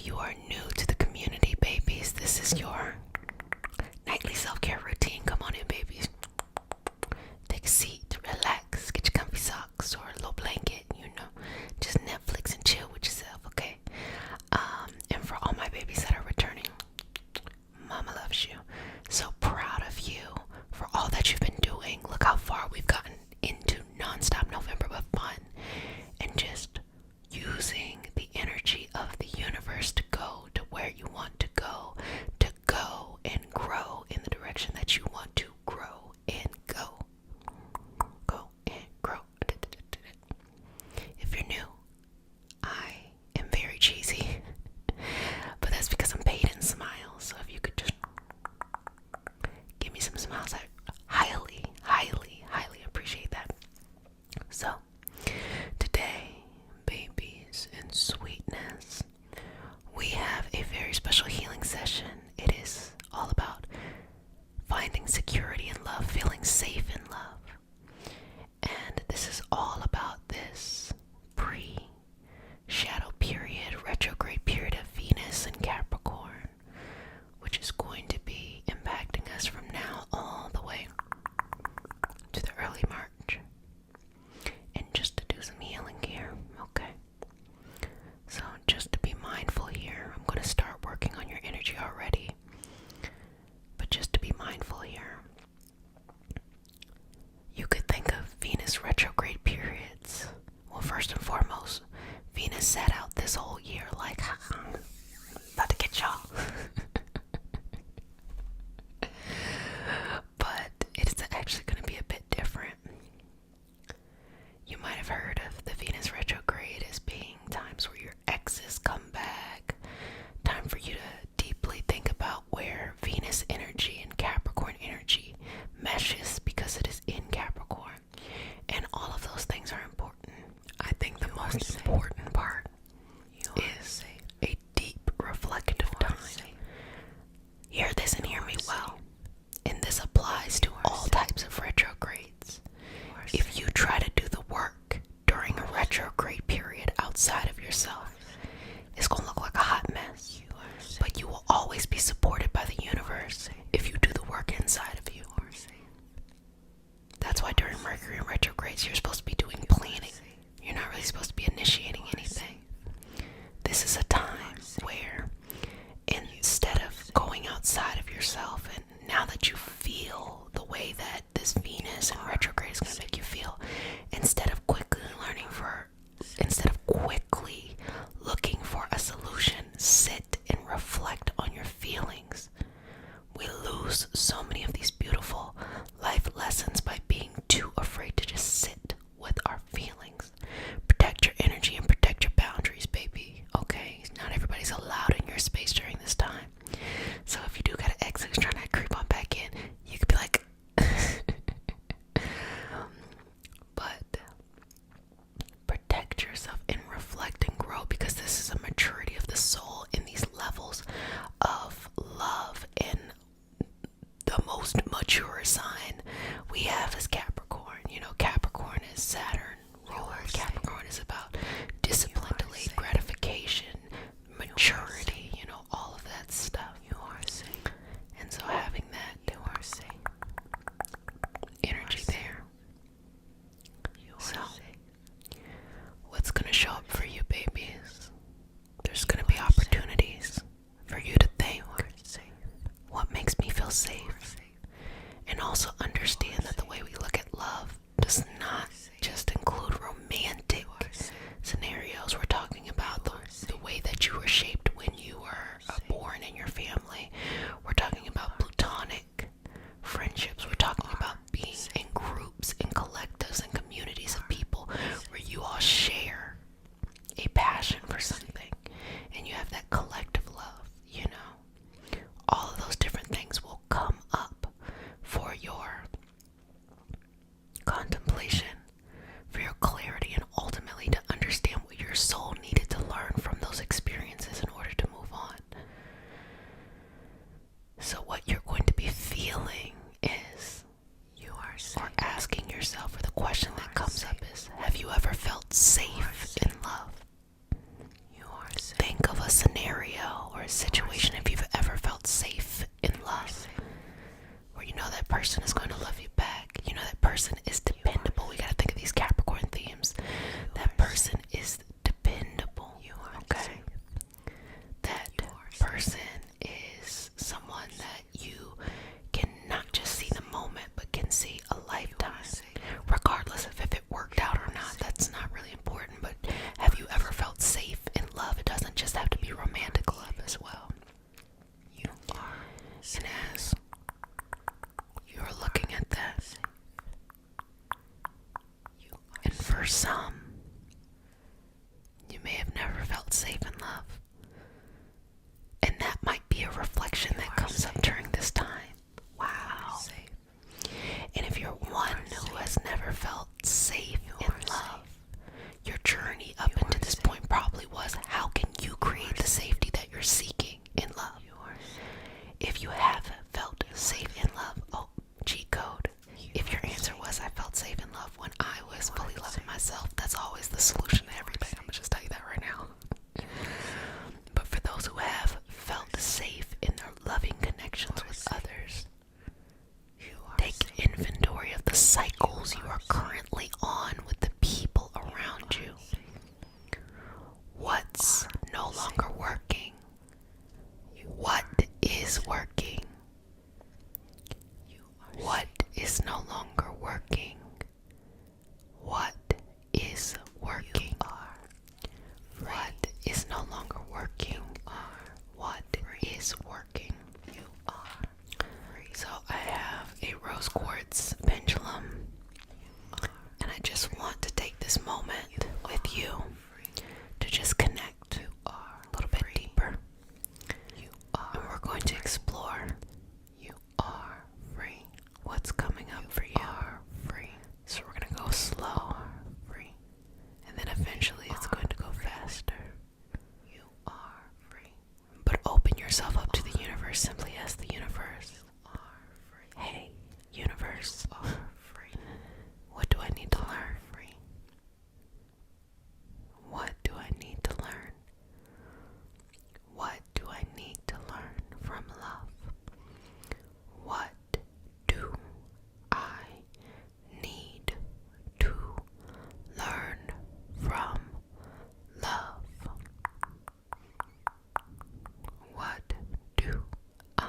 you are new to the community, babies, this is your nightly self-care routine. Come on in, babies. Take a seat, relax, get your comfy socks or a little blanket, just Netflix and chill with yourself, okay? And for all my babies that are returning, Mama loves you. So proud of you for all that you've been doing. Look how far we've gotten into nonstop November with fun and just using the energy of the universe to go to where you want to go and grow in the direction that you want to grow and go. Go and grow. If you're new, I am very cheesy, but that's because I'm paid in smiles. So if you could just give me some smiles, I highly, highly, highly appreciate that. So today, babies and sweetness, we have a very special healing session. It is all about finding security in love, feeling safe in love. And this is all about this pre-shadow period, retrograde period of Venus and Capricorn, which is going to be impacting us from now all the way to the early March. And just to do some healing here, okay? So just to be mindful here, I'm going to start working on your energy already. But just to be mindful here, you could think of Venus retrograde periods. Well, first and foremost, Venus sat out this whole year like, about to get y'all. But it's actually going to be a bit different. You might have heard of the Venus retrograde as being times where your exes come back. Time for you to deeply think about where Venus energy and Capricorn energy meshes because it is in Capricorn. And all of those things are important. I think the most important part is a deep reflective time. Hear this and hear me well. And this applies to all types of retrogrades. If you try to do the work during a retrograde period outside of yourself, it's going to look like a hot mess. But you will always be supported by the universe if you do the work inside of you. That's why during Mercury and retrogrades, you're supposed to be doing planning. You're not really supposed to be initiating anything. This is a time where instead of going outside of yourself, and now that you feel the way that this Venus and retrograde is going to make you feel, instead of quickly looking for a solution, sit and reflect on your feelings. We lose so many of these beautiful life lessons by being too afraid to just sit with our feelings. Protect your energy and protect your boundaries, baby. Okay? Not everybody's allowed in your space during this time. So if you do got an ex who's trying to creep on back in, you could be like, but protect yourself and reflect and grow, because this is a maturity of the soul in these levels of love. And the most mature sign we have is Capricorn. Capricorn is Saturn ruler. Capricorn is about discipline, delayed gratification, maturity, all of that stuff. You are safe. And so having that, you are safe. Energy there. So, what's going to show up for you, babies? There's going to be opportunities for you to think, what makes me feel safe? And also understand that the way we look at love does not just include romantic scenarios. We're talking about the way that you were shaped when you were born in your family. We're talking about platonic friendships. We're talking about being in groups, in collectives, and communities of people where you all share a passion for something and you have that collective love. All of those different things will come up for your contemplation, for your clarity, and ultimately to understand what your soul needed to learn from those experiences in order to move on. So what you're going to be feeling is, or asking yourself, or the question that comes up is, have you ever felt safe in love? Think of a scenario a situation, if you've ever felt safe in love, where you know that person is going to love you back, you know that person is dependable. We gotta think of these Capricorn themes. That person is dependable, okay? That person is someone that you can not just see the moment, but can see a lifetime. Regardless of if it worked out or not, that's not really important, but have you ever felt safe in love? It doesn't just have to be romantic love as well. And as you're looking at that, and for some, you may have never felt safe in love. And that might be a reflection that comes up during this time. Wow. And if you're one who has never felt safe in love, your journey up into this point probably was, how can you create the safety that you're seeking in love? If you have felt safe in love, oh, cheat code. If your answer was, I felt safe in love when I was fully loving myself, that's always the solution to everything. I'm gonna just tell you that right now. But for those who have felt safe in their loving connections with others, take inventory of the cycles you are currently on with the people around you. What's no longer working? What is working? What is no longer working? What is working? What is no longer working? What is working? So I have a rose quartz pendulum, and I just want to take this moment with you to just connect a little bit deeper. And we're going to explore what's coming up for you. So we're going to go slow, and then eventually it's going to go faster. But open yourself up to the universe. Simply ask the universe, hey, universe, what do I need to learn? What do I need to learn? What do I need to learn from love? What do I need to learn from love? What do I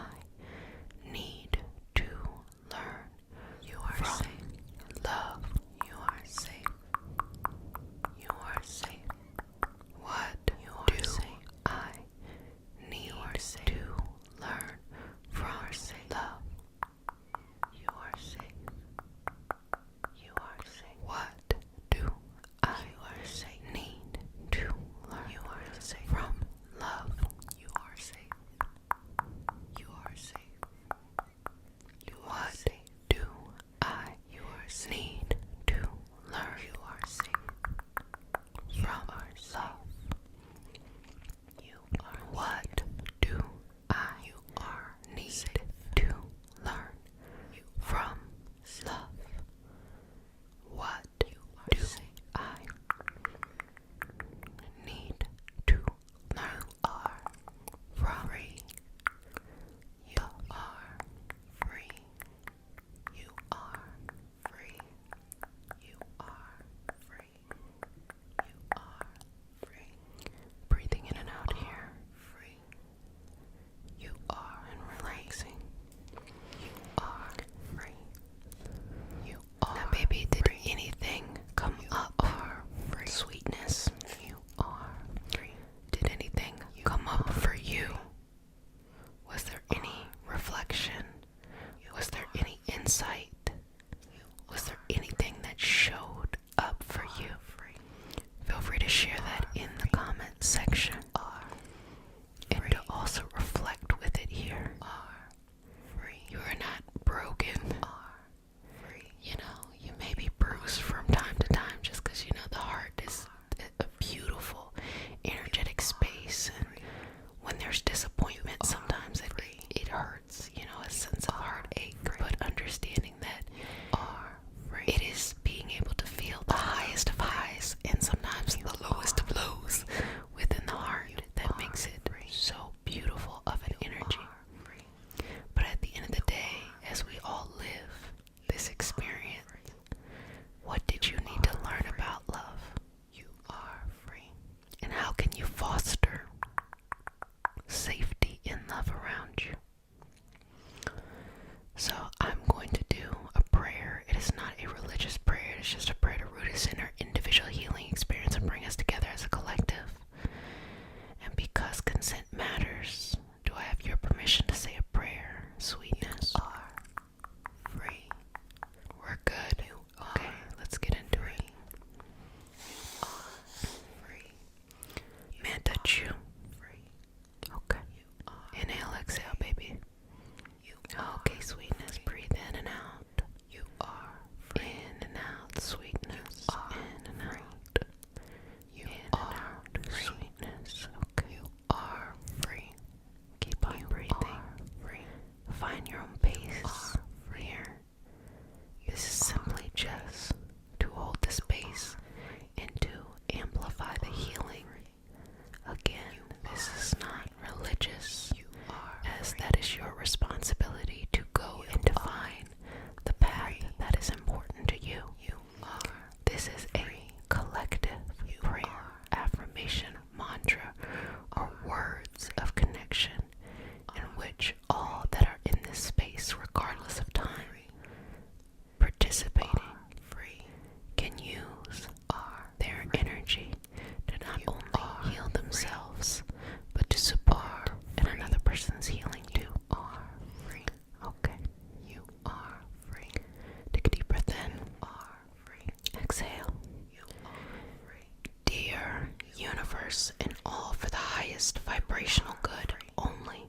vibrational good only.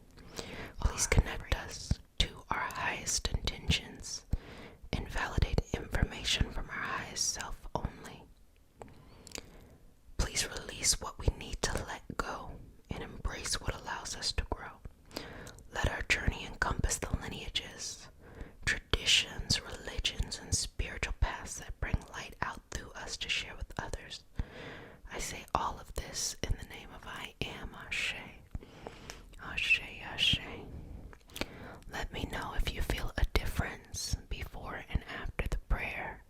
Please connect us to our highest intentions and validate information from our highest self only. Please release what we need to let go and embrace what allows us to grow. Let our journey encompass the lineages, traditions, religions, and spiritual paths that bring light out through us to share with others. I say all of this in the name of I am Ashe. Ashe, Ashe. Let me know if you feel a difference before and after the prayer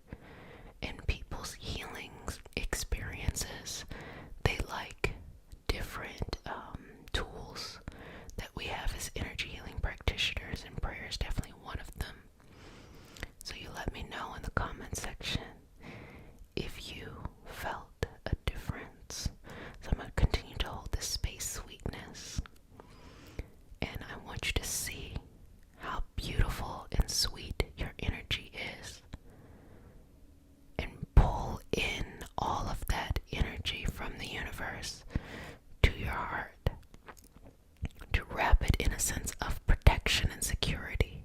in people's healing experiences. They like different tools that we have as energy healing practitioners, and prayer is definitely one of them. So you let me know in the comment section if you felt a difference. So I'm going to continue to hold this space, sweetness, and I want you to see how beautiful and sweet your energy is, and pull in all of that energy from the universe to your heart, to wrap it in a sense of protection and security,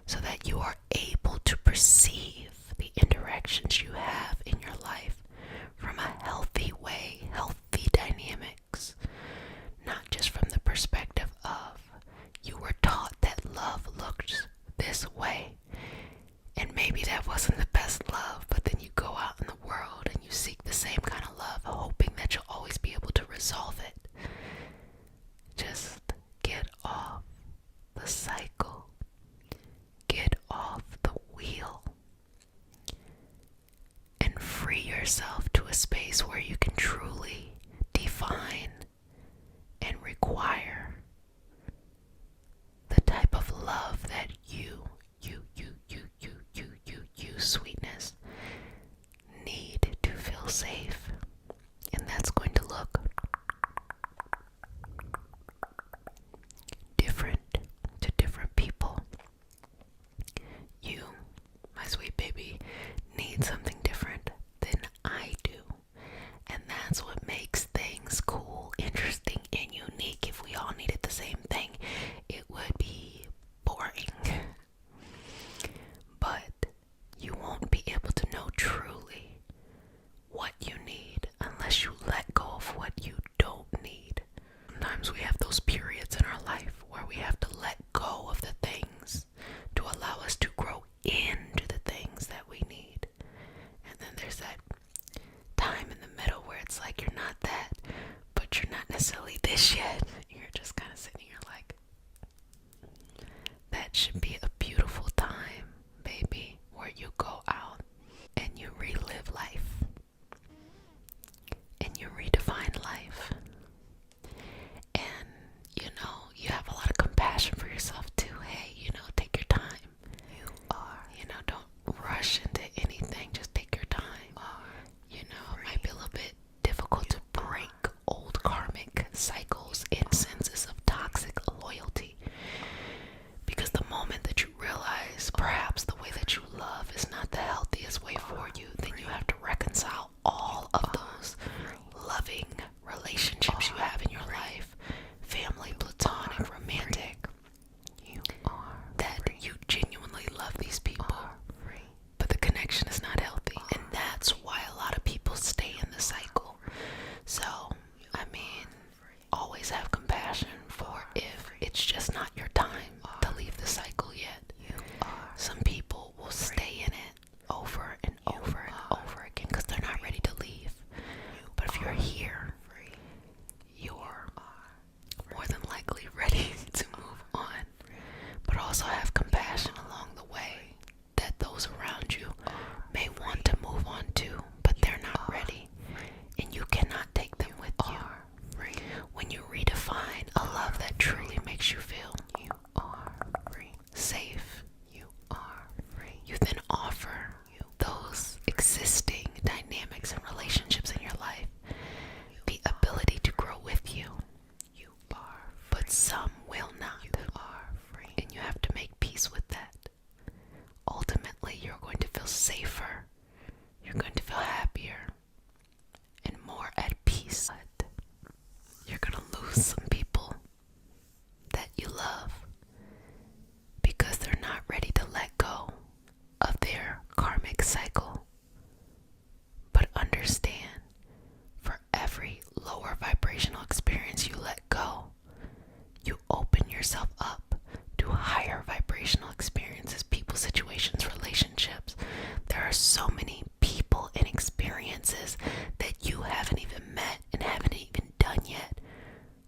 so that you are able to perceive the interactions you have in your life from a healthy way, healthy dynamics, not just from the perspective of you were taught that love looks this way, and maybe that wasn't the best love, but then you go out in the world and you seek the same kind of love, hoping that you'll always be able to resolve it. Just get off the cycle. Get off the wheel. And free yourself to a space where you can truly define and require the type of love that you, sweetness, need to feel safe. And that's going to look different to different people. You, my sweet baby, need something different than I do. And that's what makes things cool, interesting, and unique. If we all needed the same thing, it would be boring. But you won't be able to know truly what you need unless you let go of what you don't need. Sometimes we have those periods in our life where we have to let go of the things to allow us to grow into the things that we need. And then there's that time in the middle where it's like you're not that, but you're not necessarily this yet. You're just kind of sitting here like, that should be a beautiful time, baby, where you go out and you relive life and you redefine life. And, you have a lot of compassion for yourself too. Hey, take your time. Don't rush into anything. Just take your time. It might be a little bit difficult to break old karmic cycles and senses of toxic loyalty. Because the moment that you realize perhaps the way that you love is not the healthiest way for you, then you have to reconcile all of those loving relationships you have in your life, family, platonic, romantic, that you genuinely love these people, but the connection is not healthy, and that's why a lot of people stay in the cycle. So, always have compassion for if it's just not your time to leave the cycle yet. Some people will stay in it over and over and over again because they're not ready to leave. But if you're here, you're more than likely ready to move on. But also have compassion along the way that those around you may want to move on too, but they're not ready. And you cannot take them with you. When you redefine a love that truly makes you feel safe, you then offer those existing dynamics and relationships in your life the ability to grow with you. But some will not. And you have to make peace with that. Ultimately, you're going to feel safer. You're going to feel happier and more at peace. You're going to lose some You open yourself up to higher vibrational experiences, people, situations, relationships. There are so many people and experiences that you haven't even met and haven't even done yet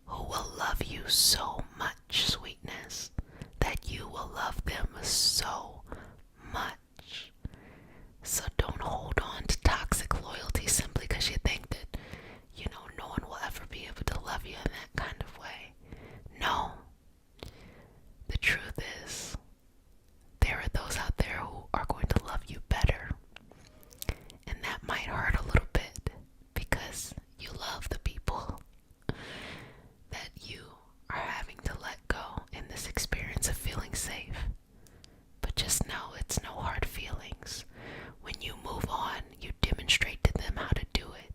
who will love you so much, sweetness, that you will love them so much. So don't hold on to toxic loyalty simply because you think that, no one will ever be able to love you in that kind of way. No. The truth is, there are those out there who are going to love you better. And that might hurt a little bit because you love the people that you are having to let go in this experience of feeling safe. But just know it's no hard feelings. When you move on, you demonstrate to them how to do it.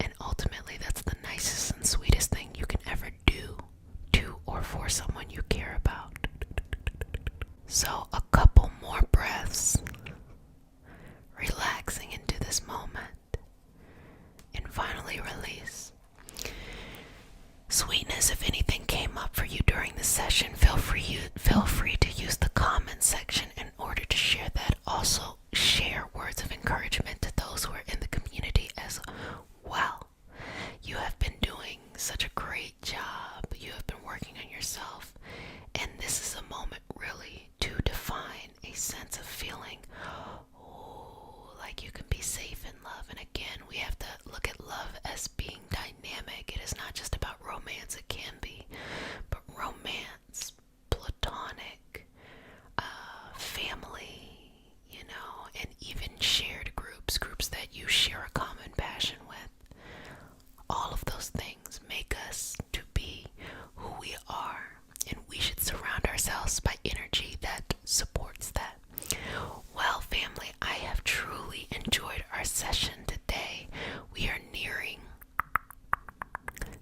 And ultimately, that's the nicest and sweetest thing you can ever do to or for someone you care about. So a couple more breaths, relaxing into this moment, and finally release. Sweetness, if anything came up for you during the session, feel free to use the comment section in order to share that. Also, share words of encouragement to those who are in the community as well. You have been doing such a great job. You have been working on yourself. And this is a moment really to define a sense of feeling, like you can be safe in love. And again, we have to look at love as being dynamic. It is not just about romance. It can be, but romance, platonic, family, and even shared groups that you share a common passion with. All of those things make us to be who we are, and we should surround ourselves by energy that supports that. Well, family, I have truly enjoyed our session today. We are nearing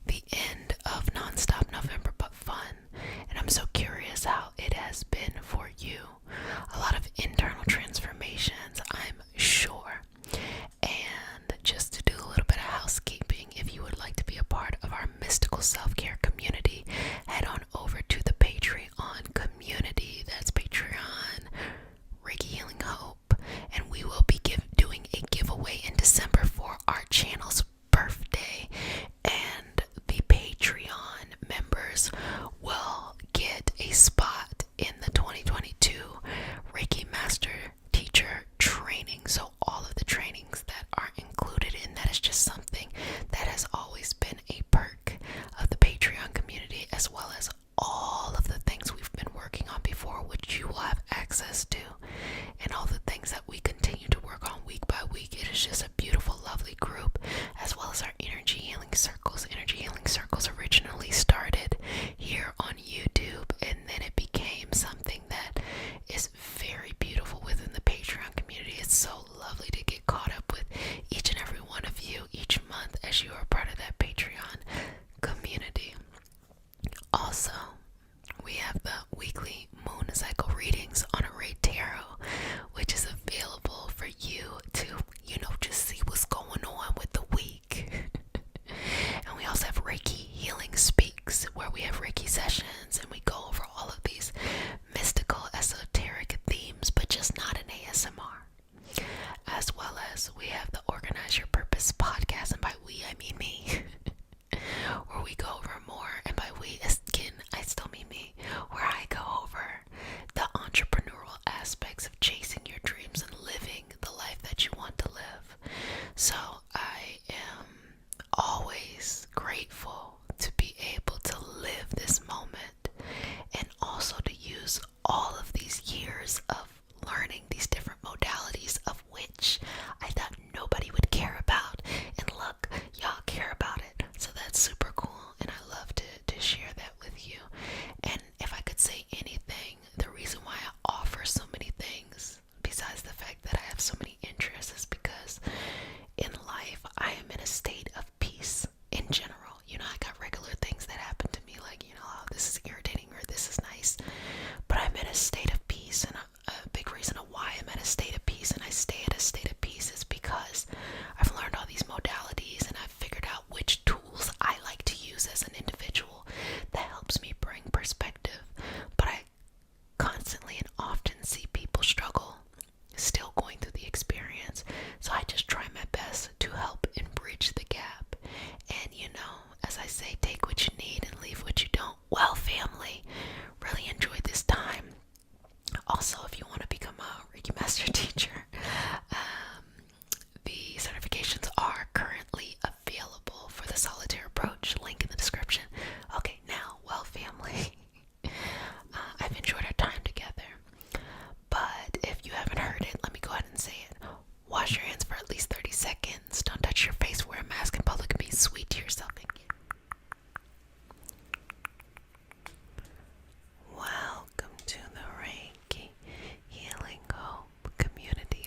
the end of Nonstop November But Fun, and I'm so curious how it has been for you. A lot of internal transformations, I'm sure. And just to do a little bit of housekeeping, if you would like to be a part of our mystical self-care community, head on over to the Patreon community. That's Patreon, Reiki Healing Hope. And we will be doing a giveaway in December for our channel's birthday. And the Patreon members will get a spot in the 2022 Reiki Master Teacher training. So all of the trainings that are included in that is just something that has always been a perk of the Patreon community. take what you need and leave what you don't. Well, family, really enjoyed this time. Also, if you want to become a Reiki Master teacher, the certifications are currently available for the solitaire approach. Link in the description. Okay, now, well, family, I've enjoyed our time together. But if you haven't heard it, let me go ahead and say it. Wash your hands for at least 30 seconds. Don't touch your face. Wear a mask in public and be sweet to yourself. Thank you. Welcome to the Reiki Healing Hope Community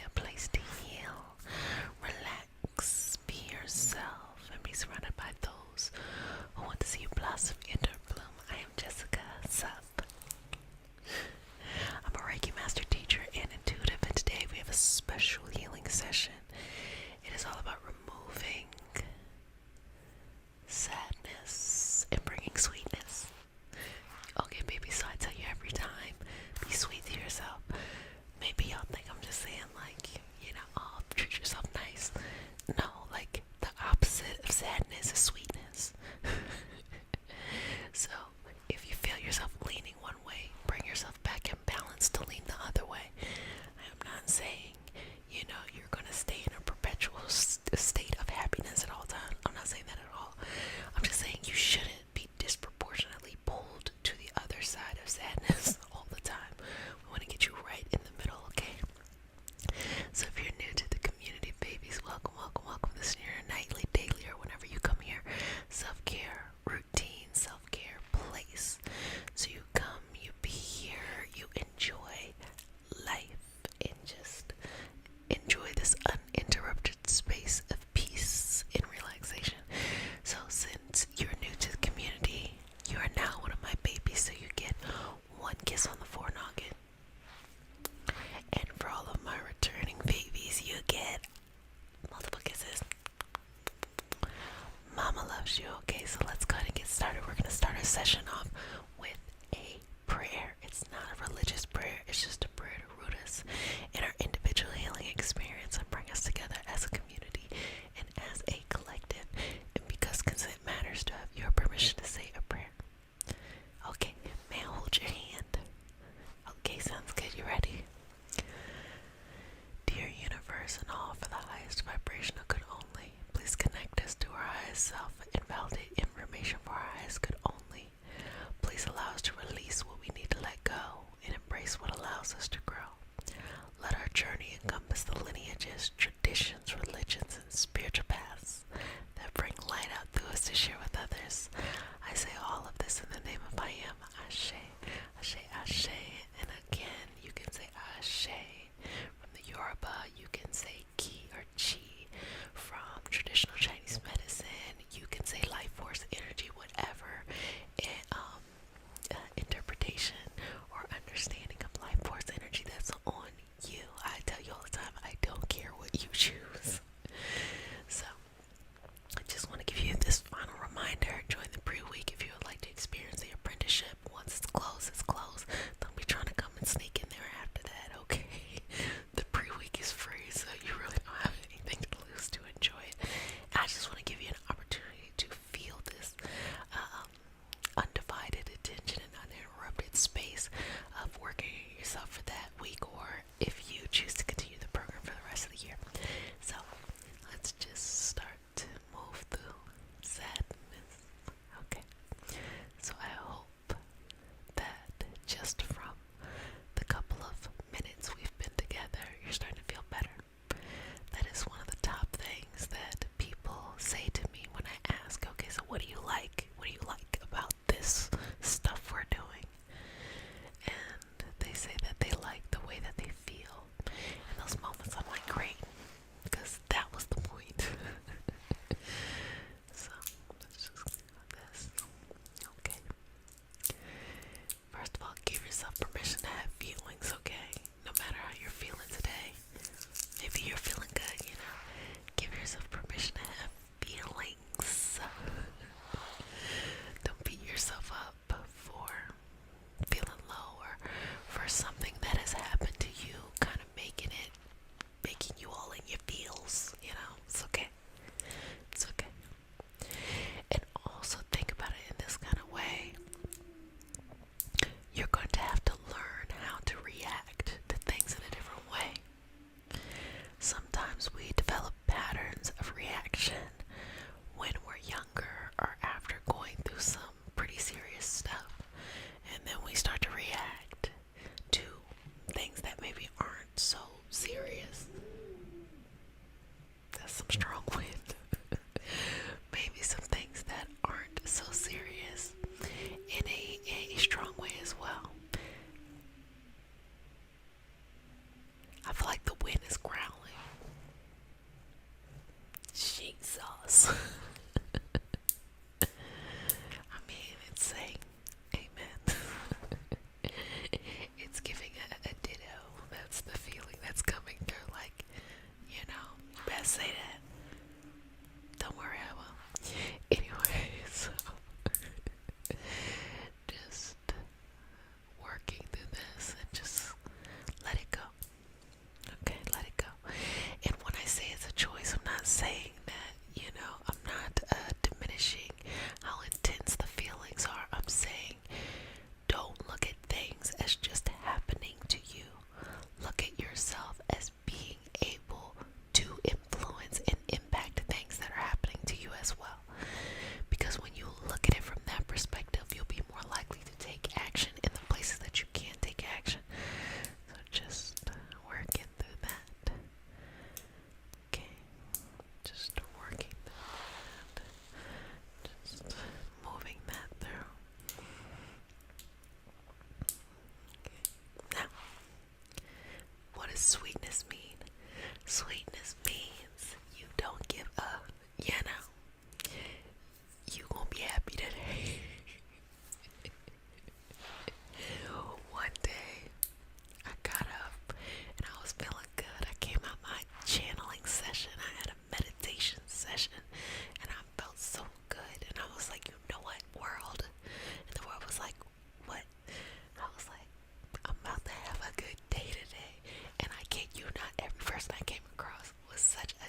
sweetness mean? Sweetness means you don't give up. You know, you gonna be happy today. One day, I got up and I was feeling good. I came out my channeling session. I had a meditation session and I felt so good. And I was like, you know what, world? And the world was like, what? I was like, I'm about to have a good day today. And I kid you not, every person I came across was such a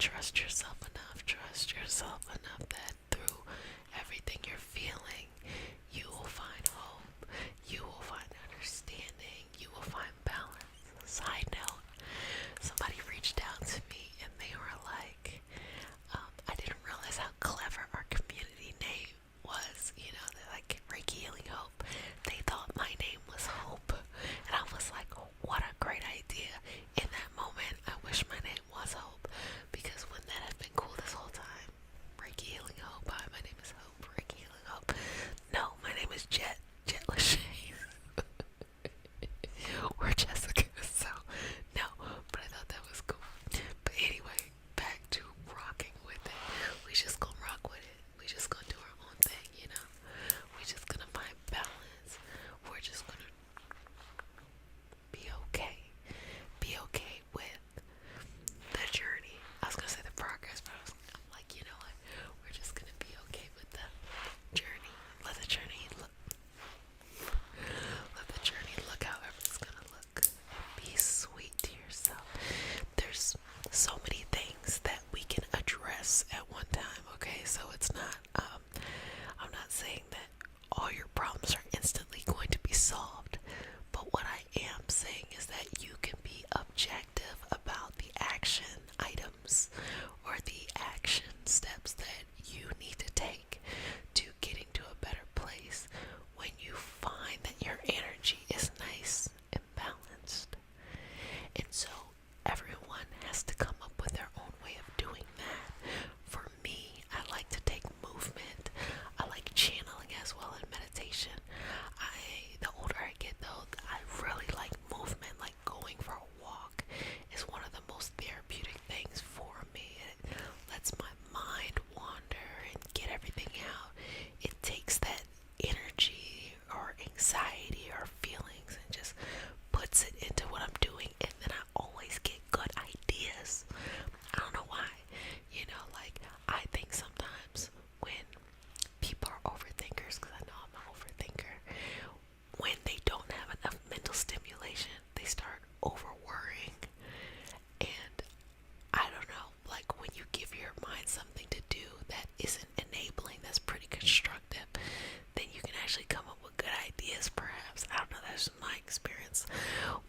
trust yourself enough. Trust yourself enough that through everything you're feeling, you will find hope. You will find understanding. You will find balance. Side note, somebody reached out to me and they were like, I didn't realize how clever our community name was. You know, they're like Reiki Healing Hope. They thought my name was Hope. And I was like, what a great idea. In that moment, I wish my name was Hope, because wouldn't that have been cool this whole time? Reiki Healing Hope. Hi, my name is Hope. Reiki Healing Hope. No, my name is Jet Lachey. Or Jessica. So, no, but I thought that was cool. But anyway, back to rocking with it. We just gonna rock with it. We just gonna do our own thing, you know? We just gonna find balance. We're just gonna be okay. Be okay with the journey. I was gonna say the progress, but I'm like, you know what? We're just gonna be okay with the journey. Let the journey look. Let the journey look however it's gonna look. Be sweet to yourself. There's so many things that we can address at one time. Okay, so it's not. I'm not saying that all your problems are instantly going to be solved. But what I am saying is that you can be objective about the action items or the action steps that you need to take to getting to a better place when you find that your energy is nice and balanced. And so everyone has to come up with their own way of doing that. For me, I like to take movement. I like channeling as well in meditation. The older I get though, I really like movement. Like going for a walk is one of the most therapeutic things for me. It lets my mind wander and get everything out. It takes that energy or anxiety or feelings and just puts it into what I'm doing, and then I always get good ideas. I don't know why. You know, like I think sometimes when people are overthinkers, because I know I'm an overthinker, when they don't have enough mental stimulation, they start over worrying. And I don't know, like when you give your mind something to do that isn't enabling, that's pretty constructive, then you can actually come up with good ideas perhaps. I don't know, that's my experience.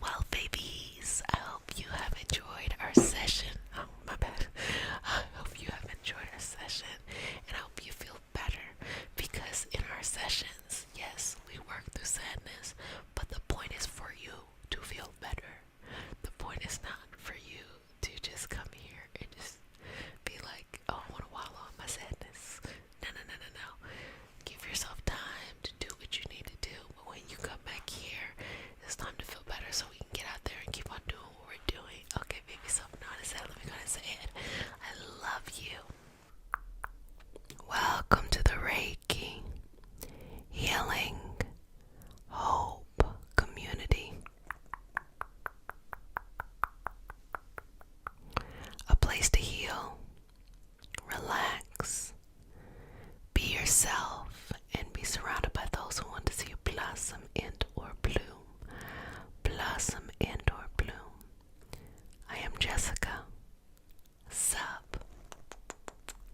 Well, babies, I hope you have enjoyed our session. Oh, my bad. I hope you have enjoyed our session, and I hope you feel better, because in our sessions, yes, we work through sadness, but the point is for you to feel better. The point is not for you to just come here and just be like, oh, I want to wallow in my sadness. No, no, no, no, no. Give yourself time to do what you need to do, but when you come back here, it's time to feel better so we can get out there and keep on doing what we're doing. Okay, baby, so now to say, let me go ahead and say it. I love you. Welcome to the Reiki Healing Hope Community. A place to heal, relax, be yourself, and be surrounded by those who want to see you blossom and or bloom. Blossom and or bloom. I am Jessica. Sup.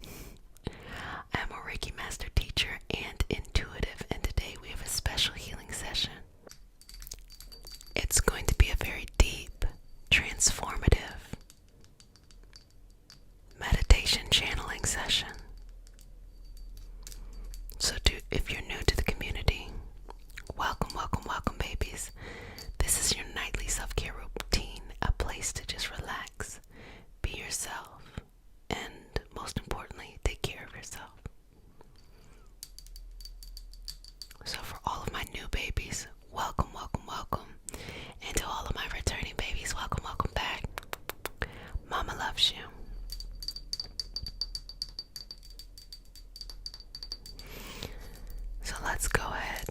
I am a Reiki master teacher and intuitive, and today we have a special healing session. It's going to be a very deep, transformative meditation channeling session. So if you're new to the community, welcome, welcome, welcome, babies. This is your nightly self-care routine, a place to just relax, be yourself, and most importantly, take care of yourself. So for all of my new babies, welcome, welcome, welcome. And to all of my returning babies, welcome, welcome back. Mama loves you. So let's go ahead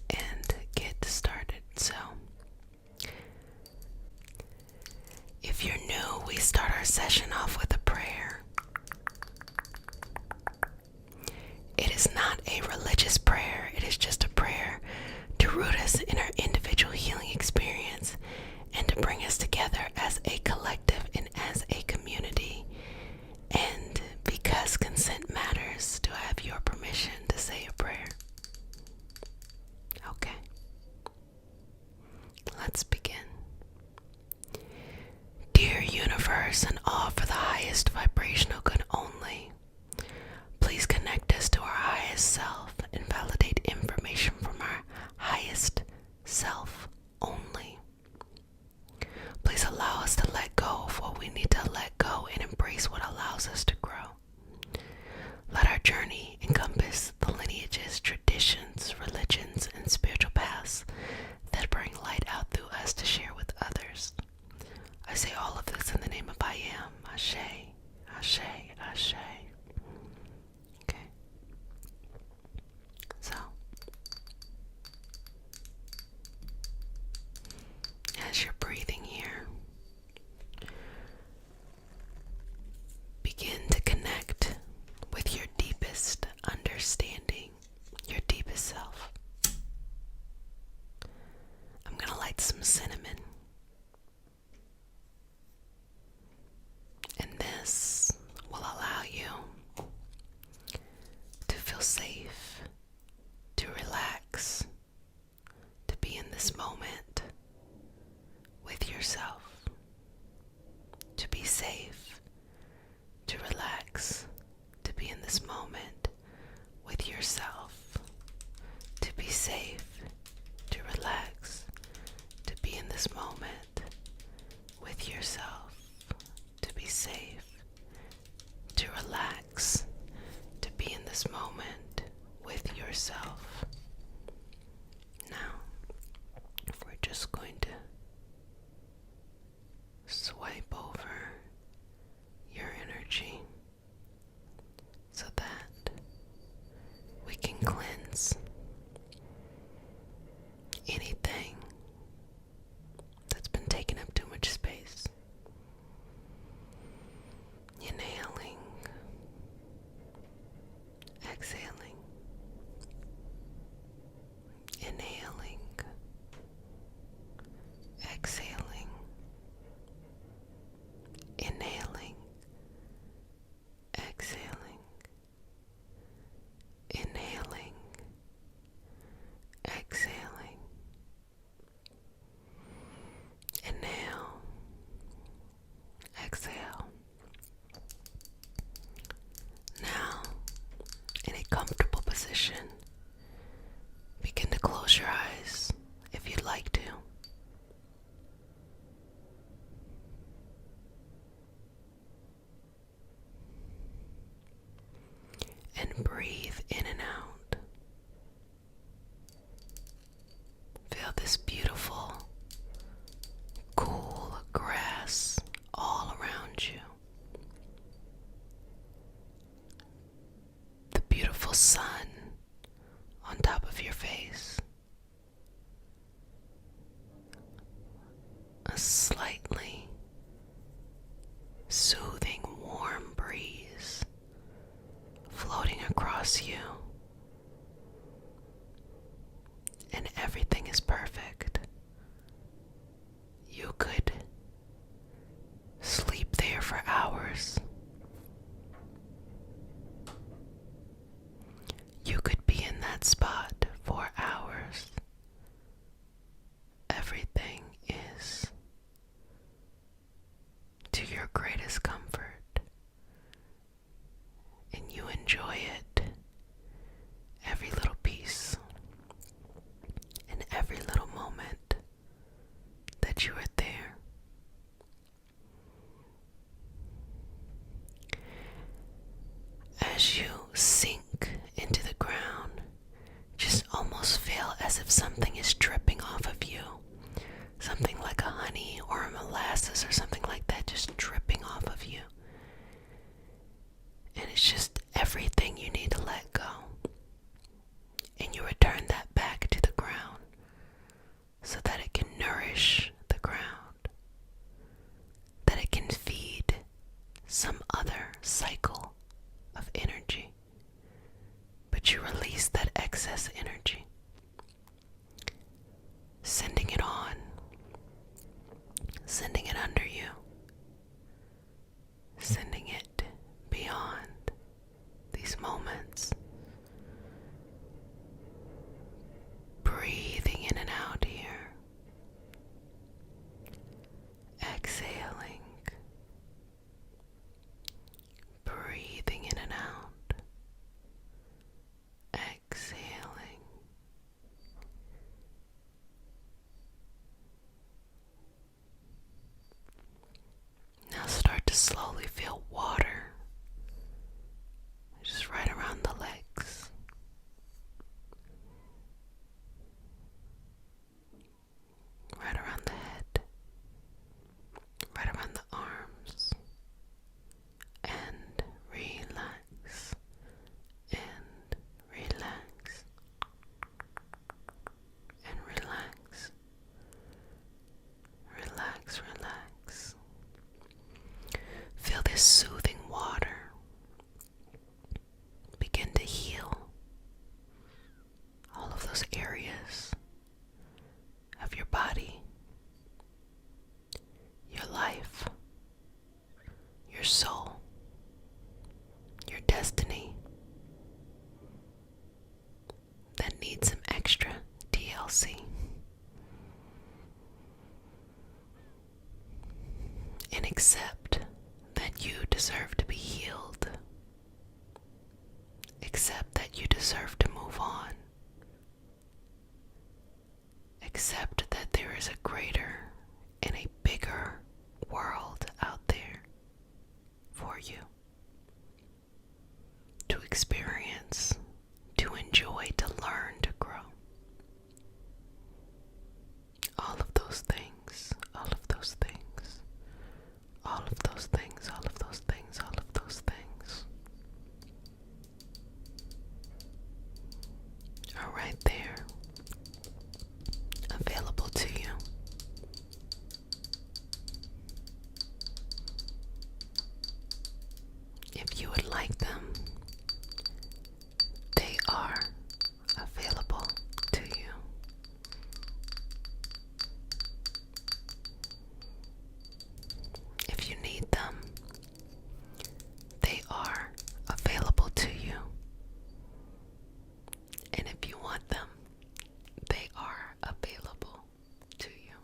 and get started. So if you're new, we start our session off with a prayer. It is not a religious prayer. It is just a prayer to root us in our individual healing experience and to bring us together as a collective and as a community connection. Begin to close your eyes if you'd like to. And breathe in and out. Feel this beautiful, cool grass all around you. The beautiful sun on top of your face. A slightly soothing, warm breeze floating across you. And everything is perfect. You could sleep there for hours. You could be in that spot for hours. Everything is to your greatest comfort, and you enjoy it, every little piece and every little moment that you are there. As you sink into the ground, just almost feel as if something is dripping off of you. Something like a honey or a molasses or something like that just dripping off of you. And it's just everything you need to let go. And you return that back to the ground so that it can nourish the ground, that it can feed some other cycle of energy. But you release that excess energy, sending it on, sending it under you, sending it beyond these moments. Breathing in and out here. Exhaling. Breathing in and out. Exhaling. Now start to slowly feel water just right around the legs. Right around the head. Right around the arms. And relax. And relax. And relax. Relax, relax. Feel this soothing water begin to heal all of those areas of your body, your life, your soul, your destiny that needs some extra TLC. And accept that you deserve to be healed. Accept that you deserve to move on. Accept that there is a greater and a bigger world out there for you to experience, to enjoy, to learn, to grow. All of those things, all of those things, all of those things, all of those things, all of those things are right there, available to you. If you would like them, they are available to you. If you need them, they are available to you. And if you want them, they are available to you.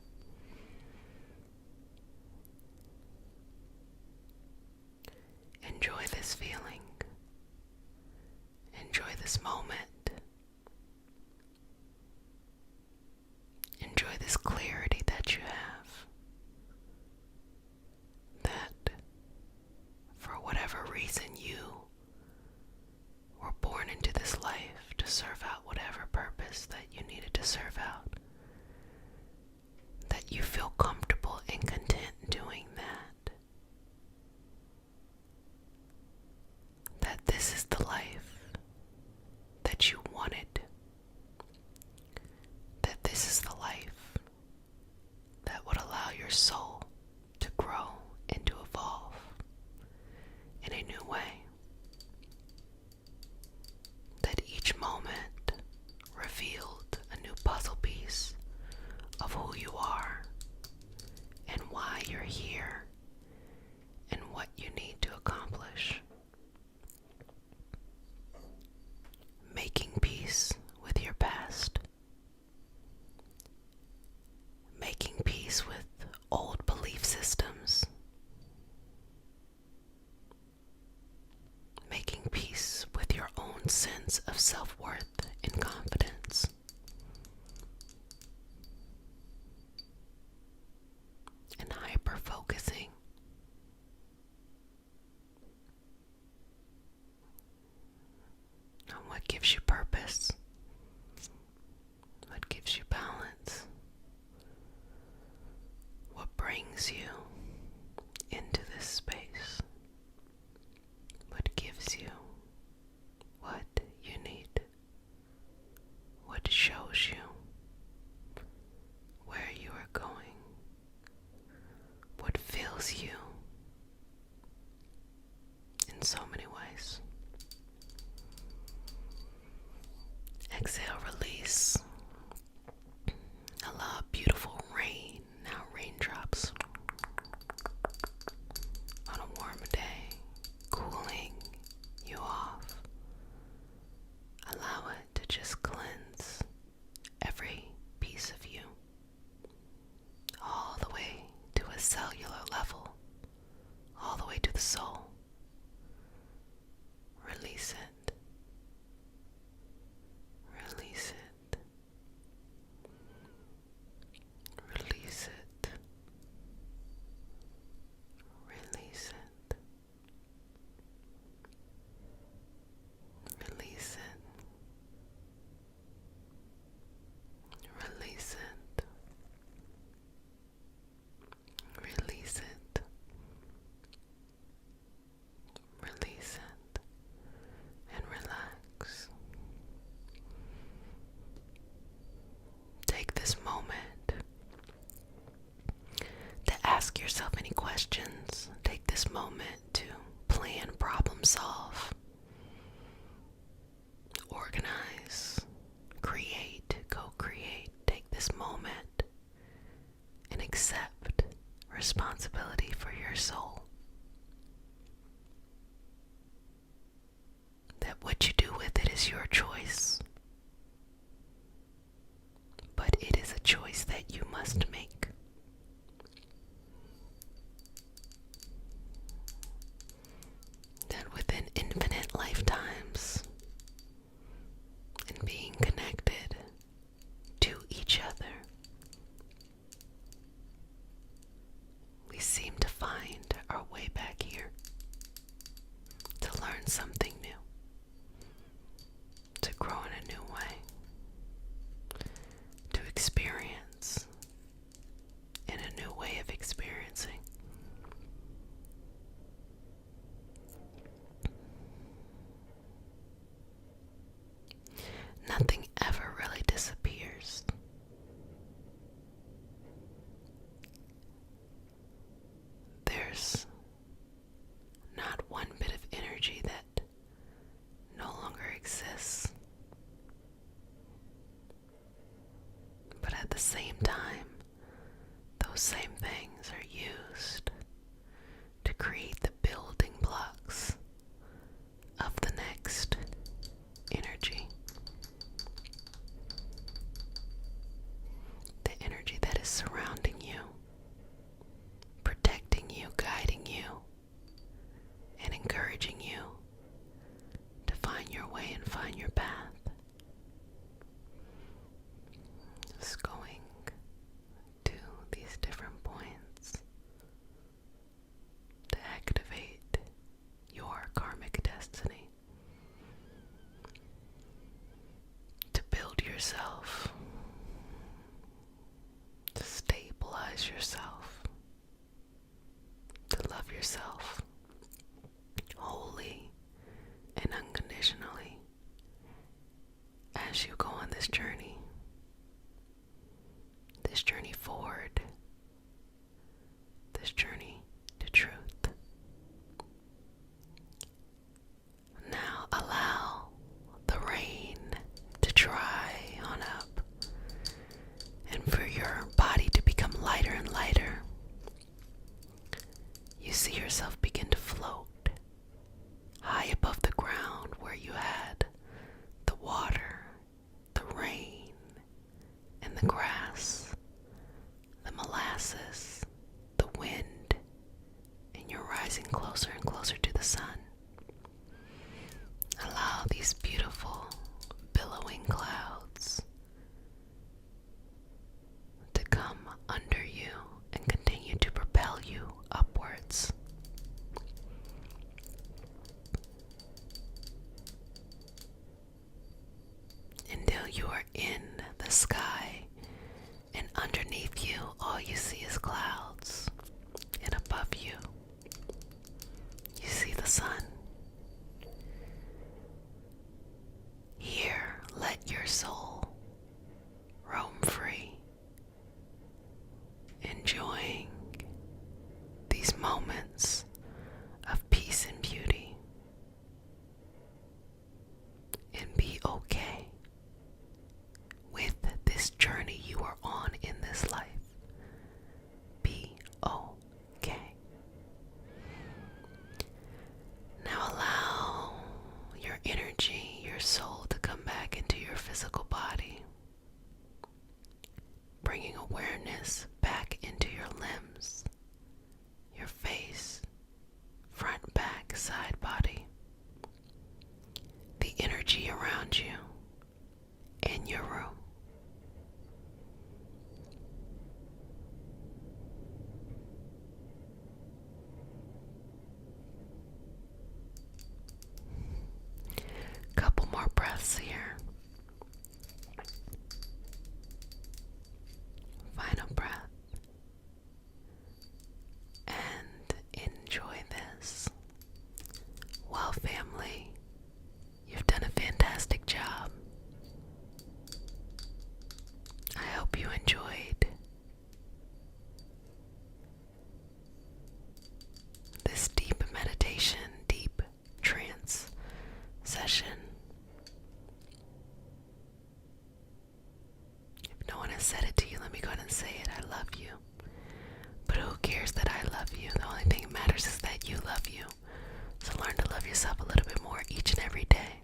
Enjoy this feeling. Enjoy this moment. sense of self-worth and confidence. And hyper-focusing on what gives you purpose, what gives you balance, what brings you into this space, what gives you what you need, what shows you where you are going, what fills you in so many ways. Exhale, release. Allow beautiful rain, now raindrops, on a warm day, cooling you off. Allow it to just cleanse every piece of you, all the way to a cellular level, all the way to the soul. Release it. Release it. Release it. Release it. Release it. Release it. Release it. Release it. And relax. Take this moment to ask yourself any questions. Take this moment to plan, problem solve, organize, create, co-create. Take this moment and accept responsibility for your soul. That what you do with it is your choice, but it is a choice that you must make. That within infinite lifetimes and being connected to each other, we seem to find our way back here to learn something new, to grow in a new way, to experience in a new way of experiencing. Nothing ever really disappears. There's not one bit of energy that you are in the sky, and underneath you, all you see is clouds, and above you, you see the sun. Here, let your soul roam free, enjoying these moments of peace and beauty, and be okay with this journey you are on in this life. Be okay. Now allow your energy, your soul to come back into your physical body, bringing awareness back into your limbs, your face, front, back, side body, the energy around you, in your room. Couple more breaths here. Final breath. And enjoy this. Well, family, you've done a fantastic job. I hope you enjoyed this deep meditation, deep trance session. If no one has said it to you, let me go ahead and say it. I love you. But who cares that I love you? The only thing that matters is that you love you. So learn to love yourself a little bit more each and every day.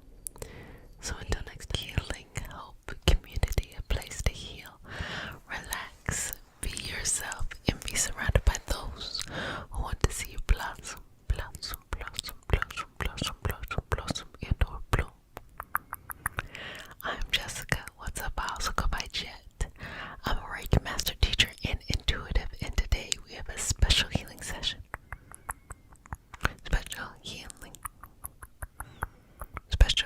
So until next time. Healing, hope, community, a place to heal, relax, be yourself, and be surrounded by those who want to see you blossom, blossom, blossom, blossom, blossom, blossom, blossom, and or bloom. I'm Jessica. What's up? I also go by Jet. I'm a Reiki master teacher and intuitive, and today we have a special healing session. Special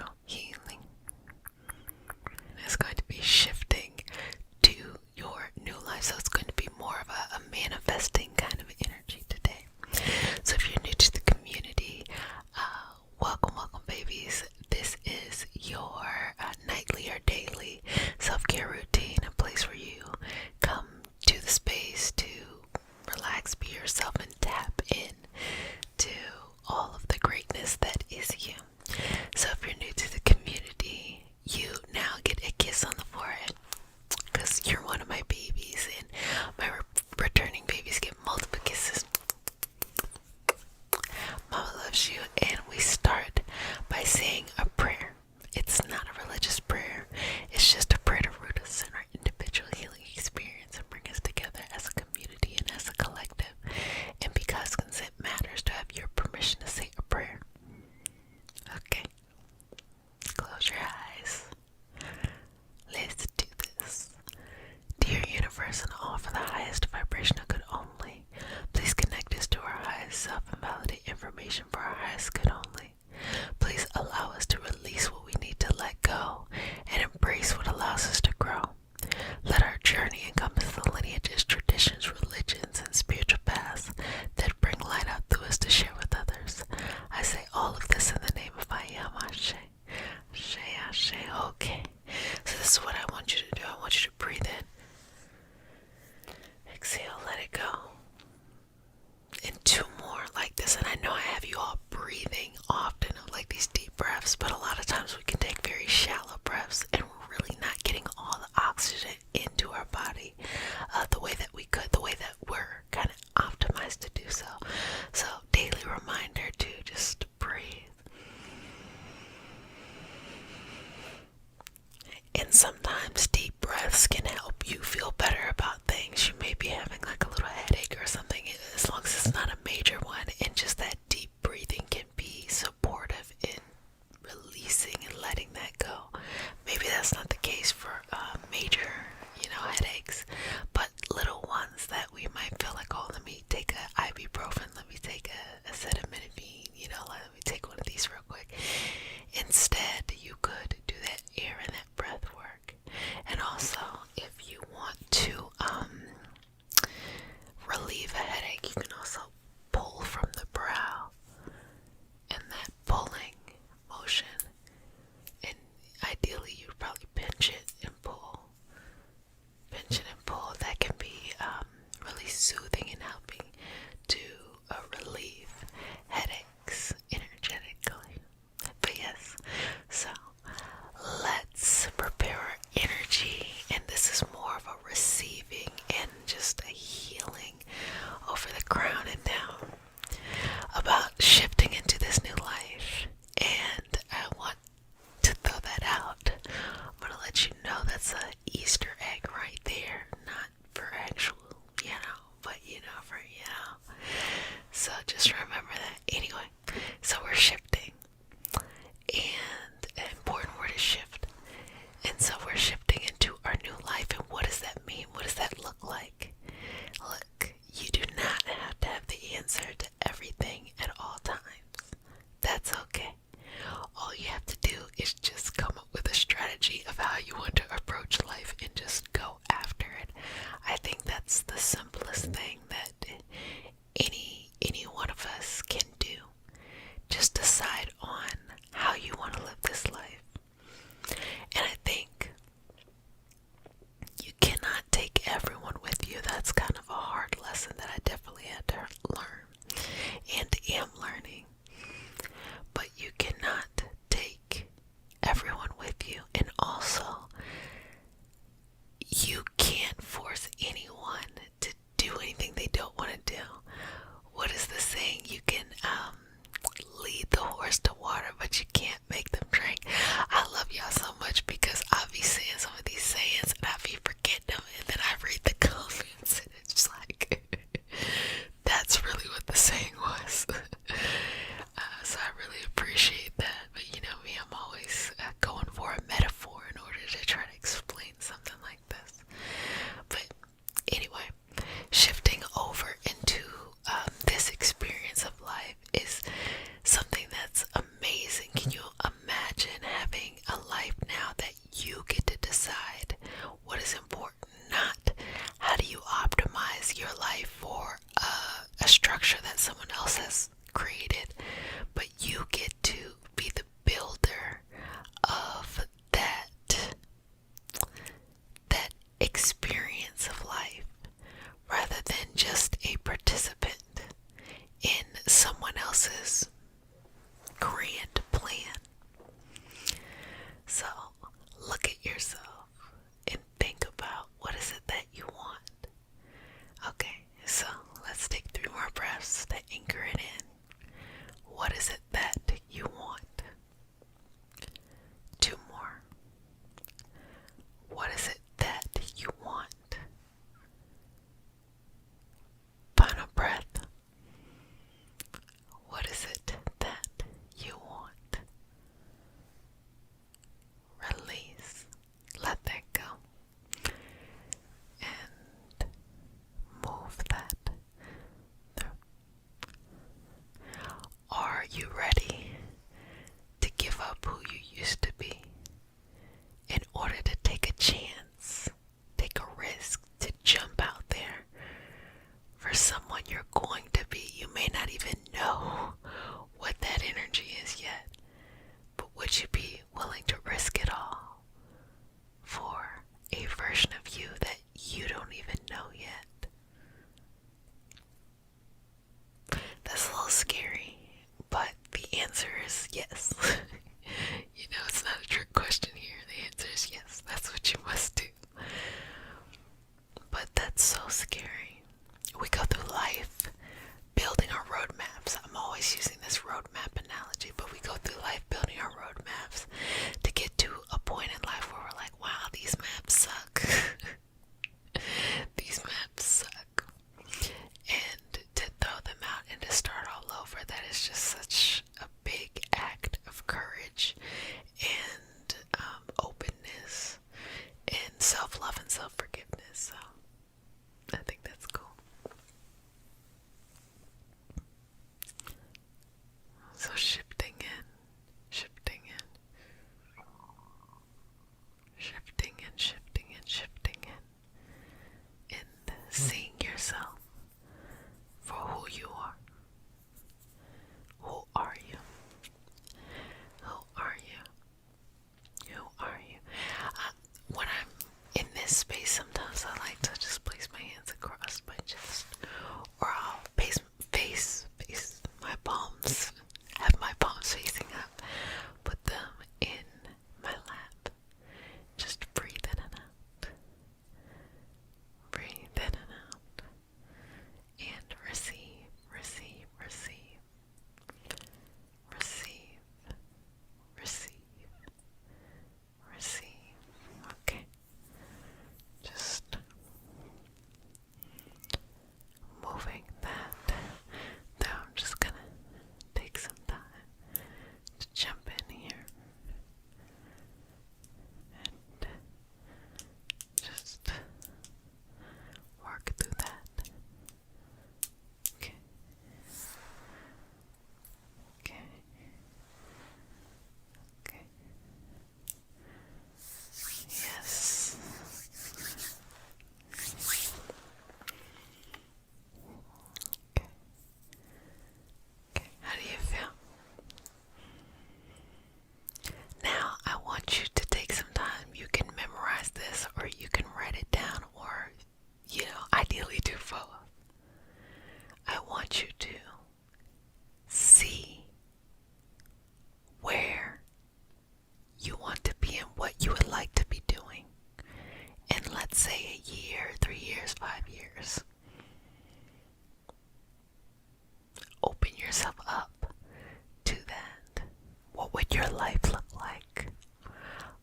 your life look like?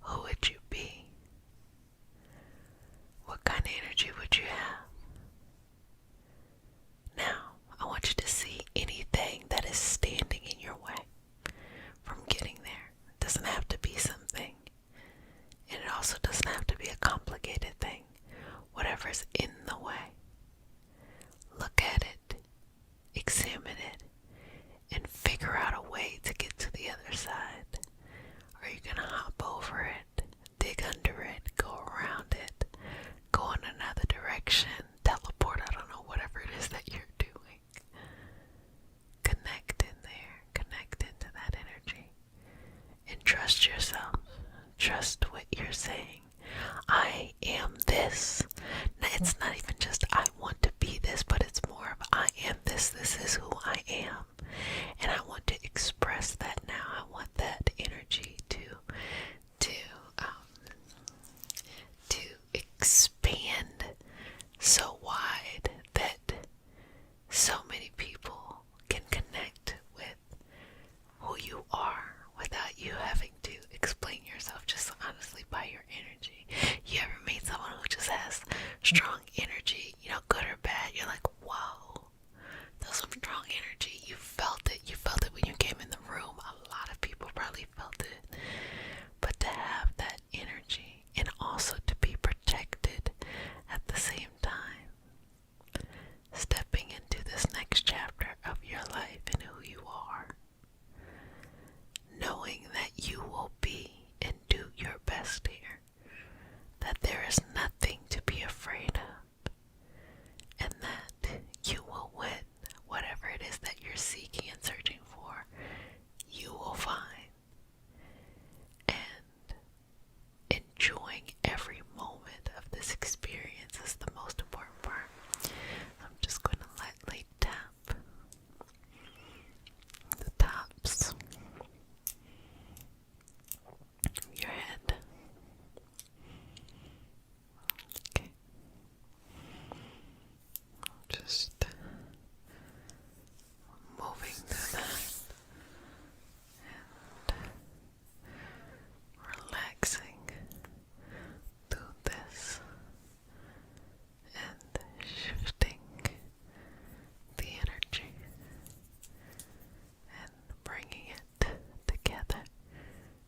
Who would you be? What kind of energy would you have? Now, I want you to see anything that is standing in your way from getting there. It doesn't have to be something, and it also doesn't have to be a complicated thing. Whatever's in the way, look at it, examine it, and figure out a way to get to the other side. Are you gonna hop over it, dig under it, go around it, go in another direction, teleport, I don't know, whatever it is that you're doing? Connect in there, connect into that energy, and trust yourself. Trust what you're saying. I am this. Now, it's not even just I want to be this, but it's more of I am this. This is who I am. And I want to express that now. I want that energy to expand so wide that so many people can connect with who you are without you having to explain yourself, just honestly by your energy. You ever meet someone who just has strong energy, good or bad? You're like, whoa, that's some strong energy. You felt it. You felt it when you came in the room. A lot of people probably felt it. But to have that energy and also to be protected at the same time, stepping into this next chapter of your life and who you are, knowing that you will be and do your best here, that there is nothing to be afraid of, and that you will win whatever it is that you're seeking and searching for. You will find, and enjoying every moment of this experience is the most important part. I'm just going to lightly tap the tops of your head. Okay. Just moving through that and relaxing through this and shifting the energy and bringing it together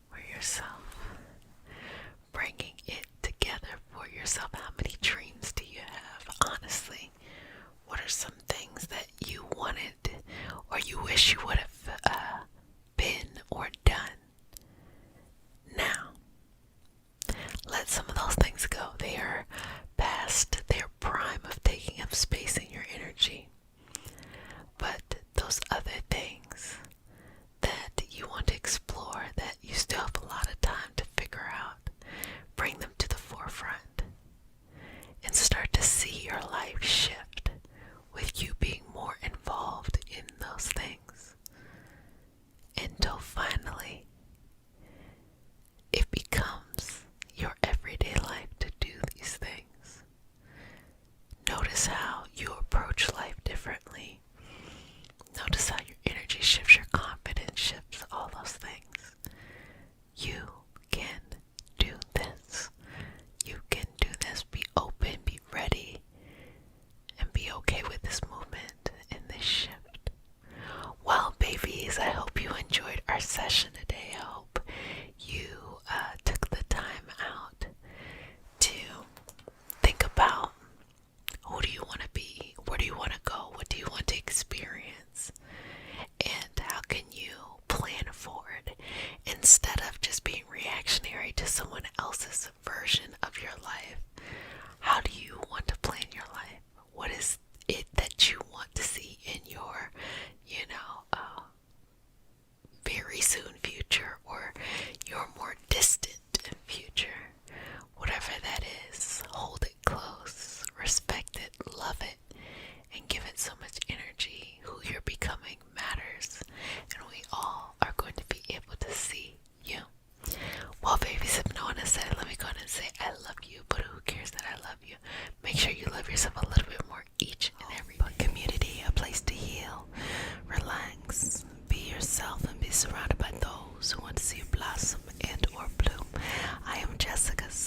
for yourself. Bringing it together for yourself. How many dreams do you have? Honestly, what are some things that you wanted or you wish you would have been or done? Now, let some of those things go. They are past their prime of taking up space in your energy. But those other things that you want to explore, that you still have a lot of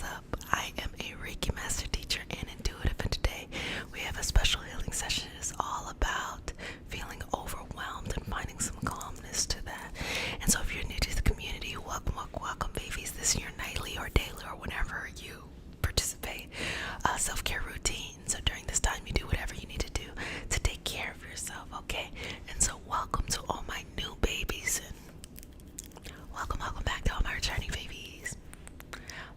what's up? I am a Reiki master teacher and intuitive, and today we have a special healing session. It's all about feeling overwhelmed and finding some calmness to that. And so if you're new to the community, welcome, welcome, welcome, babies. This is your nightly or daily or whenever you participate self-care routine. So during this time, you do whatever you need to do to take care of yourself, okay? And so welcome to all my new babies, and welcome back to all my returning babies.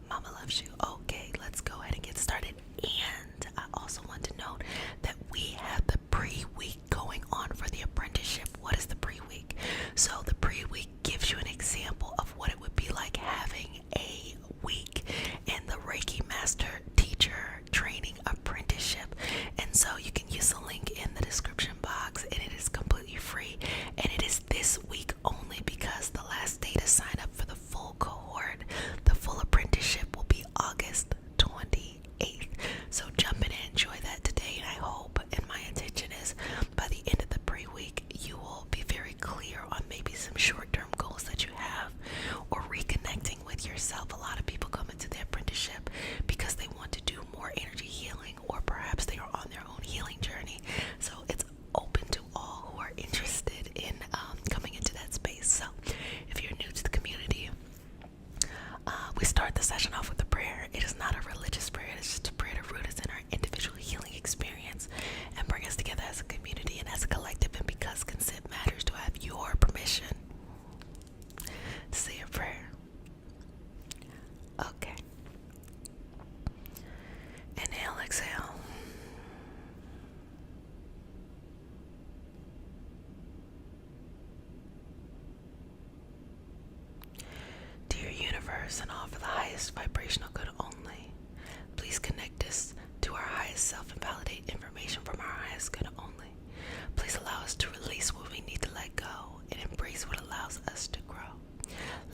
Mama loves you. Okay, let's go ahead and get started. And I also want to note that we have the pre-week going on for the apprenticeship. What is the pre-week? So the pre-week gives you an example of what it would be like having a week in the Reiki Master Teacher Training Apprenticeship. And so you can use the link in the description box, and it is completely free. And it is this week only because the last day to sign up for the full cohort, the full apprenticeship, will be August 28th. So jump in and enjoy that today. And I hope, and my intention is, by the end of the pre-week, you will be very clear on maybe some short-term goals that you have, or reconnecting with yourself. A lot of people come into the apprenticeship because they want to do more energy healing, or perhaps they are on their own healing journey. So it's open to all who are interested in coming into that space. So if you're new to the community, we start the session off with a prayer. It is not a religious prayer. It's just a prayer to root us in our individual healing experience and bring us together as a community and as a collective. And because consent matters, to have your permission to say a prayer. Okay. Inhale, exhale. Dear universe, and all for the highest vibrational good only, please connect us to our highest self and validate information from our highest good only. Please allow us to release what we need to let go and embrace what allows us to grow.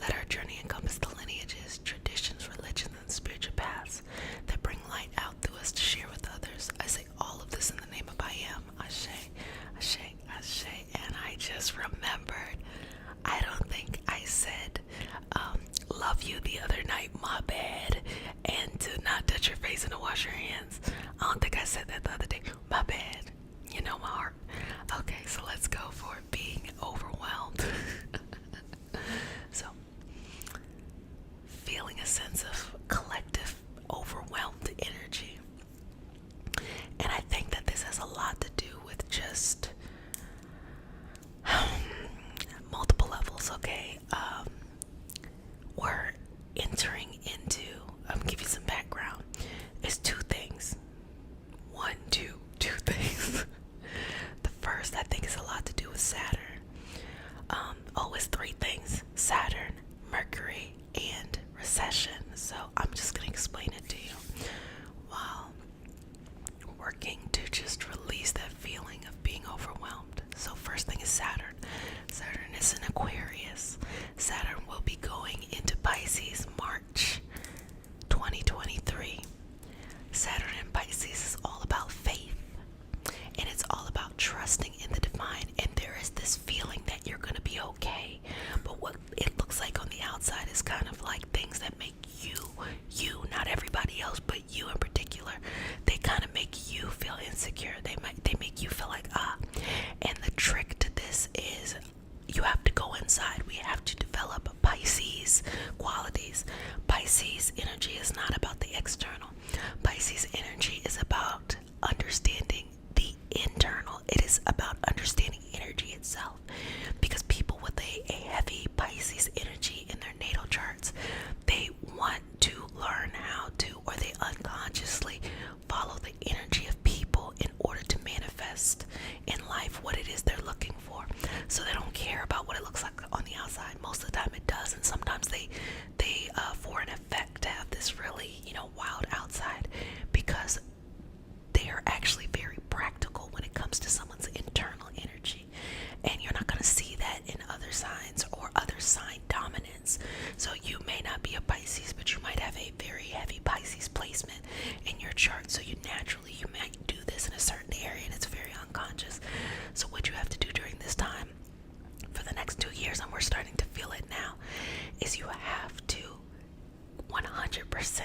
Let our journey encompass the lineages, traditions, religions, and spiritual paths that bring light out through us to share with others. I say all of this in the name of I am. Ashe, Ashe, Ashe. And I just remembered, I don't think I said love you the other night, my bad, and to not touch your face and to wash your hands. I don't think I said that the other day, my bad. You know my heart. Okay, so let's go for it, being overwhelmed. So, feeling a sense of collective overwhelmed energy. And I think that this has a lot to do with just multiple levels, okay? We're entering into, I'm gonna give you some background. It's two things. Two things. The first, I think, is a lot to do with Saturn. It's three things: Saturn, Mercury, and recession. So I'm just gonna explain it to you while working to just release that feeling of being overwhelmed. So first thing is Saturn. Saturn is in Aquarius. Saturn will be going into Pisces March 2023. Saturn in Pisces is all about faith, and it's all about trusting in the divine. And there is this feeling that you're going to be okay, but what it looks like on the outside is kind of like things that make you, not everybody else, but you in particular, they kind of make you feel insecure. They make you feel like and the trick to this is you have to go inside. We have to develop Pisces qualities. Pisces energy is not about the external. Pisces energy is about understanding the internal. It is about understanding energy itself. Because people with a heavy Pisces energy in their natal charts, they want to learn how to, or they unconsciously follow the energy of people in order to manifest in life what it is they're looking for. So they don't care about what it looks like on the outside. Most of the time it does, and sometimes they for an effect have this really, wild outside, because they are actually very practical when it comes to someone's internal energy. And you're not going to see that in other signs or other sign dominance. So you may not be a Pisces, but you might have a very heavy Pisces placement in your chart. So you might do this in a certain area, and it's very unconscious. So what you have to do during this time for the next 2 years, and we're starting to feel it now, is you have to 100%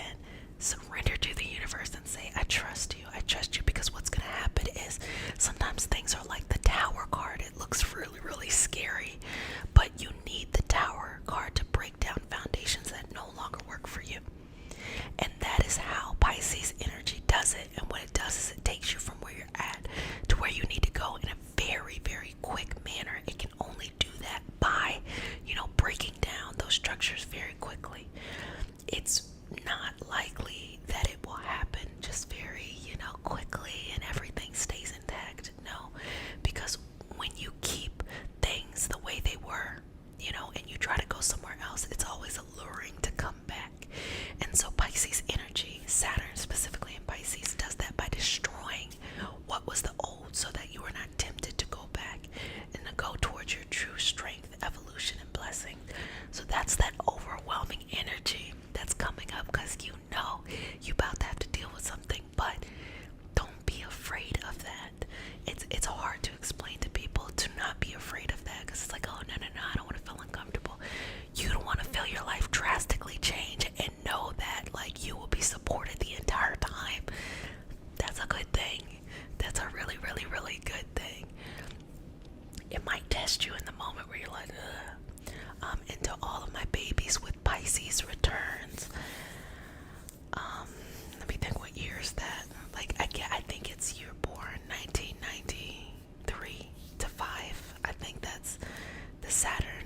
Surrender to the universe and say, I trust you. I trust you, because what's going to happen is sometimes things are like the Tower card. It looks really, really scary, but you need the Tower card to break down foundations that no longer work for you. And that is how Pisces energy does it. And what it does is it takes you from where you're at to where you need to go in a very, very quick manner. It can only do that by, breaking down those structures very quickly. It's not likely that it will happen just very, quickly and everything stays intact. No, because when you keep things the way they were, and you try to go somewhere else, it's always alluring to come back. And so Pisces energy, Saturn specifically in Pisces, does that by destroying what was the old so that you are not tempted to go back and to go towards your true strength, evolution, and blessing. So that's that overwhelming energy that's coming up, because you about to have to deal with something, but don't be afraid of that. It's hard to explain to people to not be afraid of that, because it's like, oh, no, I don't want to feel uncomfortable. You don't want to feel your life drastically change and know that like you will be supported the entire time. That's a good thing. That's a really, really, really good thing. It might test you in the moment where you're like, ugh. Until all of my babies with Pisces returns. Let me think, what year is that? Like, I think it's you're born 1993 to 5. I think that's the Saturn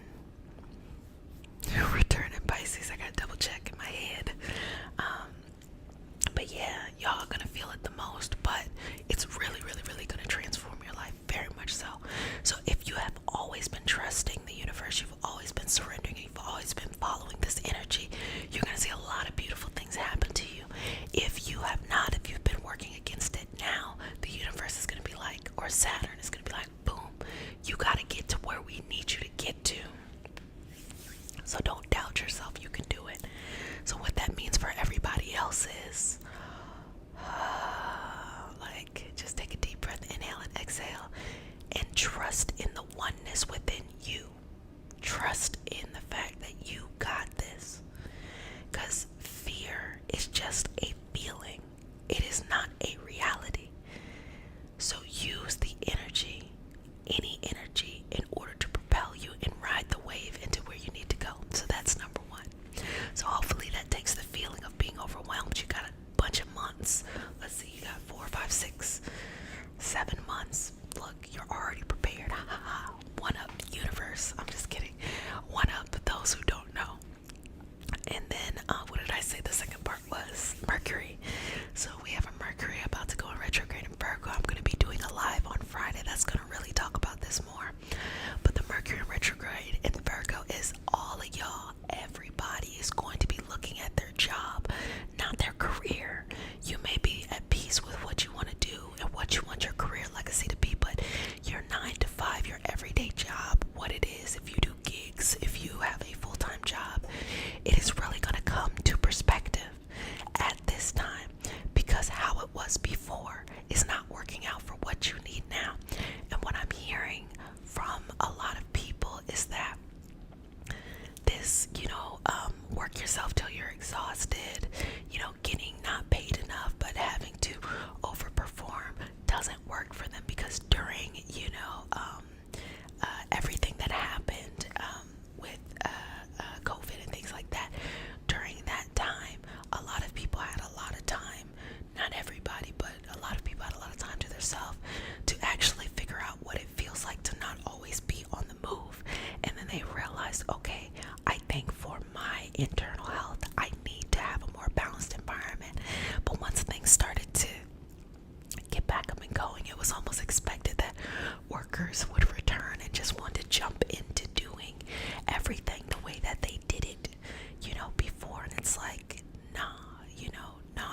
return in Pisces. I gotta double check in my head. But yeah, y'all are gonna feel it the most, but it's really, really, really gonna transform your life, very much so. So if you have always been trusting the universe, you've always been surrendering, you've always been following this energy, you're gonna see a lot of beautiful things happen to you. If you have not, if you've been working against it now, the universe is gonna be like, or Saturn is gonna be like, boom, you gotta get to where we need you to get to. So don't doubt yourself, you can do it. So what that means for everybody else is, like, just take a deep breath, inhale and exhale, and trust in the oneness within you. Trust in the fact that you got this. Because fear is just a feeling. It is not a reality. So use the energy, any energy, in order to propel you and ride the wave into where you need to go. So that's number one. So hopefully that takes the feeling of being overwhelmed. You got a bunch of months. Let's see, you got 4, 5, 6, 7 months. Look, you're already prepared. Ha ha ha. One up, universe. I'm just kidding. One up those who don't know. And then, what did I say the second part was? Mercury. So we have a Mercury about to go in retrograde in Virgo. I'm going to be doing a live on Friday that's going to really talk about this more. But the Mercury in retrograde in Virgo is all of y'all. Everybody is going to be looking at their job, not their career. You may be at peace with what you want to do and what you want your career legacy to be, but your 9 to 5, your everyday job, what it is, if you do gigs, if you have a full-time job, it is really going to come to perspective at this time, because how it was before is not working out for what you need now. And what I'm hearing from a lot of people is that this, work yourself till you're exhausted, getting not paid enough, but having to overperform doesn't work for them, because during, everything that happened with COVID and things like that, during that time, a lot of people had a lot of time, not everybody, but a lot of people had a lot of time to themselves to actually figure out what it feels like to not always be on the move. And then they realized, okay, I think for my internal health, I need to have a more balanced environment. But once things started to get back up and going, it was almost expected that workers would return and just want to jump into doing everything the way that they did it, before. And it's like, nah,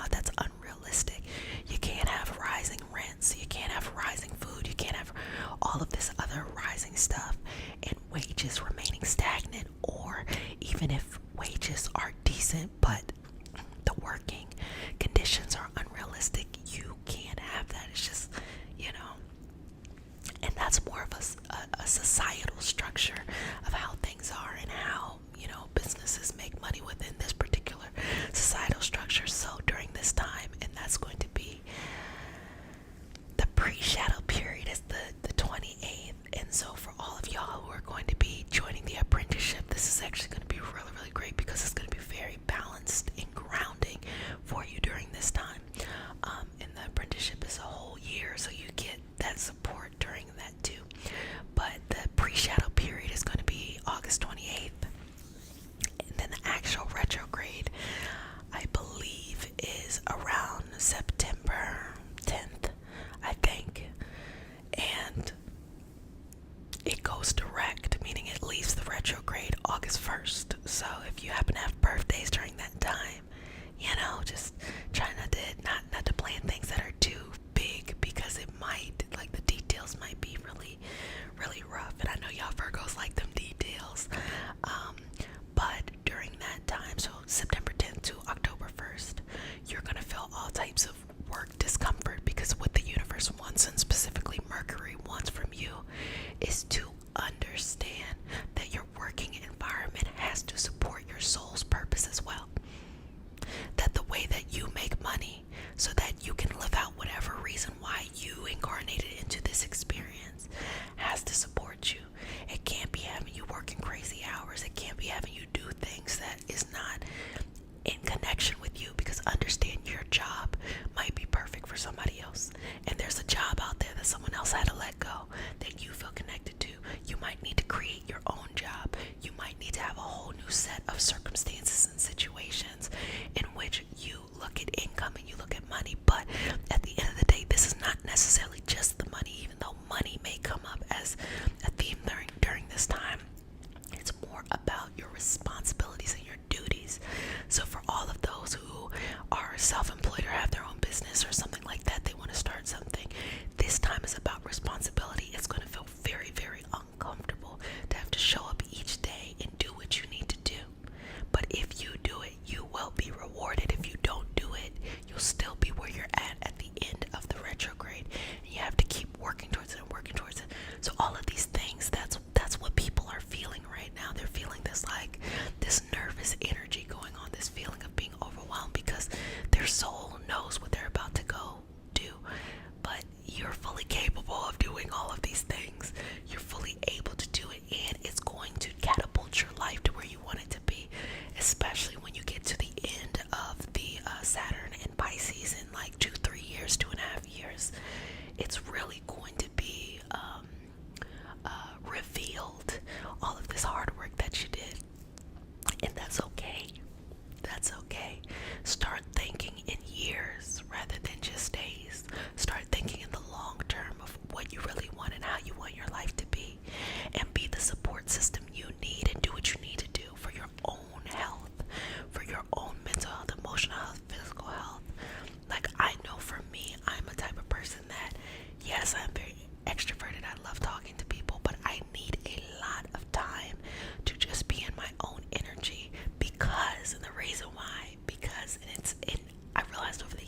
that's unrealistic. You can't have rising rents, you can't have rising food, you can't have all of this other rising stuff and wages remaining stagnant, or even if wages are decent but the working conditions are unrealistic, you can't have that. It's just, and that's more of a societal structure of how things are and how, businesses make money within this particular societal structure. So during because it's going to be very balanced and grounding for you during this time. And the apprenticeship is a whole year, so you get that support during that too. But the pre-shadow period is going to be August 28th. And then the actual retrograde, I believe, is around September 10th, I think. And it goes direct, meaning it leaves the retrograde August 1st. So if you happen to have birthdays during that time, you know, just try not to plan things that are too big, because it might, like, the details might be really, really rough. And I know y'all Virgos like them details. But during that time, so September 10th to October 1st, you're gonna feel all types of work discomfort, because what the universe wants, and specifically Mercury wants from you, is to understand that your working environment has to support your soul's purpose as well. That the way that you make money so that you can live out whatever reason why you incarnated into this experience has to support you. It can't be having you working crazy hours. It can't be having you do things that is not in connection with you, because understand your job might be perfect for somebody else, and there's a job out there that someone else had to let go that you feel connected to. You might need to create your own job. You might need to have a whole new set of circumstances and situations in which you look at income and you look at money. But at the end of the day, this is not necessarily just the money, even though money may come up as a theme during this time. It's more about your responsibilities and your duties. So for all of those who are self-employed or have their own business or something like that, they want to start something, this time is about responsibility. It's going to feel very, very uncomfortable to have to show up each day and do what you need to do. But if you do it, you will be rewarded. If you don't do it, you'll still be where you're at the end of the retrograde. And you have to keep working towards it and working towards it. So all of these things, that's what people are feeling right now. They're feeling this nervous energy going on, this feeling of being overwhelmed, because their soul knows what they're about to go do. But you're fully capable of doing all of these things. You're fully able to do it, and it's going to catapult your life to where you want it to be, especially when you get to the end of the Saturn and Pisces in like 2-3 years, 2.5 years. It's really going to be revealed, all of this hard work that you did. And that's okay. That's okay. Start thinking in years rather than just days. Start thinking in the long term of what you really want and how you want your life to be. And be the support system you need, and do what you need to do for your own health, for your own mental health, emotional health, physical health. Like, I know for me, I'm a type of person that, yes, I'm very extroverted. I love talking to people, but I need a lot of time to just be in my own energy, because, and the reason why, because I realized over the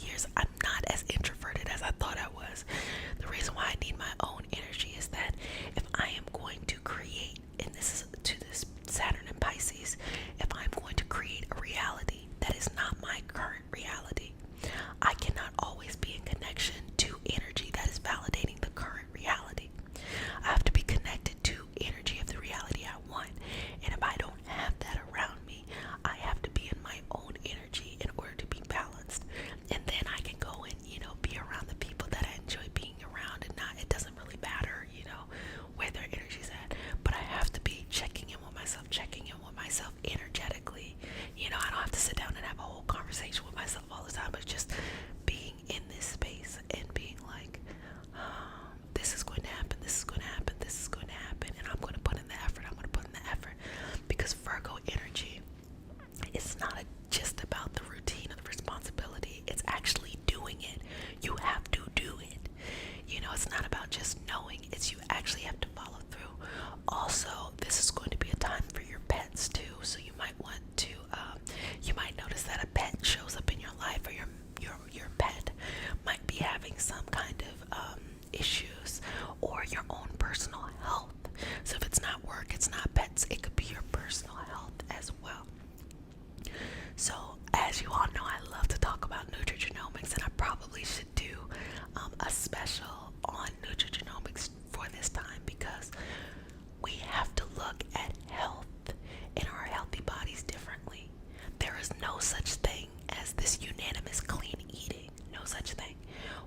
such thing as this unanimous clean eating. No such thing.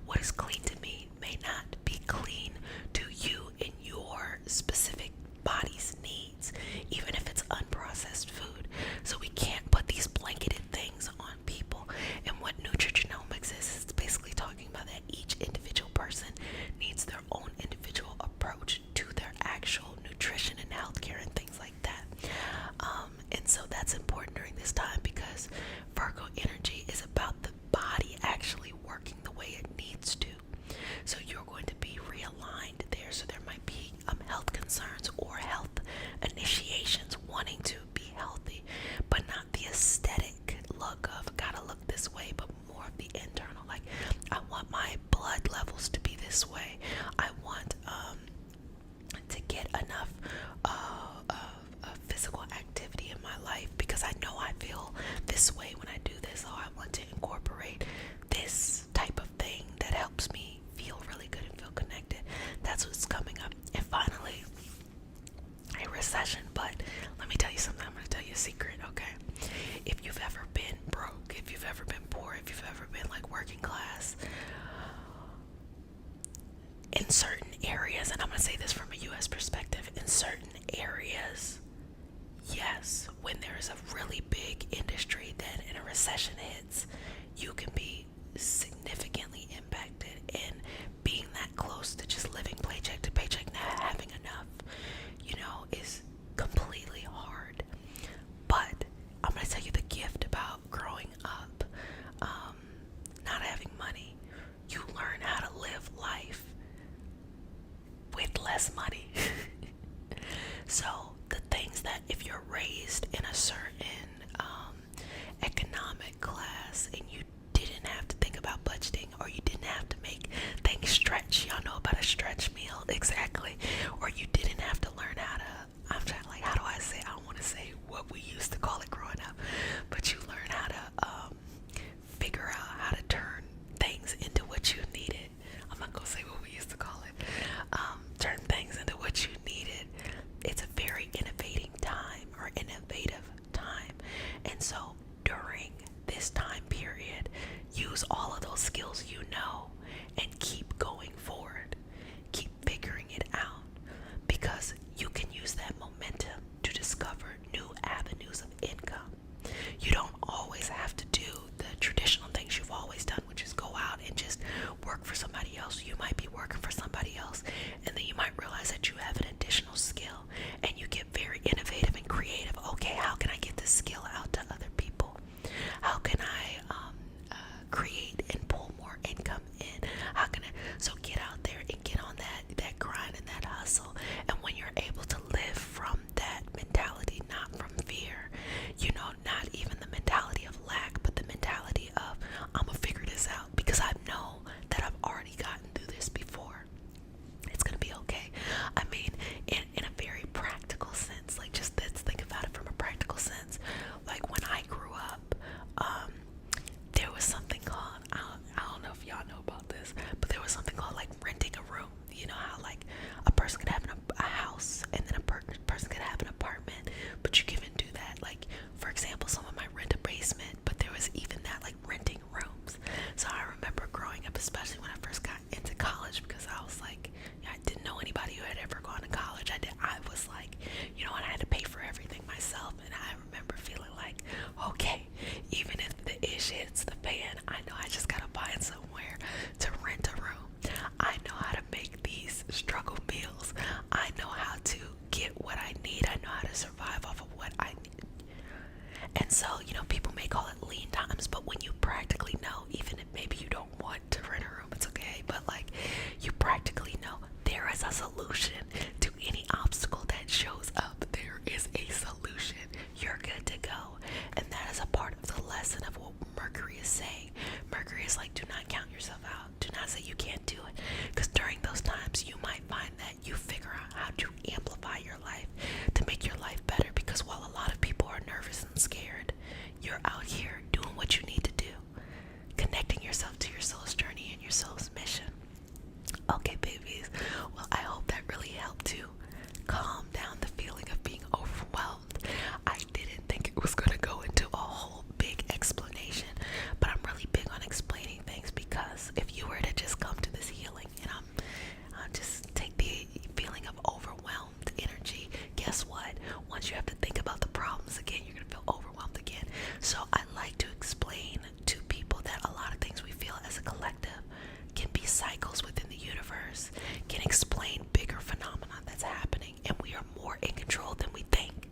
What is clean to me may not be clean to you in your specific body's needs, even if it's unprocessed food. So we can't put these blanketed things on people. And what nutrigenomics is, it's basically talking about that each individual person needs their own individual approach to their actual nutrition and healthcare and things like that. And so that's important during this time, because Virgo energy is about the body actually working the way it needs to. So you're going to be realigned there. So there might be health concerns or health initiations, wanting to be healthy, but not the aesthetic look of gotta look this way, but more of the internal. Like, I want my blood levels to be this way. I want to get enough physical activity in my life, because I know I feel this way when I do this. So I want to incorporate this type of thing that helps me feel really good and feel connected. That's what's coming up. And finally, a recession. But let me tell you something. I'm going to tell you a secret, okay? If you've ever been broke, if you've ever been poor, if you've ever been like working class, in certain areas, and I'm going to say this from a U.S. perspective, in certain areas, yes, when there is a really big industry that in a recession hits, you can be significantly impacted. And being that close to just living paycheck to paycheck, not having enough, is completely hard. But I'm going to tell you the gift about growing up, not having money. You learn how to live life with less money. So the things that, if you're raised in a certain economic class and you didn't have to think about budgeting, or you didn't have to make things stretch, y'all know about a stretch meal, exactly, or you didn't have to learn how to, I'm trying to, like, how do I say, I don't want to say what we used to call it growing up, but you learn how to figure out how to turn things into what you needed. I'm not gonna say what we used to call it. Turn things into what you needed. It's a very innovative time. And so during this time period, use all of those skills and keep going forward. Keep figuring it out, because you can use that momentum to discover new avenues of income. You don't always have to do the traditional things you've always done, which is go out and just work for somebody else. You might be working for somebody else, and then you might realize that you have an additional skill, and you get very innovative and creative. Okay, how can I get this skill out to other people? How can I create and pull more income in? How can I? So get out there and get on that grind and that hustle. And when you're able to live from that mentality, not from fear, not even the mentality of lack, but the mentality of, I'm gonna figure this out, because I know that I've already gotten through this before. It's gonna be okay. I mean, in a very practical sense, like, just let's think about it from a practical sense. Like, when I grew up, there was something called, I don't know if y'all know about this, but there was something called like renting a room. You know how like a person could have a house, and then a person could have an apartment, but you can even do that. Like, for example, someone might rent a basement, but there was even that, like, renting rooms. So I remember growing up, especially when I first got into college, because I was like, I didn't know anybody who had ever gone to college. I was like, and I had to pay for everything myself. And I remember feeling like, okay, even if the ish hits the fan, I know I just gotta find somewhere to rent a room. I know how to make these struggle meals. I know how to get what I need. I know how to survive off of what I need. And so, people may call it lean times, but when you practically know, even if maybe you don't want to rent a room, it's okay, but like, you practically know there is a solution to any obstacle that shows up. There is a solution. You're good to go. And that is a part of the lesson of what Mercury is saying. Mercury is like, do not count yourself out. Do not say you can't do it. Because during those times, you might find that you figure out how to amplify your life to make your life better. Because while a lot of people are nervous and scared, you're out here doing what you need to do. Connecting yourself to your soul's journey and your soul's mission. Okay, babies. Well, I hope that really helped to calm down the feeling of being overwhelmed. I didn't think it was going to go into a whole big explanation So I like to explain to people that a lot of things we feel as a collective can be cycles within the universe, can explain bigger phenomena that's happening, and we are more in control than we think.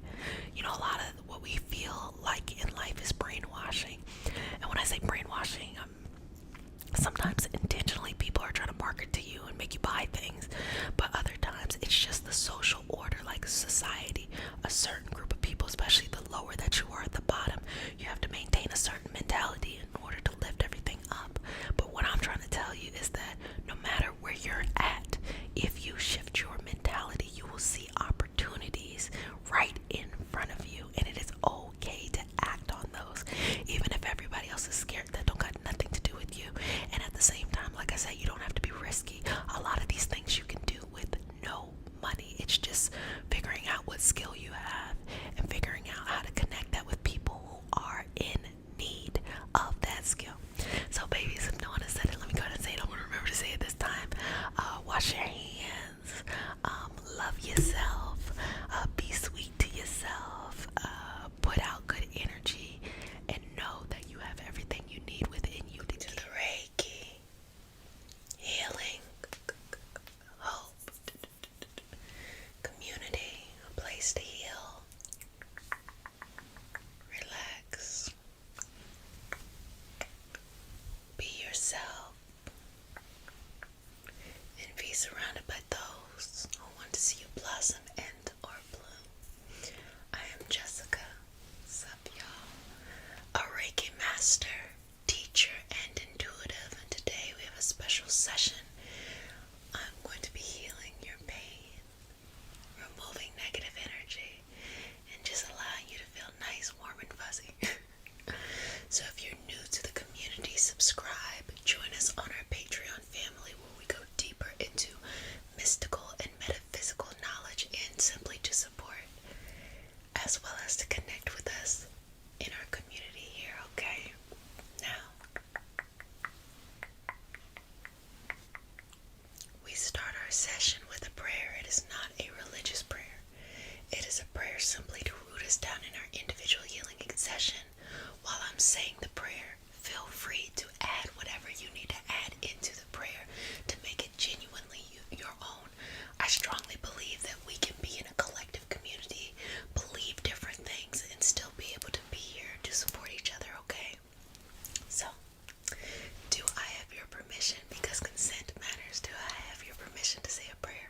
You know, a lot of what we feel like in life is brainwashing. And when I say brainwashing, sometimes intentionally people are trying to market to you and make you buy things, but other times it's just the social order, like society. A certain group of people, especially the lower that you are at the bottom, you have to maintain a certain mentality in order to lift everything up. But what I'm trying to tell you is that no matter where you're at, if you shift your mentality, you will see opportunities right in front of you, and it is okay to act on those, even if everybody else is scared. That don't got nothing to do with you. And at the same time, like I said, you don't have to be risky. A lot of these things you can do with no money. It's just figuring out what skill you have and figuring out how to connect that with people who are in need of that skill. So babies, if no one has said it, let me go ahead and say it. I'm going to remember to say it this time. Wash your hands. Love yourself. Be sweet to yourself. Put out good energy. And know that you have everything you need within you to do the Reiki, healing, hope, community, a place to heal, relax, be yourself, and be surrounded by those who want to see you blossom and or bloom. I am Jessica. What's up, y'all? A Reiki master, teacher, and intuitive, and today we have a special session. I'm going to be healing your pain, removing negative energy, and just allowing you to feel nice, warm, and fuzzy. So if you're new to the community, subscribe. Join us on our Patreon family where we go deeper into mystical and metaphysical knowledge and simply to support, as well as to connect with us in our community here, okay? Now, we start our session with a prayer. It is not a religious prayer. It is a prayer simply to root us down in our individual healing session. While I'm saying the prayer, feel free to add whatever you need to add into the prayer to make it genuinely your own. I strongly believe that we can be in a collective community, believe different things, and still be able to be here to support each other, okay? So, do I have your permission? Because consent matters. Do I have your permission to say a prayer?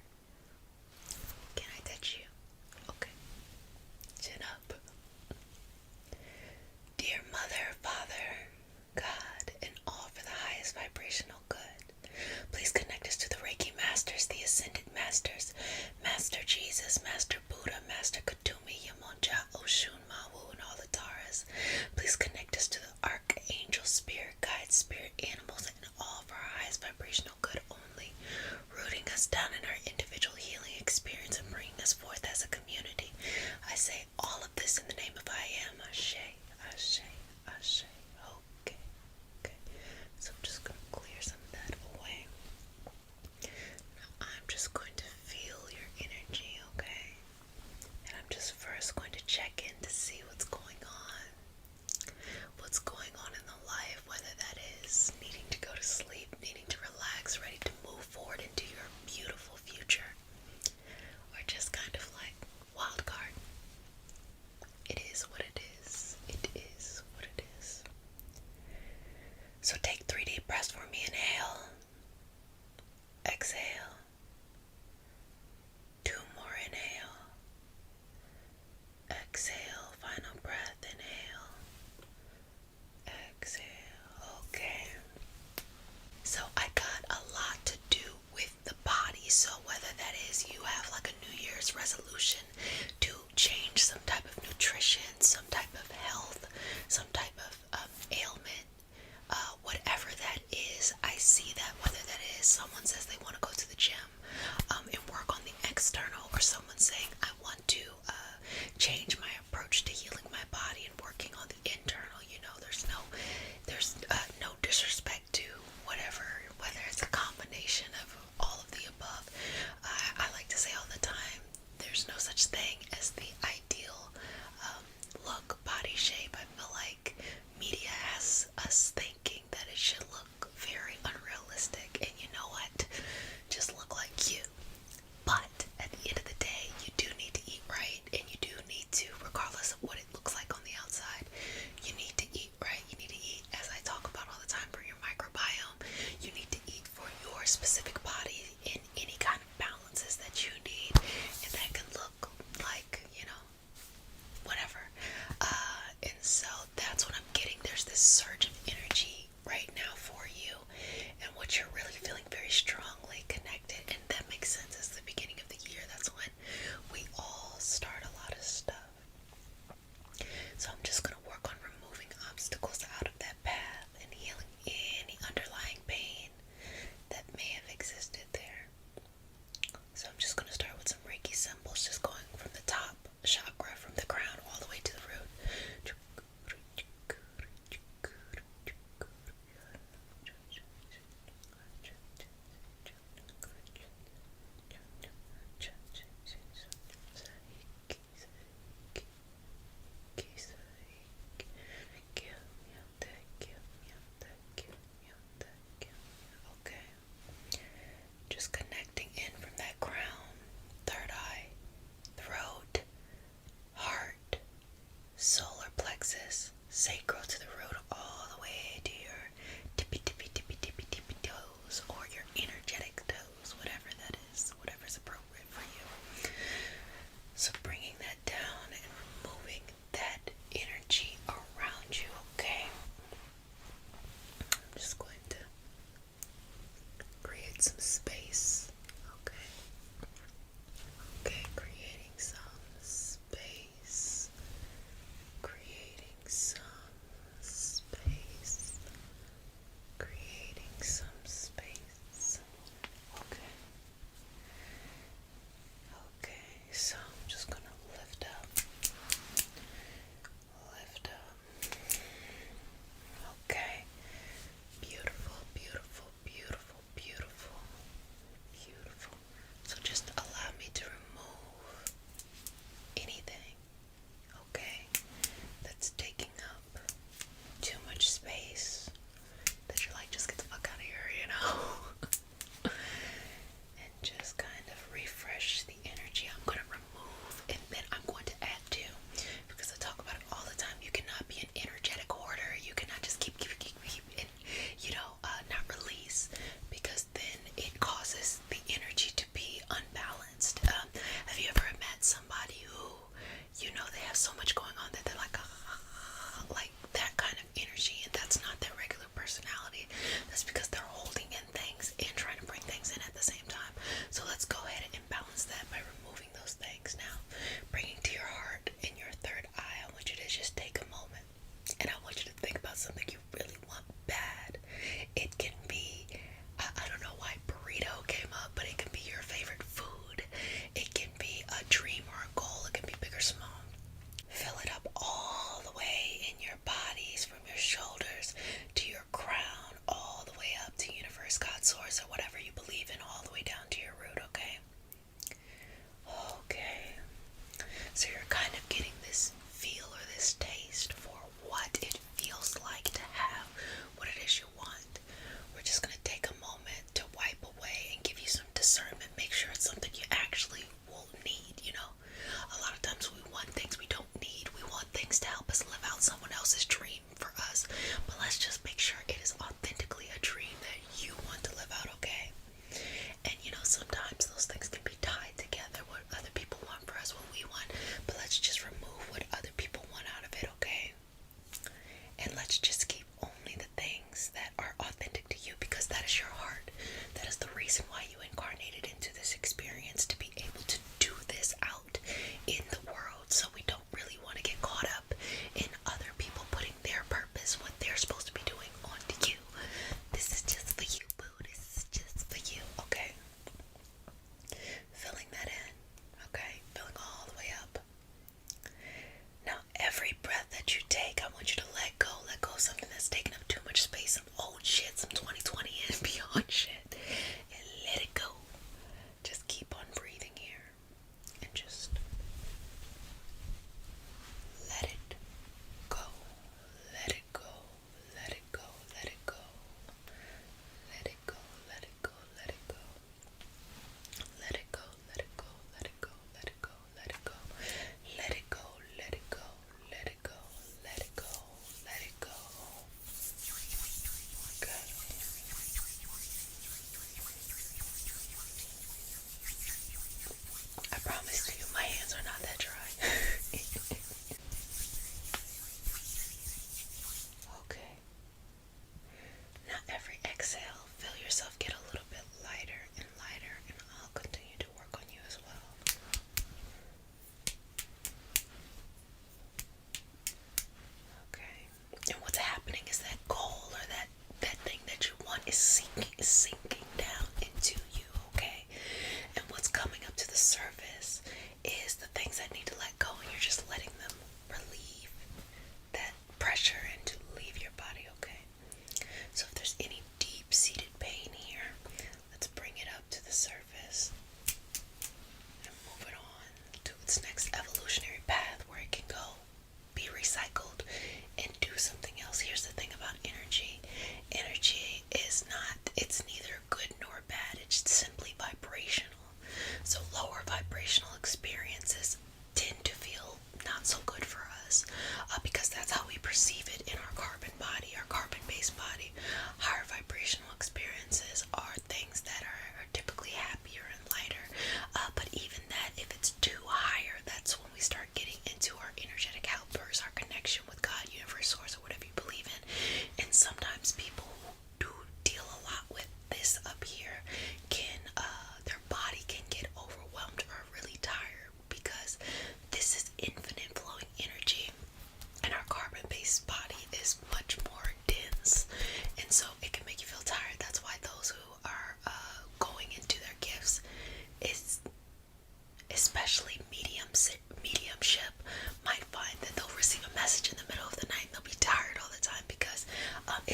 Can I touch you? Okay. Chin up. Dear Mother, Father, God, and all for the highest vibrational good, please connect us to the Reiki Masters, the Ascended Masters, Master Jesus, Master Buddha, Master Katumi, Yamonja, Oshun, Mawu, and all the Taras. Please connect us to the Archangel, Spirit, Guide, Spirit, Animals, and all for our highest vibrational good only, rooting us down in our individual healing experience and bringing us forth as a community. I say all of this in the name of I Am. Ashe, Ashe, Ashe. Okay, okay. So I'm just going to clear some of that away. Now I'm just going to feel your energy, okay? And I'm just first going to check in to see what's going on. What's going on in the life, whether that is needing to go to sleep, needing to relax, ready to move forward into your beautiful future, or just kind of like wild card. It is what it is. It is what it is. So take 3 deep breaths for me. Inhale. Exhale. 2 more. Inhale. Exhale. Final breath. Inhale. Exhale. Okay. So I got a lot to do with the body. So whether that is you have like a New Year's resolution to change some type of nutrition, some type of health, some type of ailment, whatever that is, I see that. Whether that is someone says they want to go to the gym and work on the external, or someone saying I want to change my approach to healing my body and working on the internal. You know, there's no disrespect to whatever, whether it's a combination of all of the above. I like to say all the time, there's no such thing as the ideal look, body shape. I feel like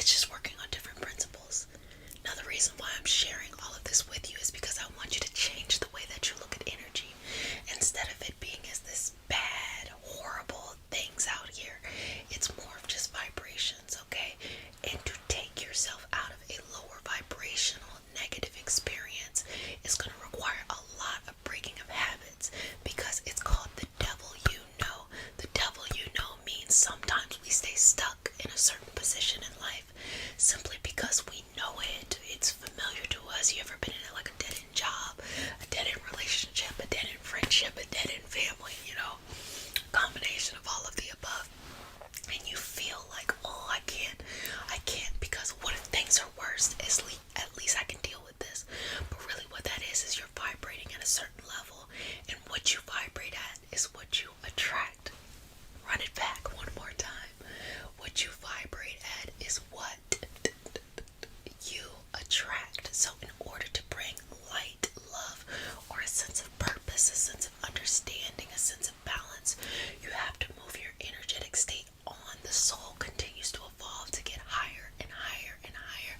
It's just working on different principles. Now, the reason why I'm sharing all of this with you is because I want you to change the way that you look at energy. Instead of it being as this bad, horrible things out here, it's more of just vibrations, okay? And to take yourself out of a lower vibrational negative experience is going to require a lot of breaking of habits, because it's called the devil you know. The devil you know means sometimes we stay stuck in a certain position in life simply because we know it. It's familiar to us. You ever been in like a dead-end job, a dead-end relationship, a dead-end friendship, a dead-end family, combination of all of the above, and you feel like, oh, I can't, because what if things are worse? At least I can deal with this. But really what that is you're vibrating at a certain level, and what you vibrate at is what you attract. Run it back one more time. What you vibrate at is what you attract. So in order to bring light, love, or a sense of purpose, a sense of understanding, a sense of balance, you have to move your energetic state on. The soul continues to evolve to get higher and higher and higher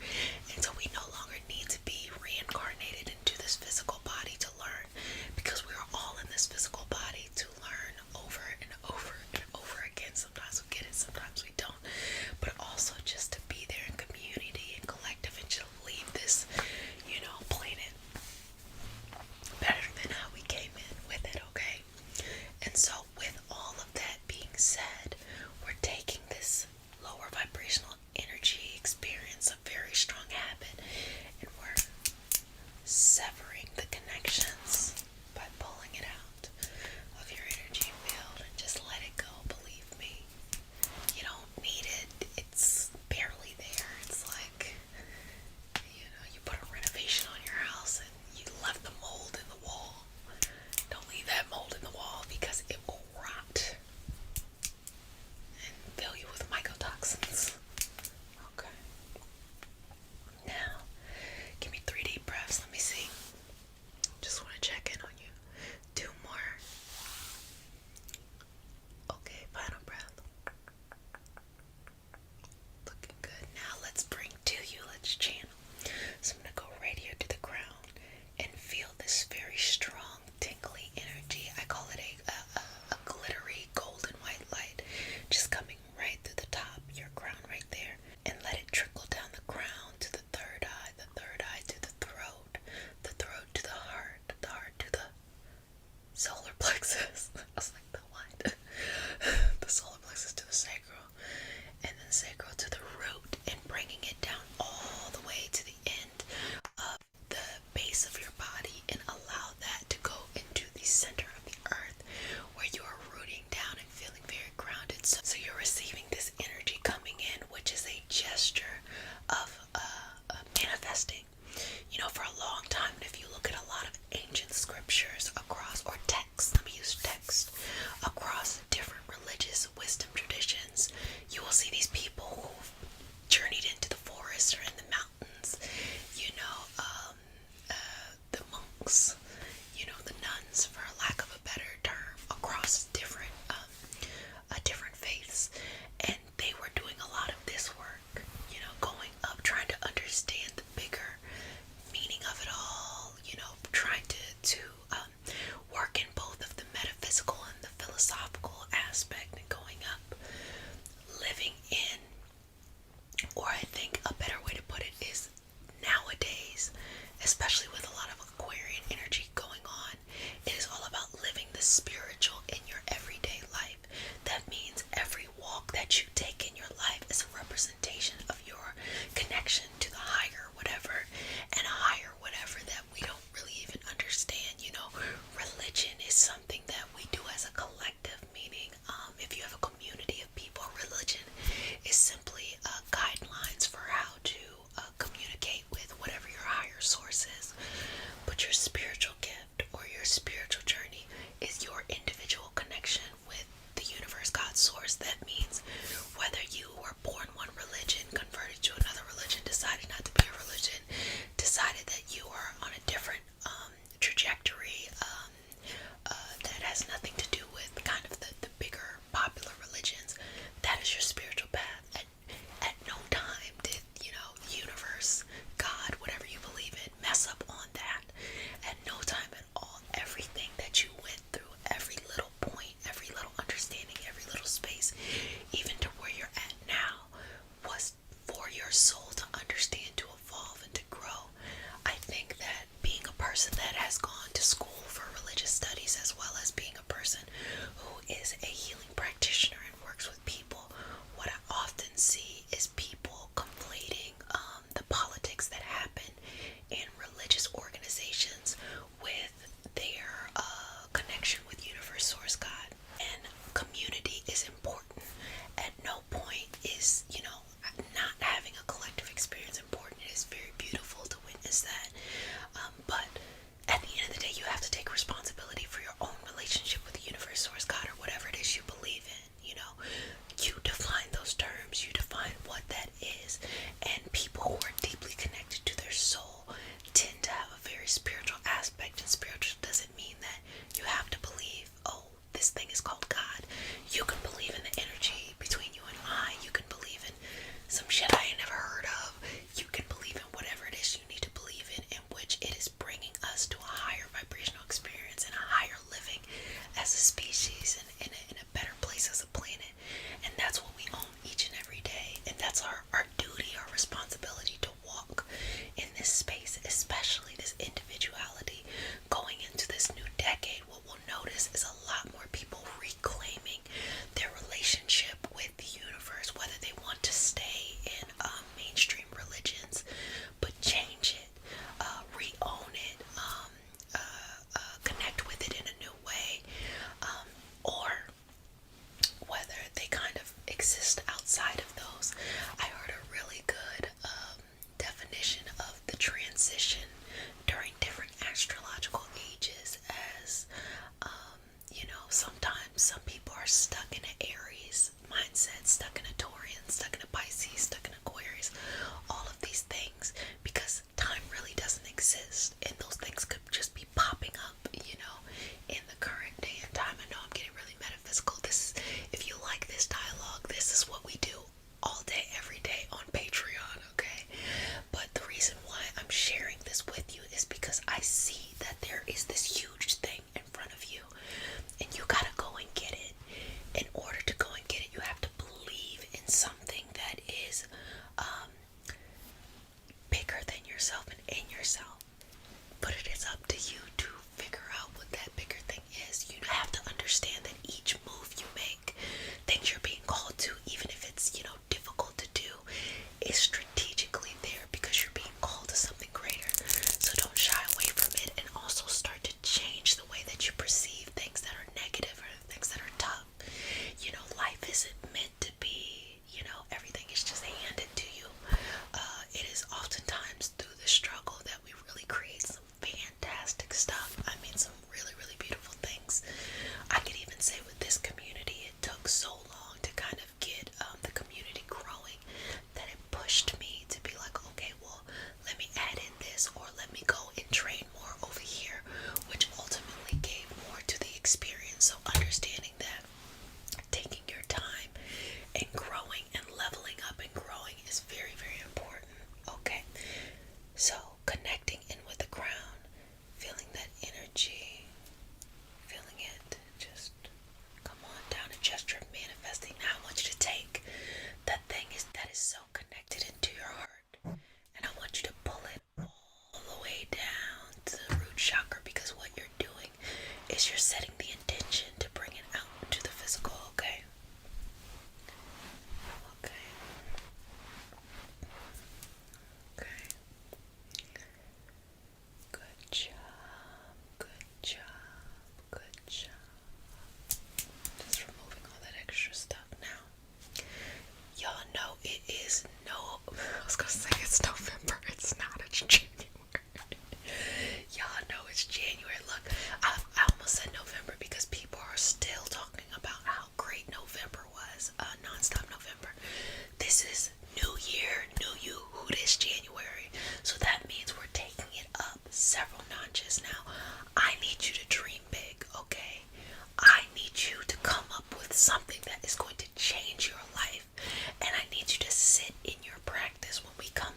until we no longer need to be reincarnated into this physical body to learn, because we are all in this physical body to learn over and over and over again. Sometimes we get it, sometimes we don't, but also just to be there in community and collective and to leave this, planet better than how we came in with it, okay? And so with all of that being said, we're taking this lower vibrational energy experience, a very strong habit, and we're severing the connections by pulling it out of your energy field and just let it go. Believe me, you don't need it. It's barely there. It's like, you put a renovation on your house and you left the mold in the wall. Don't leave that mold in the wall, because it will rot and fill you with mycotoxins. is people conflating the politics that happen in religious organizations with their connection with universe, source, God. And community is important. At no point is, not having a collective experience important. It is very beautiful to witness that. But at the end of the day, you have to take responsibility for your own relationship with the universe, source, God, or whatever it is you believe in. You define those terms, you define what that is. And people who are deeply connected to their soul tend to have a very spiritual aspect, and spiritual doesn't mean that you have to believe, oh, this thing is called God. You can believe in the energy between you and I. You can believe in some shit I ain't never heard of. You can believe in whatever it is you need to believe in which it is bringing us to a higher vibrational experience and a higher living as a species, and in a better place as a planet. And that's what we own each and every day. And that's our duty, our responsibility to walk in this space, especially this individuality. Going into this new decade, what we'll notice is a lot more people reclaiming their relationship with the universe, whether they want to stay in mainstream religions, but change it, re-own it, connect with it in a new way, or whether they kind of exist outside of those. I heard a really good definition of the transition during different astrological ages as, sometimes some people are stuck in an Aries mindset, stuck in a Taurian, stuck in a Pisces, stuck in Aquarius, all of these things, because time really doesn't exist, and those things could just be popping up, in the current day and time. I know I'm getting really metaphysical. If you like this dialogue, this is what we do all day, every day on Patreon, okay? But the reason why I'm sharing this with you is because I see that there is this huge thing in front of you, and you gotta go and get it. In order to go and get it, you have to believe in something that is bigger than yourself and in yourself. But it is up to you to figure out what that bigger thing is. You have to understand that each move you make, things you're being called to, even if it's, difficult to do, is strategically there because you're being called to something greater. So don't shy away from it, and also start to change the way that you perceive things that are negative or things that are tough. Life isn't meant to be, everything is just handed to you. It is oftentimes through the struggle that we really create some fantastic stuff. I mean, some really, really beautiful things. I could even say with this community, it took so long to kind of get the community growing that it pushed me to be like, okay, well, let me add in this, or let me go and train more over here, which ultimately gave more to the experience. So understanding that taking your time and growing and leveling up and growing is very, very important. Okay, so connecting in with the ground, feeling that energy, feeling it, just come on down, a gesture of manifesting. Now I want you to take that thing that is so connected into your heart, and I want you to pull it all the way down to the root chakra, because what you're doing is you're setting the intention to bring it out into the physical, okay? Okay. Okay. Good job. Good job. Good job. Just removing all that extra stuff now. Y'all know it is I was gonna say it's November. It's not. It's January. Y'all know it's January. Look, I almost said November because people are still talking about how great November was. Non-stop November. This is New Year, New You, who this January. So that means we're taking it up several notches now. I need you to dream big, okay? I need you to come up with something that is going to change your life. And I need you to sit in your practice when we come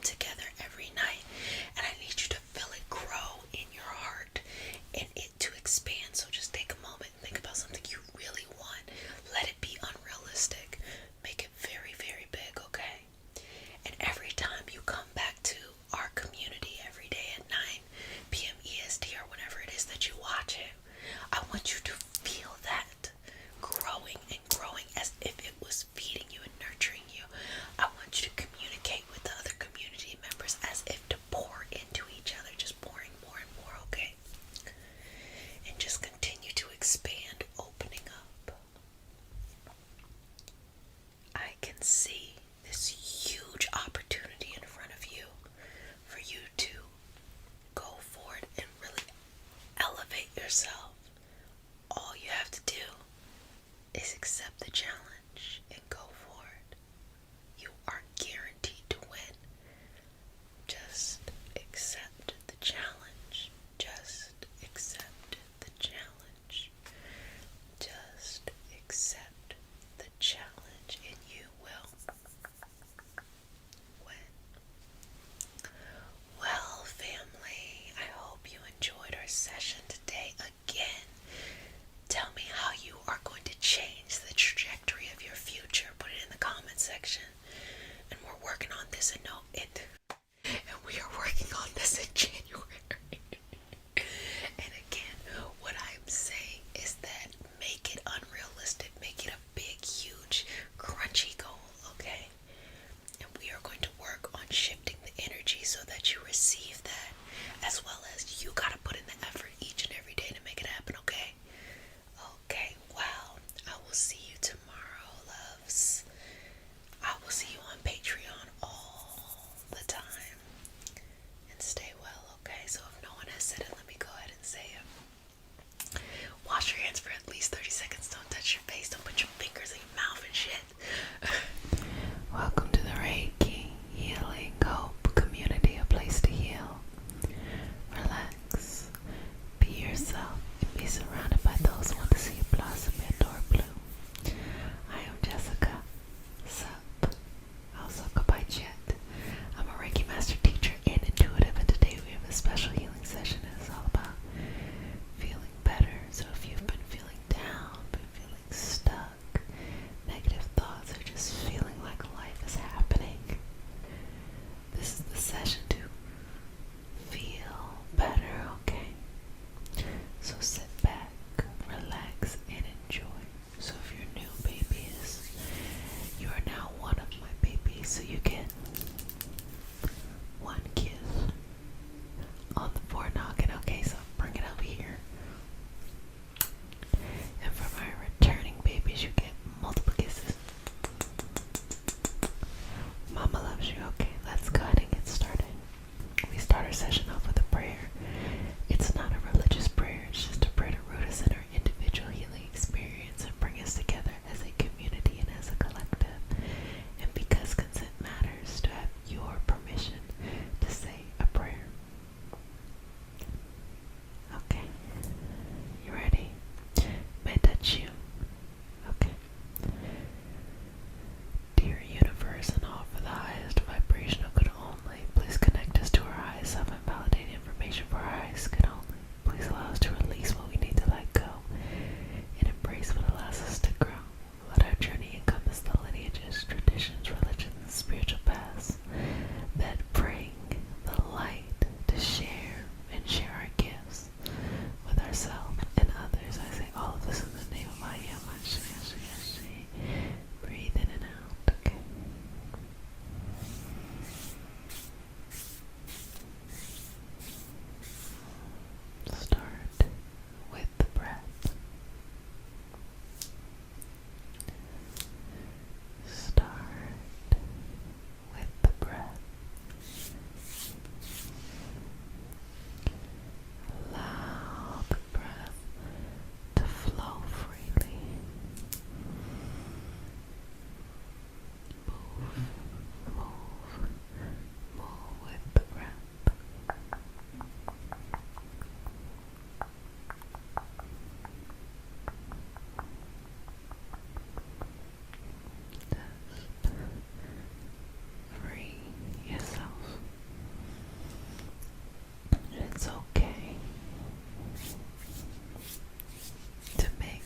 this a note. And we are working on this in January. And again, what I'm saying is that make it unrealistic, make it a big, huge, crunchy goal, okay? And we are going to work on shifting the energy so that you receive that, as well as you gotta put in the effort each and every day to make it happen, okay? Okay, well, I will see you tomorrow, loves. I will see you on Patreon all the time. And stay well, okay? So if no one has said it, let me go ahead and say it. Wash your hands for at least 30 seconds. Don't touch your face. Don't put your fingers in your mouth and shit. Welcome to the Reiki Healing Hope Community, a place to heal. Relax. Be yourself and be surrounded by those who want to see you blossom and or bloom. I am Jessica. Sup? Also go by Jet. I'm a Reiki master teacher and intuitive, and today we have a special healing session and it's all about feeling better. So if you've been feeling down, been feeling stuck, negative thoughts, or just feeling like life is happening, this is the session to feel better, okay? So sit back, relax, and enjoy. So if you're new, babies, you are now one of my babies, so you get one kiss on the forenoggin, okay? So bring it over here. And for my returning babies, you get multiple kisses. Mama loves you, okay? Let's go ahead and get started. We start our session off with a prayer. It's not a religious prayer, it's just a prayer to root us in our individual healing experience and bring us together as a community and as a collective. And because consent matters, to have your permission to say a prayer. Okay, you ready? May I touch you? Okay. Dear universe, and all for the highest vibration of good only, please connect us to our highest self and validate information for our highest good only. Please allow us to release what we need to let go and embrace what allows us to grow. Let our journey encompass the lineages, traditions, religions, and spiritual paths that bring the light to share and share our gifts with ourselves and others. I say all of this in the name of I am. Breathe in and out, okay? Start with the breath. Start with the breath. Allow the breath to flow freely. Move with the breath. Just free yourself. It's okay to make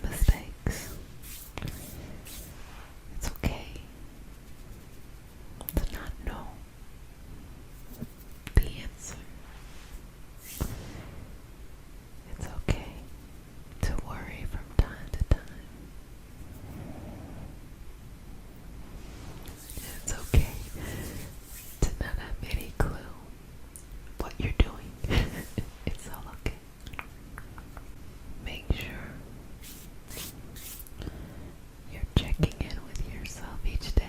mistakes. It's okay to not know the answer. It's okay to worry from time to time. It's okay to not have any clue what you're doing. It's all okay. Make sure you're checking in with yourself each day.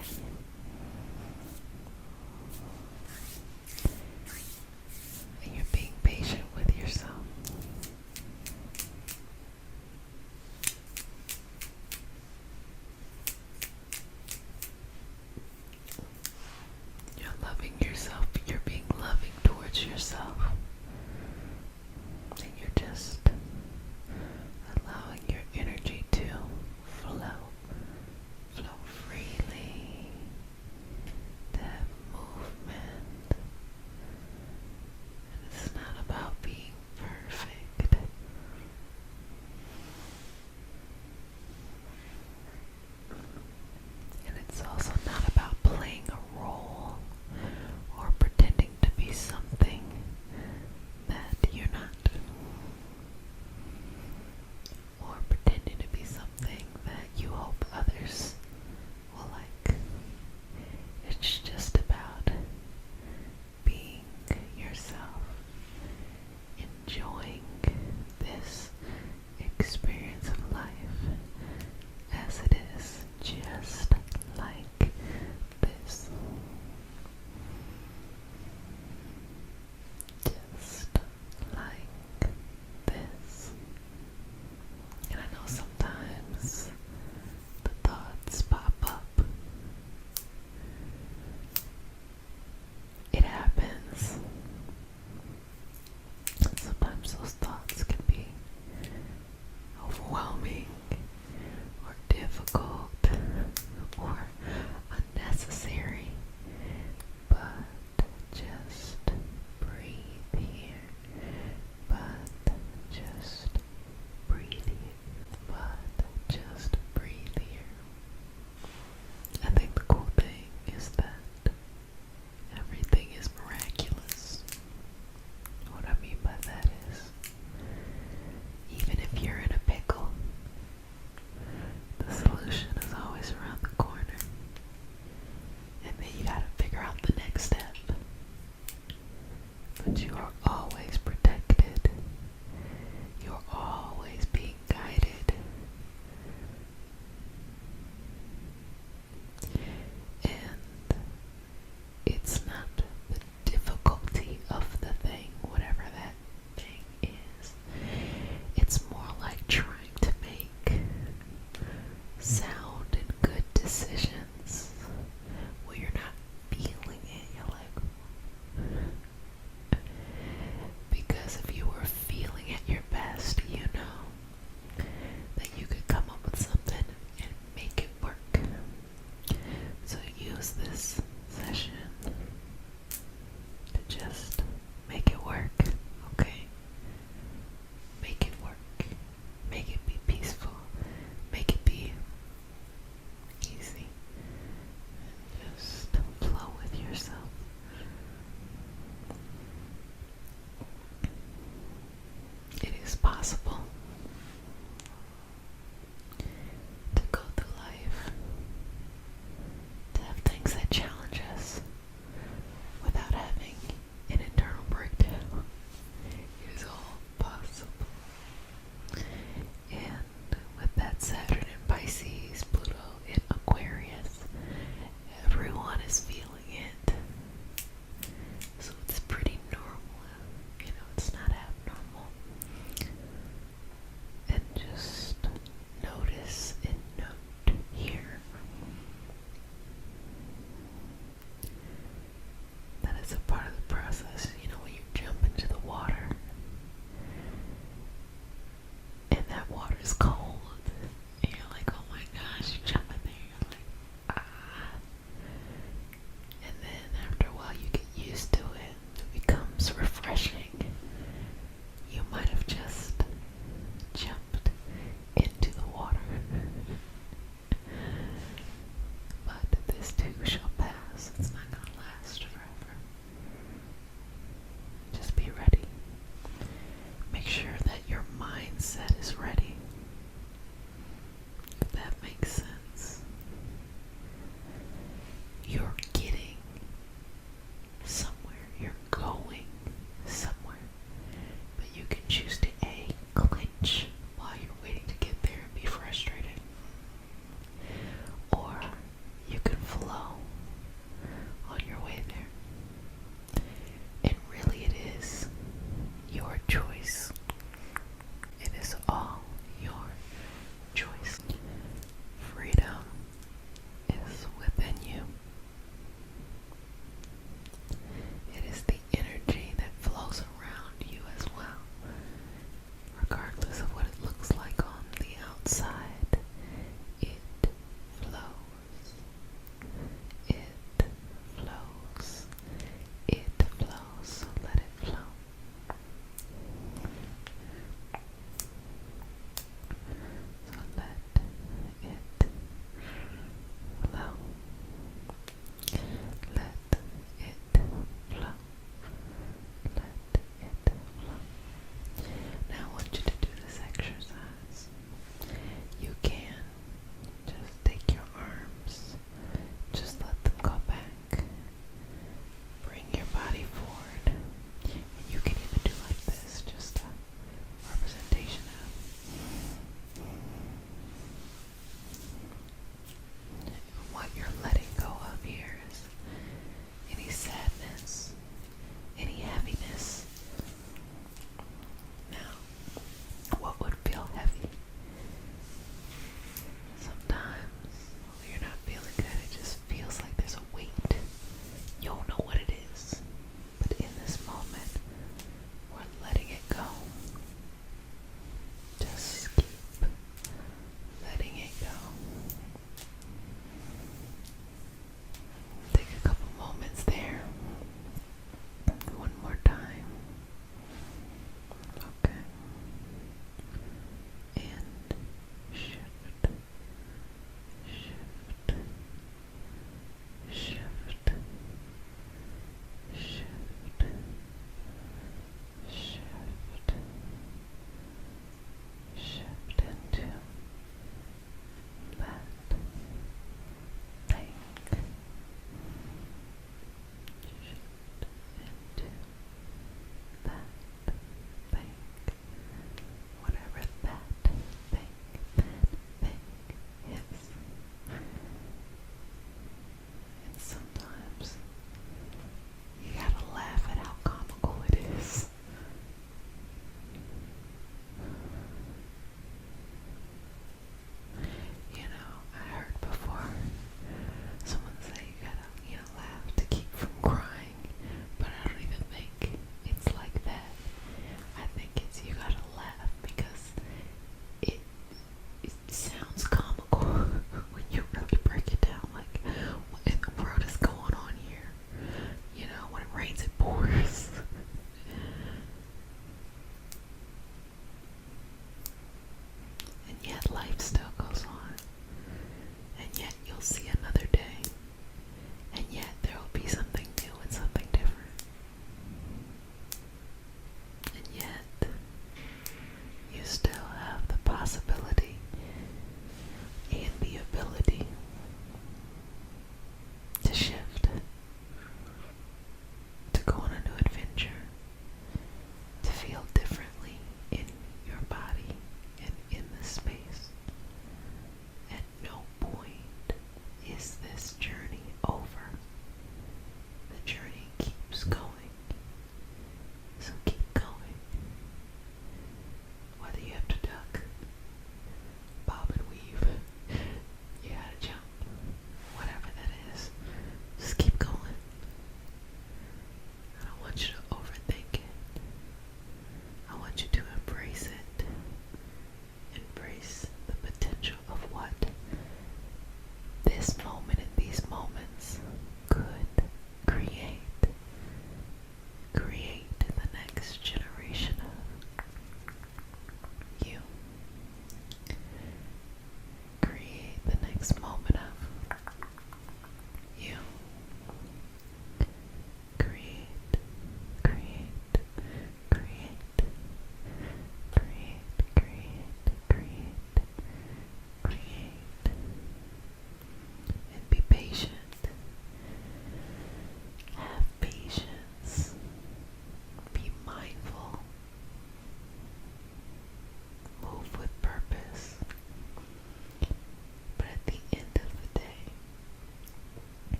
And you're being patient with yourself. You're loving yourself, but you're being loving towards yourself. And you're just allowing your energy to flow freely, to have movement. And it's not about being perfect. And it's also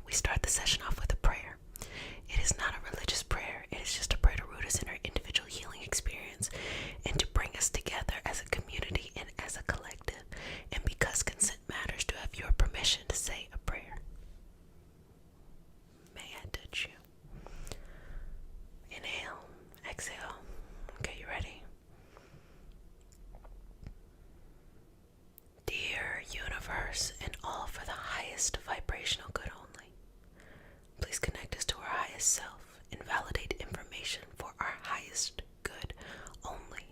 we start the session off with a prayer. It is not a religious prayer. It is just a prayer to root us in our individual healing experience and to bring us together as a community and as a collective. And because consent matters, to have your permission to say a prayer. May I touch you? Inhale, exhale. Okay, you ready? Dear universe, and all for the highest vibrational good only, please connect us to our highest self and validate information for our highest good only.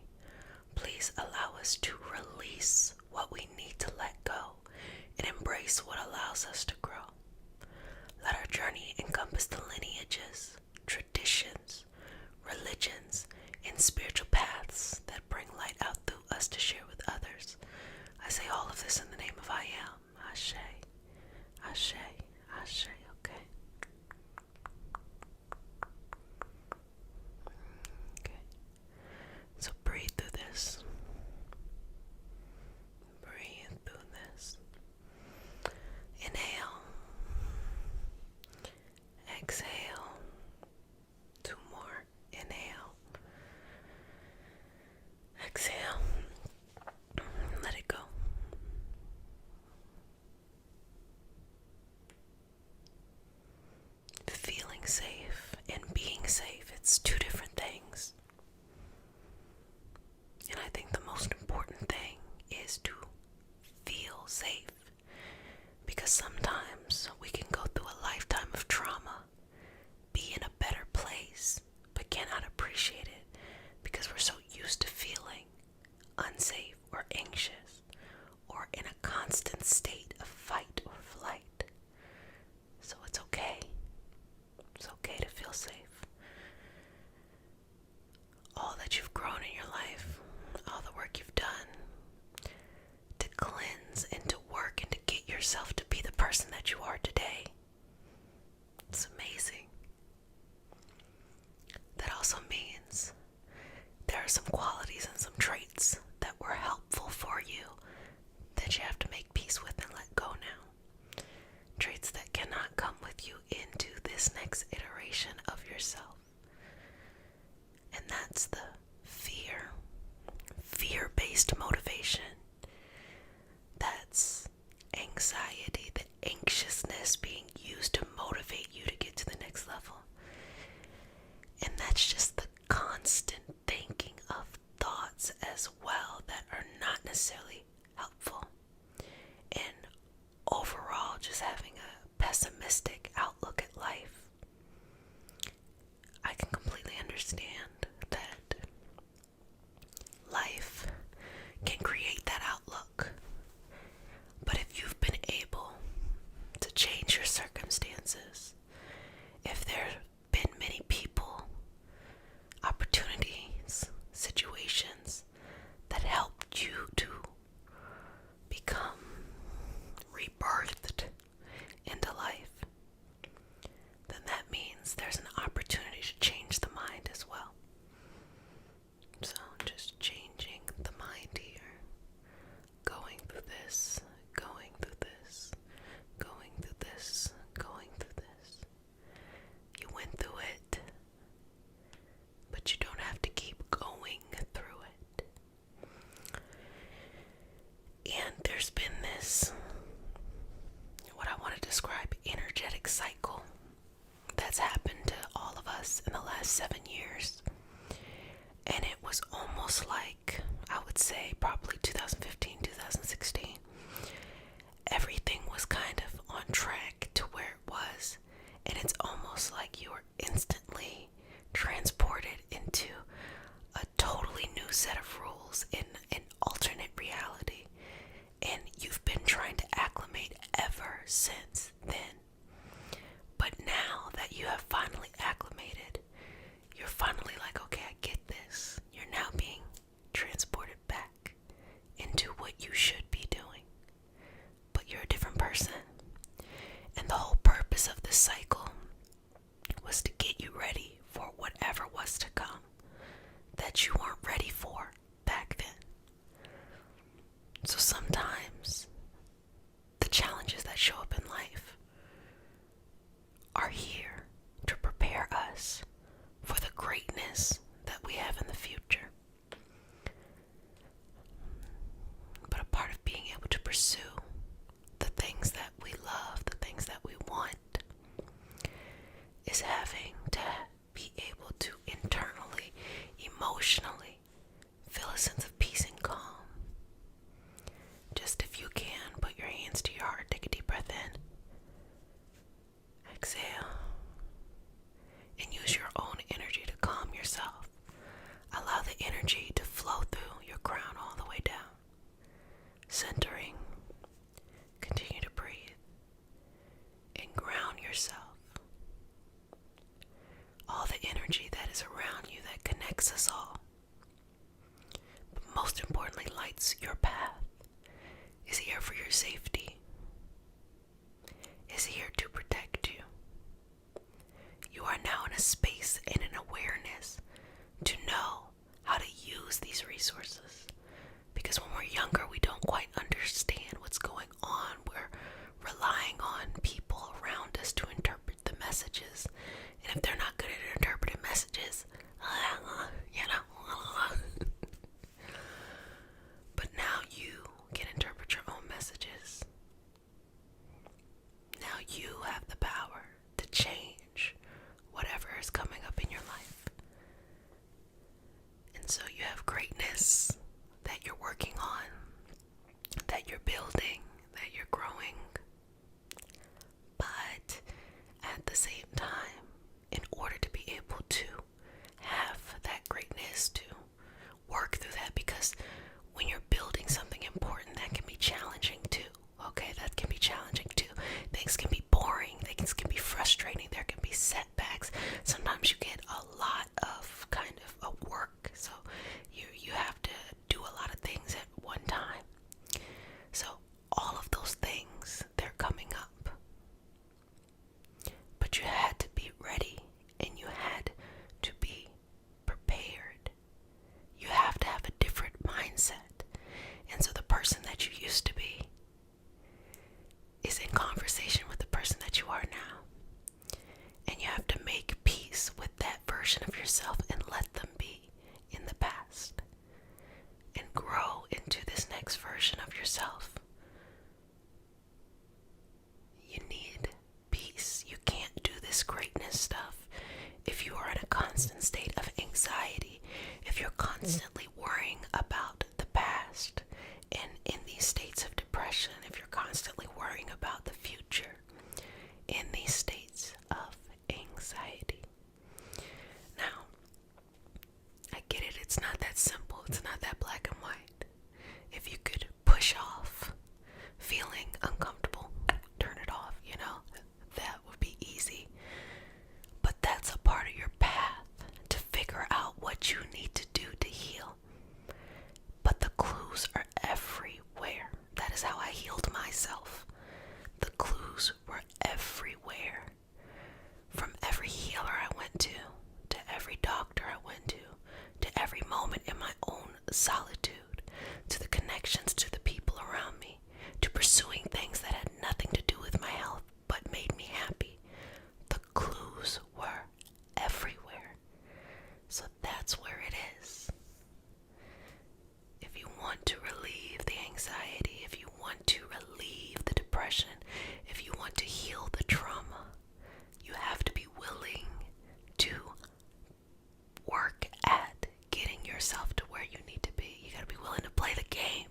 Please allow us to release what we need to let go and embrace what allows us to grow. Let our journey encompass the lineages, traditions, religions, and spiritual paths that bring light out through us to share with others. I say all of this in the name of I am. Ashe, Ashe, Ashe, okay? Okay. So breathe through this. Breathe through this. Inhale. Exhale. 2 more. Inhale. Exhale. Let it go. Feeling safe and being safe, it's 2 different things. And I think the most important thing is to feel safe. Because sometimes we can go through a lifetime of trauma, be in a better place, but cannot appreciate it because we're so used to feeling unsafe or anxious or in a constant state of fight or flight. So it's okay. It's okay to feel safe. All that you've grown in your life, all the work you've done to cleanse and to work and to get yourself to be the person that you are today. It's amazing. That also means there are some qualities and some traits that were helpful for you that you have to make peace with and let go now. Traits that cannot come with you into this next iteration of yourself. And that's the fear-based motivation. That's anxiety, the anxiousness being used to motivate you to get to the next level. And that's just the constant thinking of thoughts as well that are not necessarily helpful. And overall, just having a pessimistic outlook at life. I can completely understand that life can create that outlook. But if you've been able to change your circumstances, if there have been many people, opportunities, situations that helped you to become rebirthed into life, then that means there's an opportunity to change the mind as well. So just changing the mind here. Going through this, going through this, going through this, going through this. You went through it, but you don't have to keep going through it. And there's been this, what I want to describe, energetic cycle that's happened to all of us in the last 7 years. And it was almost like, I would say probably 2015, 2016. Everything was kind of on track to where it was. And it's almost like you were instantly transported into a totally new set of rules in an alternate reality. And you've been trying to acclimate ever since then. But now that you have finally acclimated, you're finally like, okay, I get this. You're now being transported back into what you should be doing. But you're a different person. And the whole purpose of this cycle was to get you ready for whatever was to come that you weren't ready for back then. So sometimes the challenges that show up in life energy that is around you that connects us all. But most importantly, lights your path, is here for your safety, is here to protect you. You are now in a space and an awareness to know how to use these resources. Because when we're younger, we don't quite understand what's going on. We're relying on people around us to interpret the messages. And if they're not good at interpreting messages, but now you can interpret your own messages. Now you have the power to change whatever is coming up in your life. And so you have greatness that you're working on, that you're building, that you're growing. But at the same time, in order to be able to have that greatness, to work through that, because when you're building something important, that can be challenging too. Okay, that can be challenging too. Things can be boring, things can be frustrating, there can be setbacks. Sometimes you get a lot of kind of a work, so you have to do a lot of things at one time. So all of those things, they're coming up. But you had to be ready, and you had to be prepared. You have to have a different mindset. And so the person that you used to be is in conversation with the person that you are now. And you have to make peace with that version of yourself and let them be in the past. And grow into this next version of yourself. You need peace. You can't do this greatness stuff if you are in a constant state of anxiety, if you're constantly worrying about the past and in these states of depression, if you're constantly worrying about the future in these states of anxiety. Now, I get it, it's not that simple, it's not that black and white. If you could push off feeling uncomfortable, turn it off, that would be easy. But that's a part of your path to figure out what you need to do to heal. But the clues are everywhere. That is how I healed myself. The clues were everywhere. From every healer I went to every doctor I went to every moment in my own solitude, to the connections to the people around me, to pursuing things that had nothing to do with my health but made me happy. The clues were everywhere. So that's where it is. If you want to relieve the anxiety, if you want to relieve the depression, if you want to heal the trauma, you have to be willing to work at getting yourself to where you need to be. You gotta be willing to play the game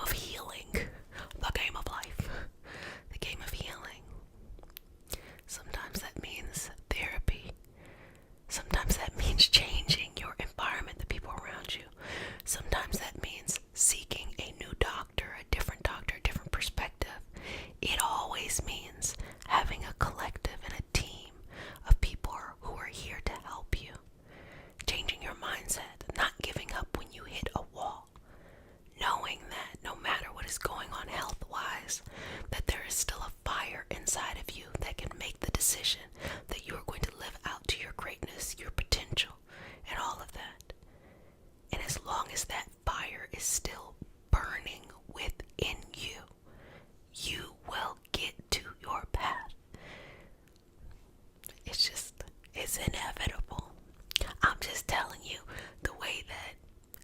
of healing, the game of life, the game of healing. Sometimes that means therapy. Sometimes that means changing your environment, the people around you. Sometimes that means seeking a new doctor, a different perspective. It always means having a collective and a team of people who are here to help you. Changing your mindset, not giving up when you hit a wall. Knowing that no matter what is going on health-wise, that there is still a fire inside of you that can make the decision that you are going to live out to your greatness, your potential, and all of that. And as long as that fire is still burning within you, you will get to your path. It's inevitable. I'm just telling you the way that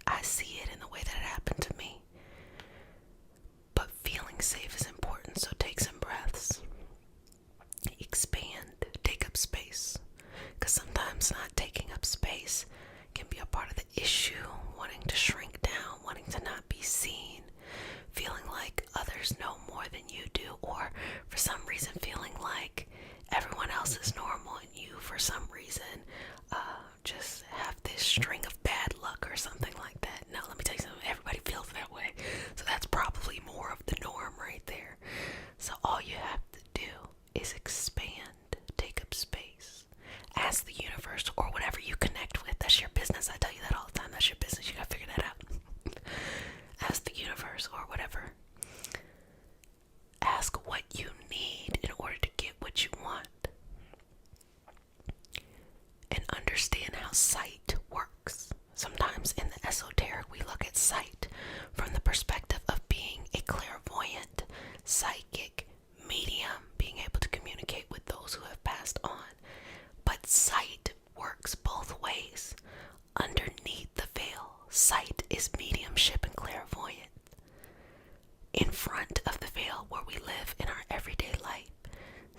I see it and the way that it happened to me. But feeling safe is important, so take some breaths. Expand, take up space. Because sometimes not taking up space can be a part of the issue, wanting to shrink down, wanting to not be seen, feeling like others know more than you do, or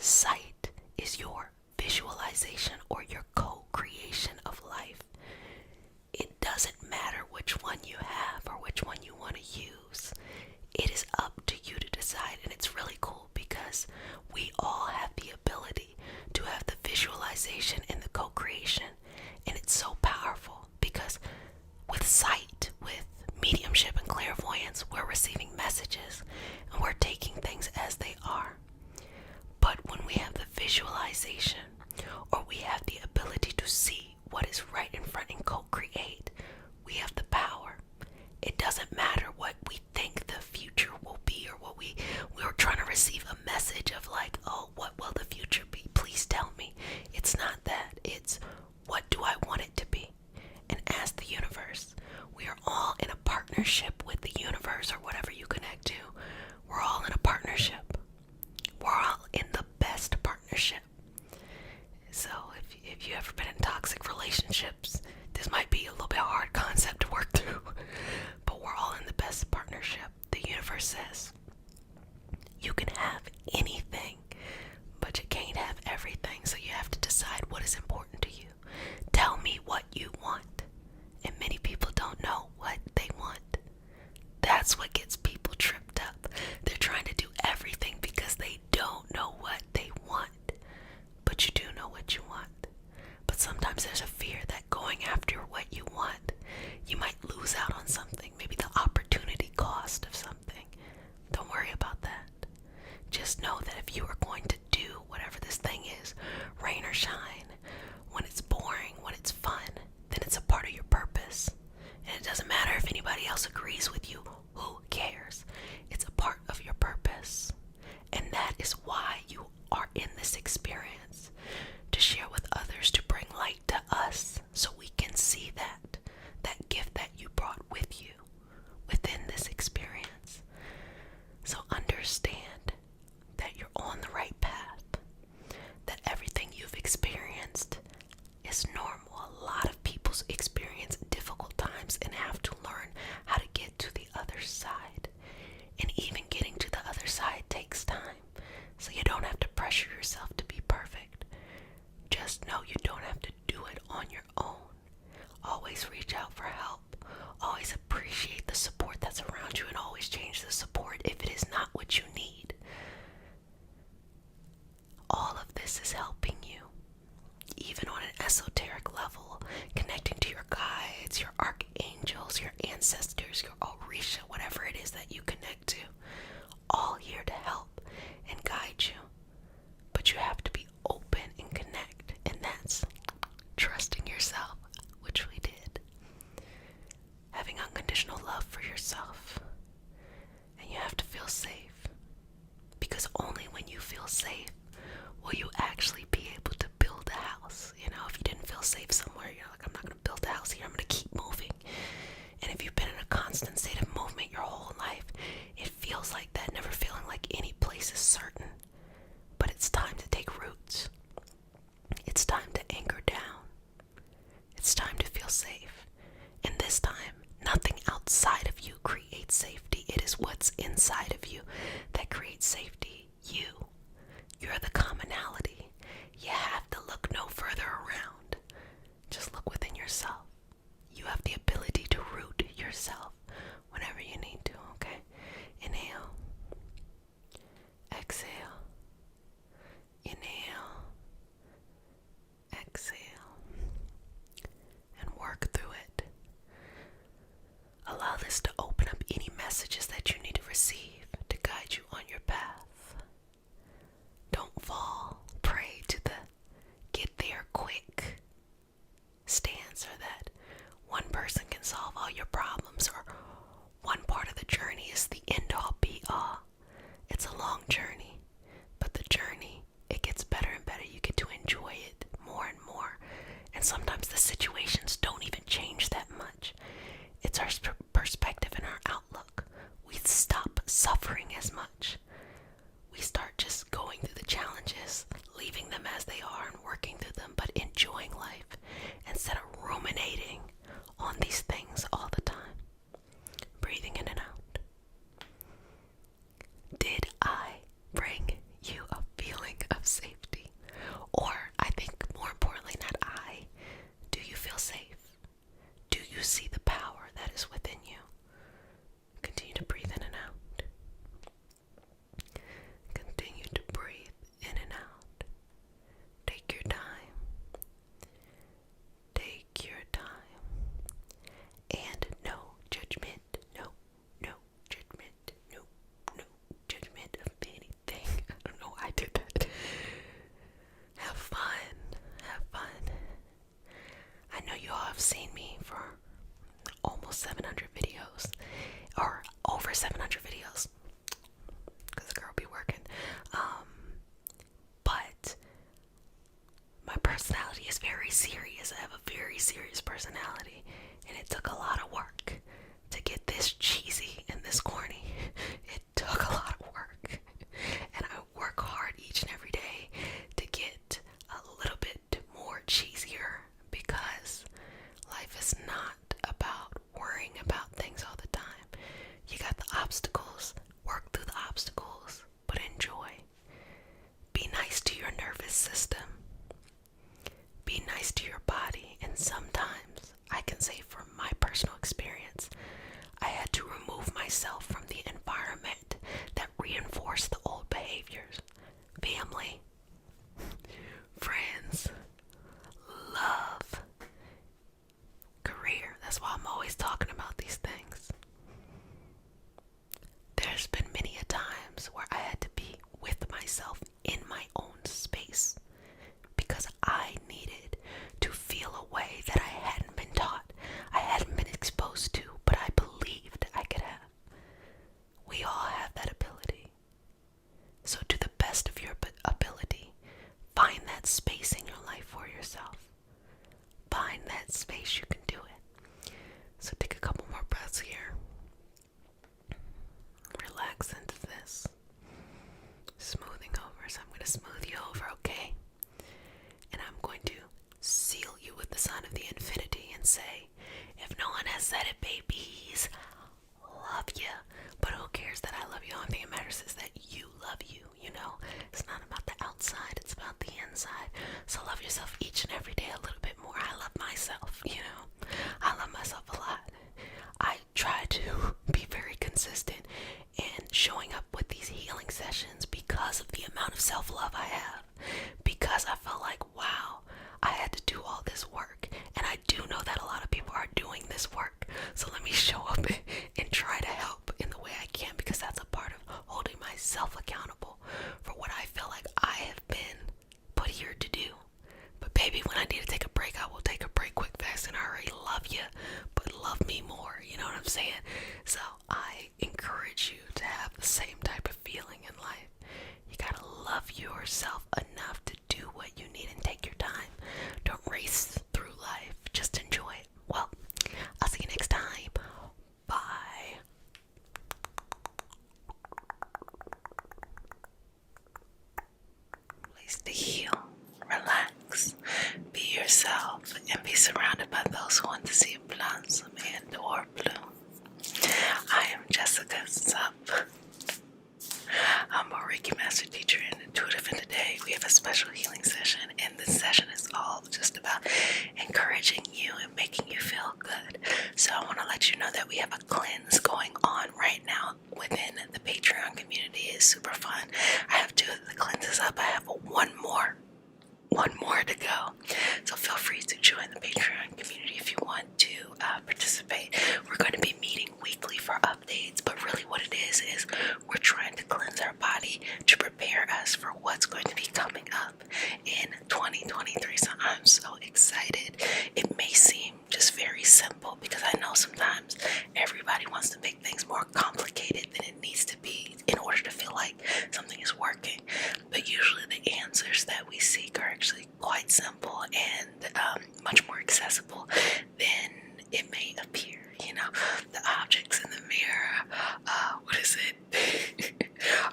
Sight is your visualization or your co-creation of life. It doesn't matter which one you have or which one you want to use. It is up to you to decide, and it's really cool because we all have the ability to have the visualization and the co-creation, and it's so powerful because with sight, with mediumship and clairvoyance, we're receiving messages and we're taking things as they are. But when we have the visualization, or we have the ability to see what is right in front and co-create, we have the power. It doesn't matter what we think the future will be, or what we're trying to receive a message of like, oh, what will the future be? Please tell me. It's not that. It's what do I want it to be? And ask the universe. We are all in a partnership with the universe, or whatever you connect to. We're all in a partnership. We're all in the best partnership. So if you ever been in toxic relationships, this might be a little bit hard concept to work through. But we're all in the best partnership. The universe says you can have anything, but you can't have everything. So you have to decide what is important to you. Tell me what you want. And many people don't know what they want. That's what gets people tripped up. They're trying to do everything because they don't know what they want. But you do know what you want. But sometimes there's a fear that going after what you want, you might lose out on something. Maybe the opportunity cost of something. Don't worry about that. Just know that if you are going to do whatever this thing is, rain or shine, when it's boring, when it's fun, then it's a part of your purpose. And it doesn't matter if anybody else agrees with you. Who cares? It's a part of your purpose. And that is why you are in this experience. To share with others, to bring light to us, so we can see that gift that you brought with you within this experience. So understand that you're on the right path, that everything you've experienced is normal. A lot of people experience difficult times and have to learn how to get to the other side. And even getting to the other side takes time. So you don't have to pressure yourself to be perfect. Just know you don't have to do it on your own. Always reach out for help. Always appreciate the support that's around you, and always change the support if it is not what you need. All of this is helping you, even on an esoteric level, connecting to your guides, your archangels, your ancestors, your Orisha, whatever it is that you connect to. All here to help and guide you. But you have to be open and connect, and that's trusting yourself, which we did. Having unconditional love for yourself. And you have to feel safe. Because only when you feel safe will you actually be able to build a house. You know, if you didn't feel safe somewhere, you're like, I'm not going to build a house here, I'm going to keep moving. And if you've been in a constant state of movement your whole life, it feels like that, never feeling like any place is certain. But it's time to take roots. It's time to anchor down. It's time to feel safe. And this time, nothing outside of you creates safety. It is what's inside of you that creates safety. You're the commonality. You have to look no further around. Just look within yourself. You have the ability to root yourself whenever you need to, okay? Inhale. Exhale. Inhale. Exhale. And work through it. Allow this to open up any messages that you need to receive to guide you on your path. Don't fall prey to the get there quick stance, or that one person can solve all your problems, or one part of the journey is the end all be all. It's a long journey, but the journey, it gets better and better. You get to enjoy it more and more. And sometimes the situations don't even change that much. It's our perspective and our outlook. We stop suffering as much. We start just going through the challenges, leaving them as they are and working through them, but enjoying life instead of ruminating on these things all the time. Breathing in and out. serious. I have a very serious personality, and it took a lot of work to get this cheesy and this corny. It took a lot of work, and I work hard each and every day to get a little bit more cheesier, because life is not about worrying about things all the time. You got the obstacles, work through the obstacles, but enjoy. Be nice to your nervous system. Be nice to your body. And sometimes, I can say from my personal experience, I had to remove myself from the environment that reinforced the old behaviors. Family, friends, love, career. That's why I'm always talking about these things. There's been many a times where I had to be with myself in my own space, because I needed to feel a way that I hadn't been taught, I hadn't been exposed to, but I believed I could have. We all have that ability. So to the best of your ability, find that space in your life for yourself. Find that space, you can do it. So take a couple more breaths here. Relax into this. Smoothing over. So I'm going to smooth you over, okay? And I'm going to seal you with the sign of the infinity and say, if no one has said it, babies, love you. But who cares that I love you? The only thing that matters is that you love you, you know? It's not about the outside, it's about the inside. So love yourself each and every day a little bit more. I love myself, you know? I love myself a lot. I try to be very consistent in showing up with these healing sessions because of the amount of self-love I have. Because I felt like, wow, I had to do all this work. And I do know that a lot of people are doing this work. So let me show up and try to help in the way I can, because that's a part of holding myself accountable for what I feel like I have been put here to do. But baby, when I need to take a break, I will take a break quick, fast, and I already love you, but love me more, you know what I'm saying? So I encourage you to have the same type of feeling in life. You gotta love yourself enough to do what you need and take your time. Don't race through life, just enjoy it. Well, I'll see you next time. Bye. Place to heal, relax, be yourself, and be surrounded by those who want to see you blossom and or bloom. I am Jessica Sup. I'm a Reiki master teacher and intuitive, and today we have a special healing session, and this session is all just about encouraging you and making you feel good. So I want to let you know that we have a cleanse going on right now within the Patreon community. It's super fun. I have 2 of the cleanses up. I have one more to go. So feel free to join the Patreon community if you want to participate. We're going to be meeting weekly for updates, but really what it is we're trying to cleanse our body to prepare us for what's going to be coming up in 2023. So I'm so excited. It may seem just very simple, because I know sometimes everybody wants to make things more complicated than it needs to be in order to feel like something is working. But usually the answers that we seek are actually quite simple and much more accessible than it may appear. You know, the objects in the mirror,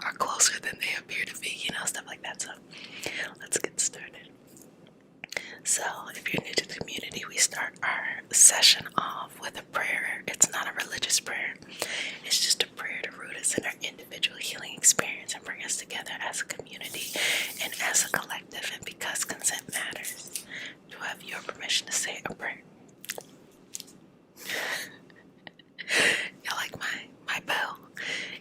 are closer than they appear to be, you know, stuff like that. So let's get started. So if you're new to the community, we start our session off with a prayer. It's not a religious prayer. It's just a prayer to root us in our individual healing experience and bring us together as a community and as a collective. And because consent matters, do I have your permission to say a prayer? You like my bell?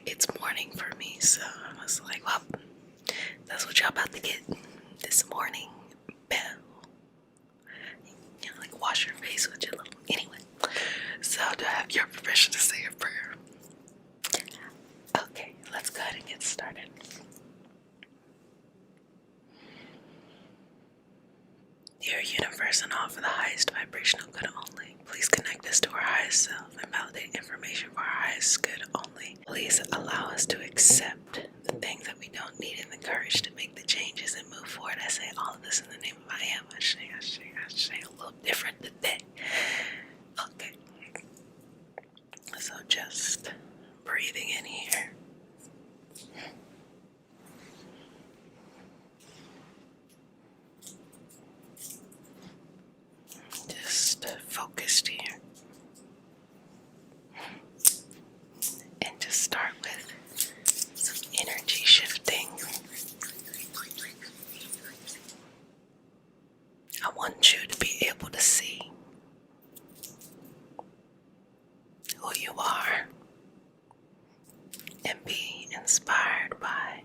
It's morning for me, so I was like, well, that's what y'all about to get this morning bell. You know, like wash your face with your little, anyway. So do I have your permission to say a prayer? Okay, let's go ahead and get started. Dear universe and all for the highest vibrational good only, please connect us to our highest self and validate information for our highest good only. Please allow us to accept the things that we don't need and the courage to make the changes and move forward. I say all of this in the name of I am. Ashe, Ashe, gotta say a little different today. Okay. So just breathing in here. Just focused here. And just start with some energy shifting. I want you to be able to see who you are and be inspired by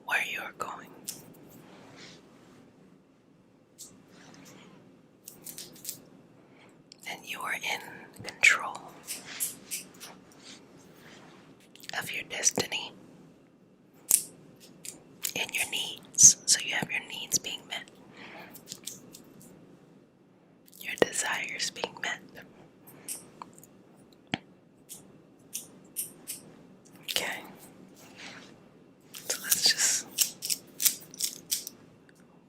where you're going. And you are in control of your destiny and your needs. So you have your needs being met, your desires being met. Okay. So let's just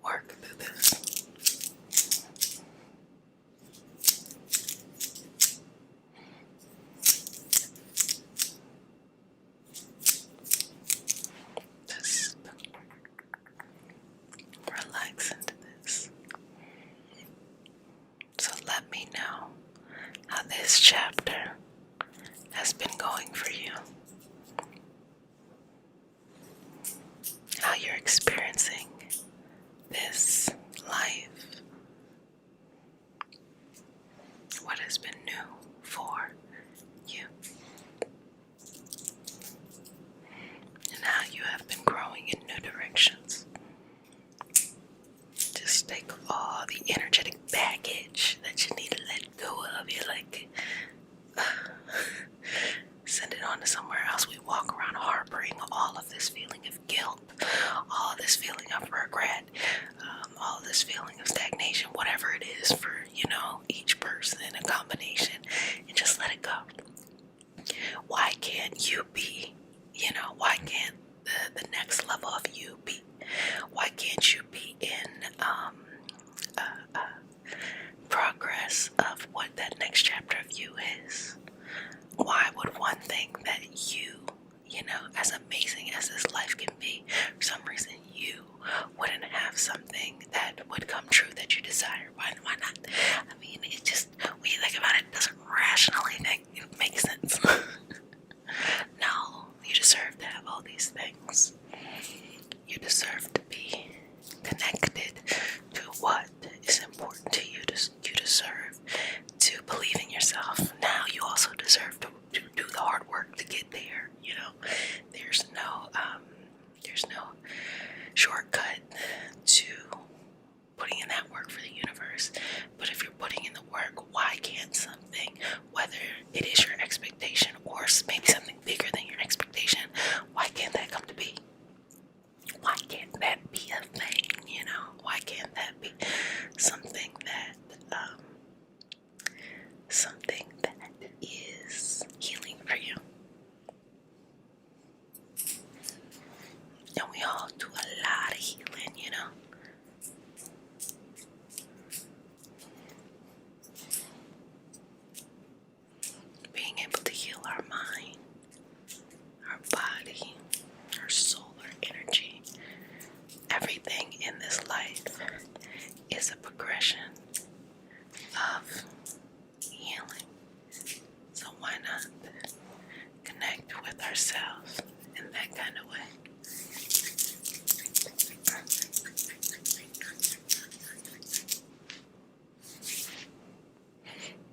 work through this. Just relax into this. So let me know how this chapter has been going for you. How you're experiencing this life. What has been new for you. And how you have been growing in new directions. Just take all the energetic baggage that you need to let go of. You're like, send it on to somewhere else. We walk around harboring all of this feeling of guilt, all of this feeling of regret, all of this feeling of stagnation, whatever it is for, each person, a combination, and just let it go. Why can't you be, why can't the next level of you be? Why can't you be in progress of what that next chapter of you is? Why would one think that you, as amazing as this life can be, for some reason you wouldn't have something that would come true that you desire? Why not? I mean, it just, when you think about it, it doesn't rationally make sense. No, you deserve to have all these things. You deserve to be connected to what is important to you. You deserve to believe in yourself. Now you also deserve to do the hard work to get there. There's no shortcut to putting in that work for the universe. But if you're putting in the work, why can't something, whether it is your expectation or maybe something bigger than your expectation, why can't that come to be? Why can't that be a thing? Why can't that be something that is healing for you? And we all do a lot of healing, Being able to heal our mind, our body, our soul, our energy. Everything in this life is a progression of healing. So why not connect with ourselves in that kind of way?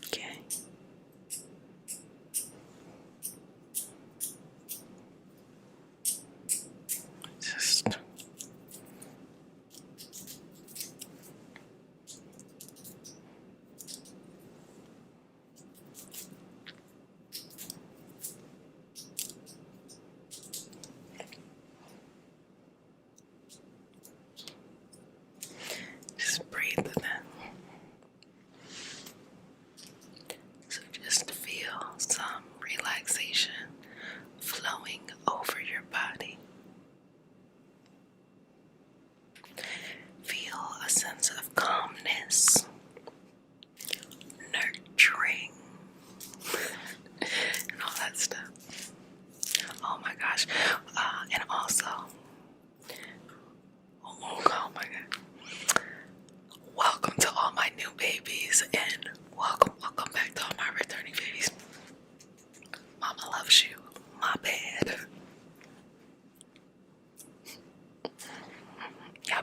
Okay. Just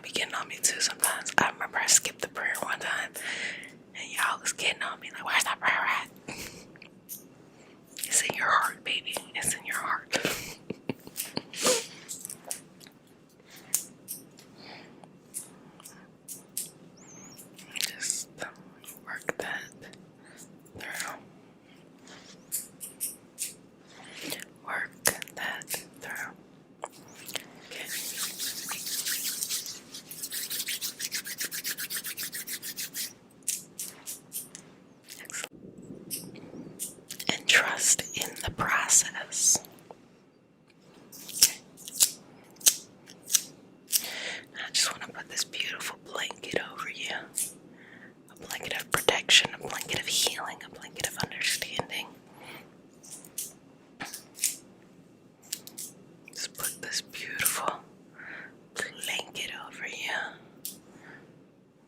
be getting on me too sometimes. I remember I skipped the prayer one time, and y'all was getting on me like, where's that prayer at? It's in your heart, baby. It's in your heart. Just work that through. Work that through. Okay. Excellent. And trust in the process. Okay. I just want to put this beautiful blanket over you. A blanket of protection, a blanket of healing, a blanket of understanding. Just put this beautiful blanket over you.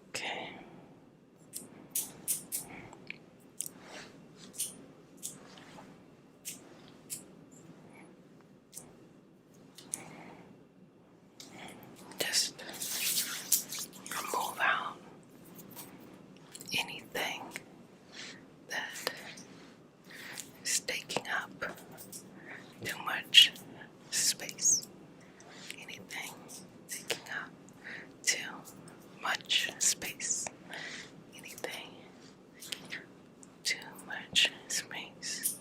Okay. Just remove out anything that is taking up too much space. Anything taking up too much space. Anything too much space.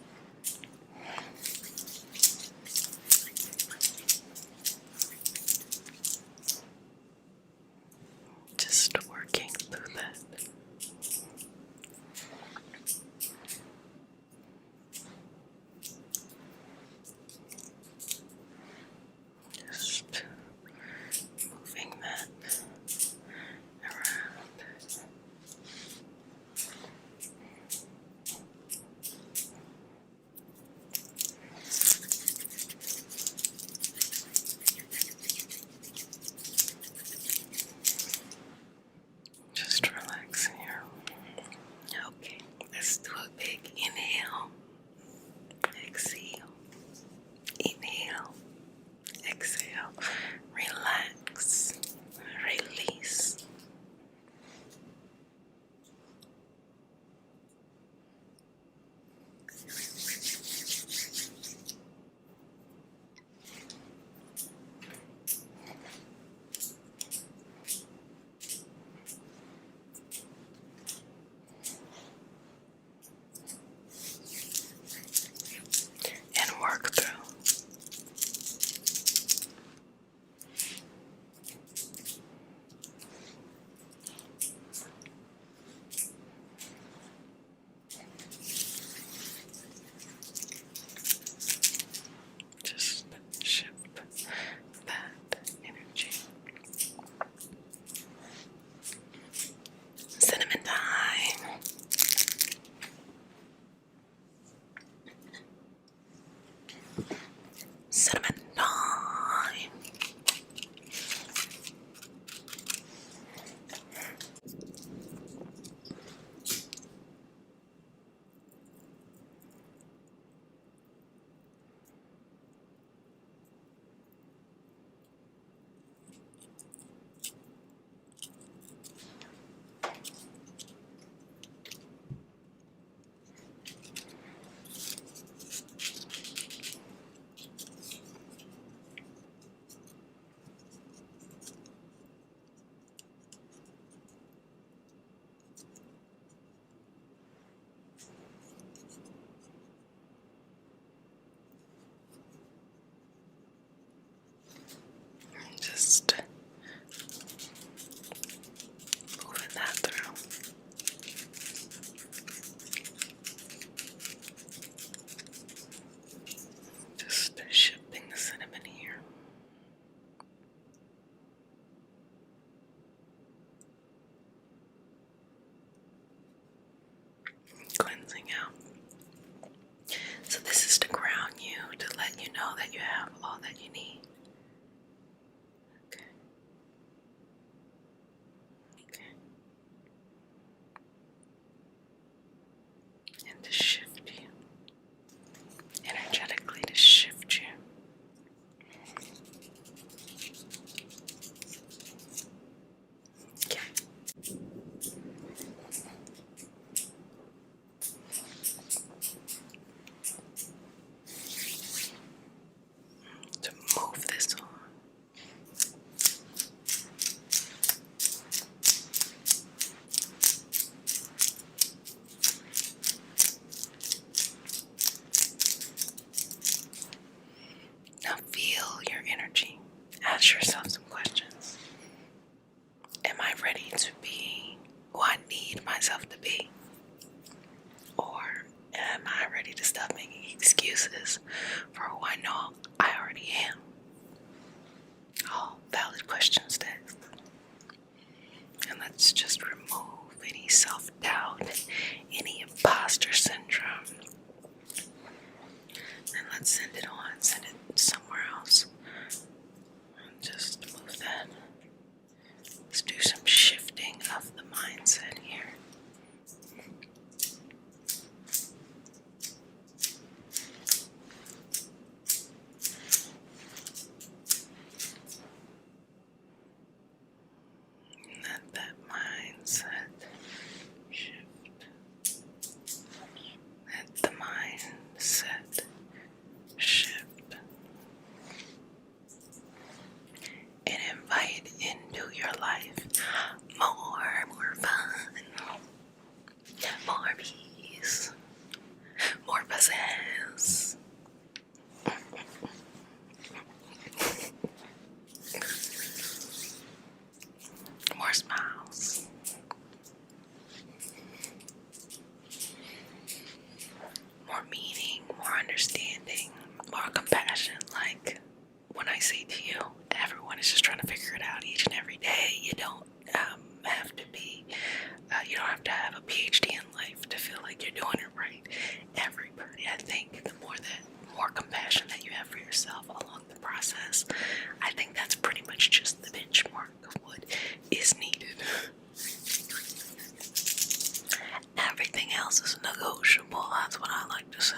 Just working through that. Just moving that around. Just relax here. Okay, let's do a big inhale. Exhale. Inhale. Exhale. Relax. Release. And work through. Just shift that energy. Cinnamon time. Cinnamon time. Just moving that through. Just shifting the cinnamon here. Cleansing out. So this is to ground you, to let you know that you have all that you need. Okay. Okay. And to shift you. Energetically to shift you. more smiles. More meaning, more understanding, more compassion. Like when I say to you, everyone is just trying to figure it out each and every day. You don't have to be, you don't have to have a PhD in life to feel like you're doing it right. Everybody, I think, the more compassion that you have for yourself along the process, I think that's pretty much just the benchmark of what is needed. Everything else is negotiable. That's what I like to say.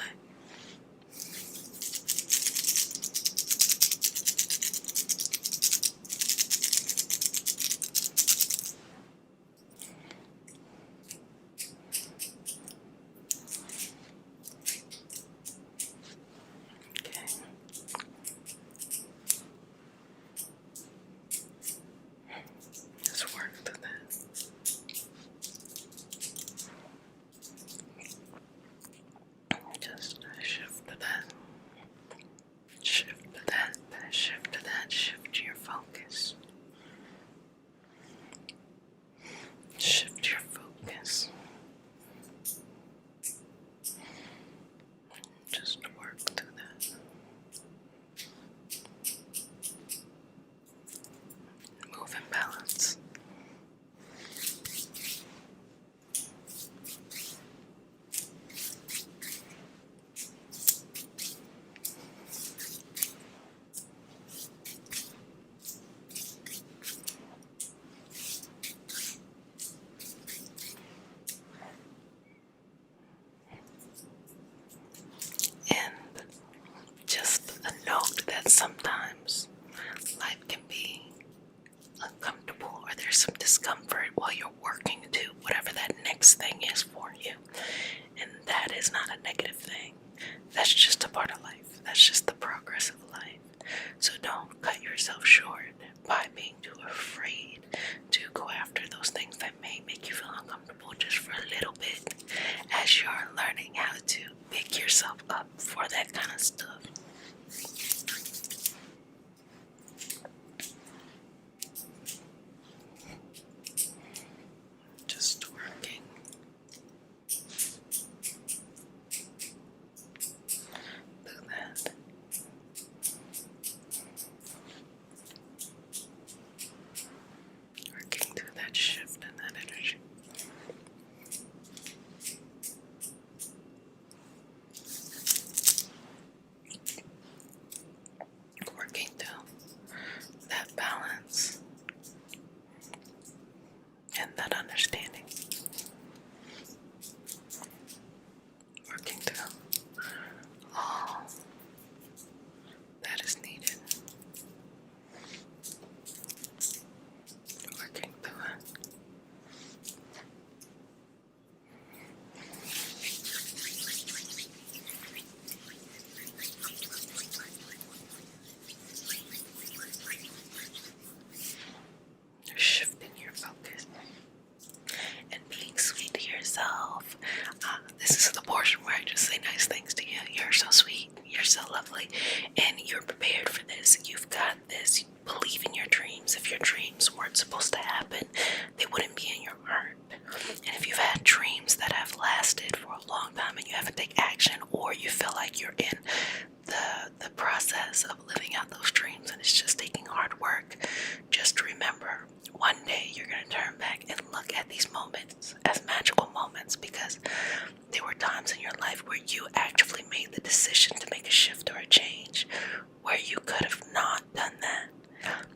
Okay. Just work through that. Just shift to that. Shift to that. Shift to that. Shift your focus. Shift your focus. Just work through that. Move in balance. And just a note that sometimes life can be uncomfortable or there's some discomfort while you're working to whatever that next thing is for you. And that is not a negative thing. That's just a part of life. That's just the progress of life. So don't cut yourself short by being too afraid to go after those things that may make you feel uncomfortable just for a little bit as you're learning how to pick yourself up for that kind of stuff. Just working through that. Working through that shift and that energy. Working through that balance and that understanding. Working through all that is needed. Working through it. Shifting your focus and being sweet to yourself. This is the portion where I just say nice things to you. You're so sweet. You're so lovely. And you're prepared for this. You've got this. You believe in your dreams. If your dreams weren't supposed to happen, they wouldn't be in your heart. And if you've had dreams that have lasted for a long time and you haven't taken action, or you feel like you're in the process of living out those dreams and it's just taking hard work, just remember, one day you're going to turn back and look at these moments as magical moments, because there were times in your life where you actually made the decision to make a shift or a change where you could have not done that.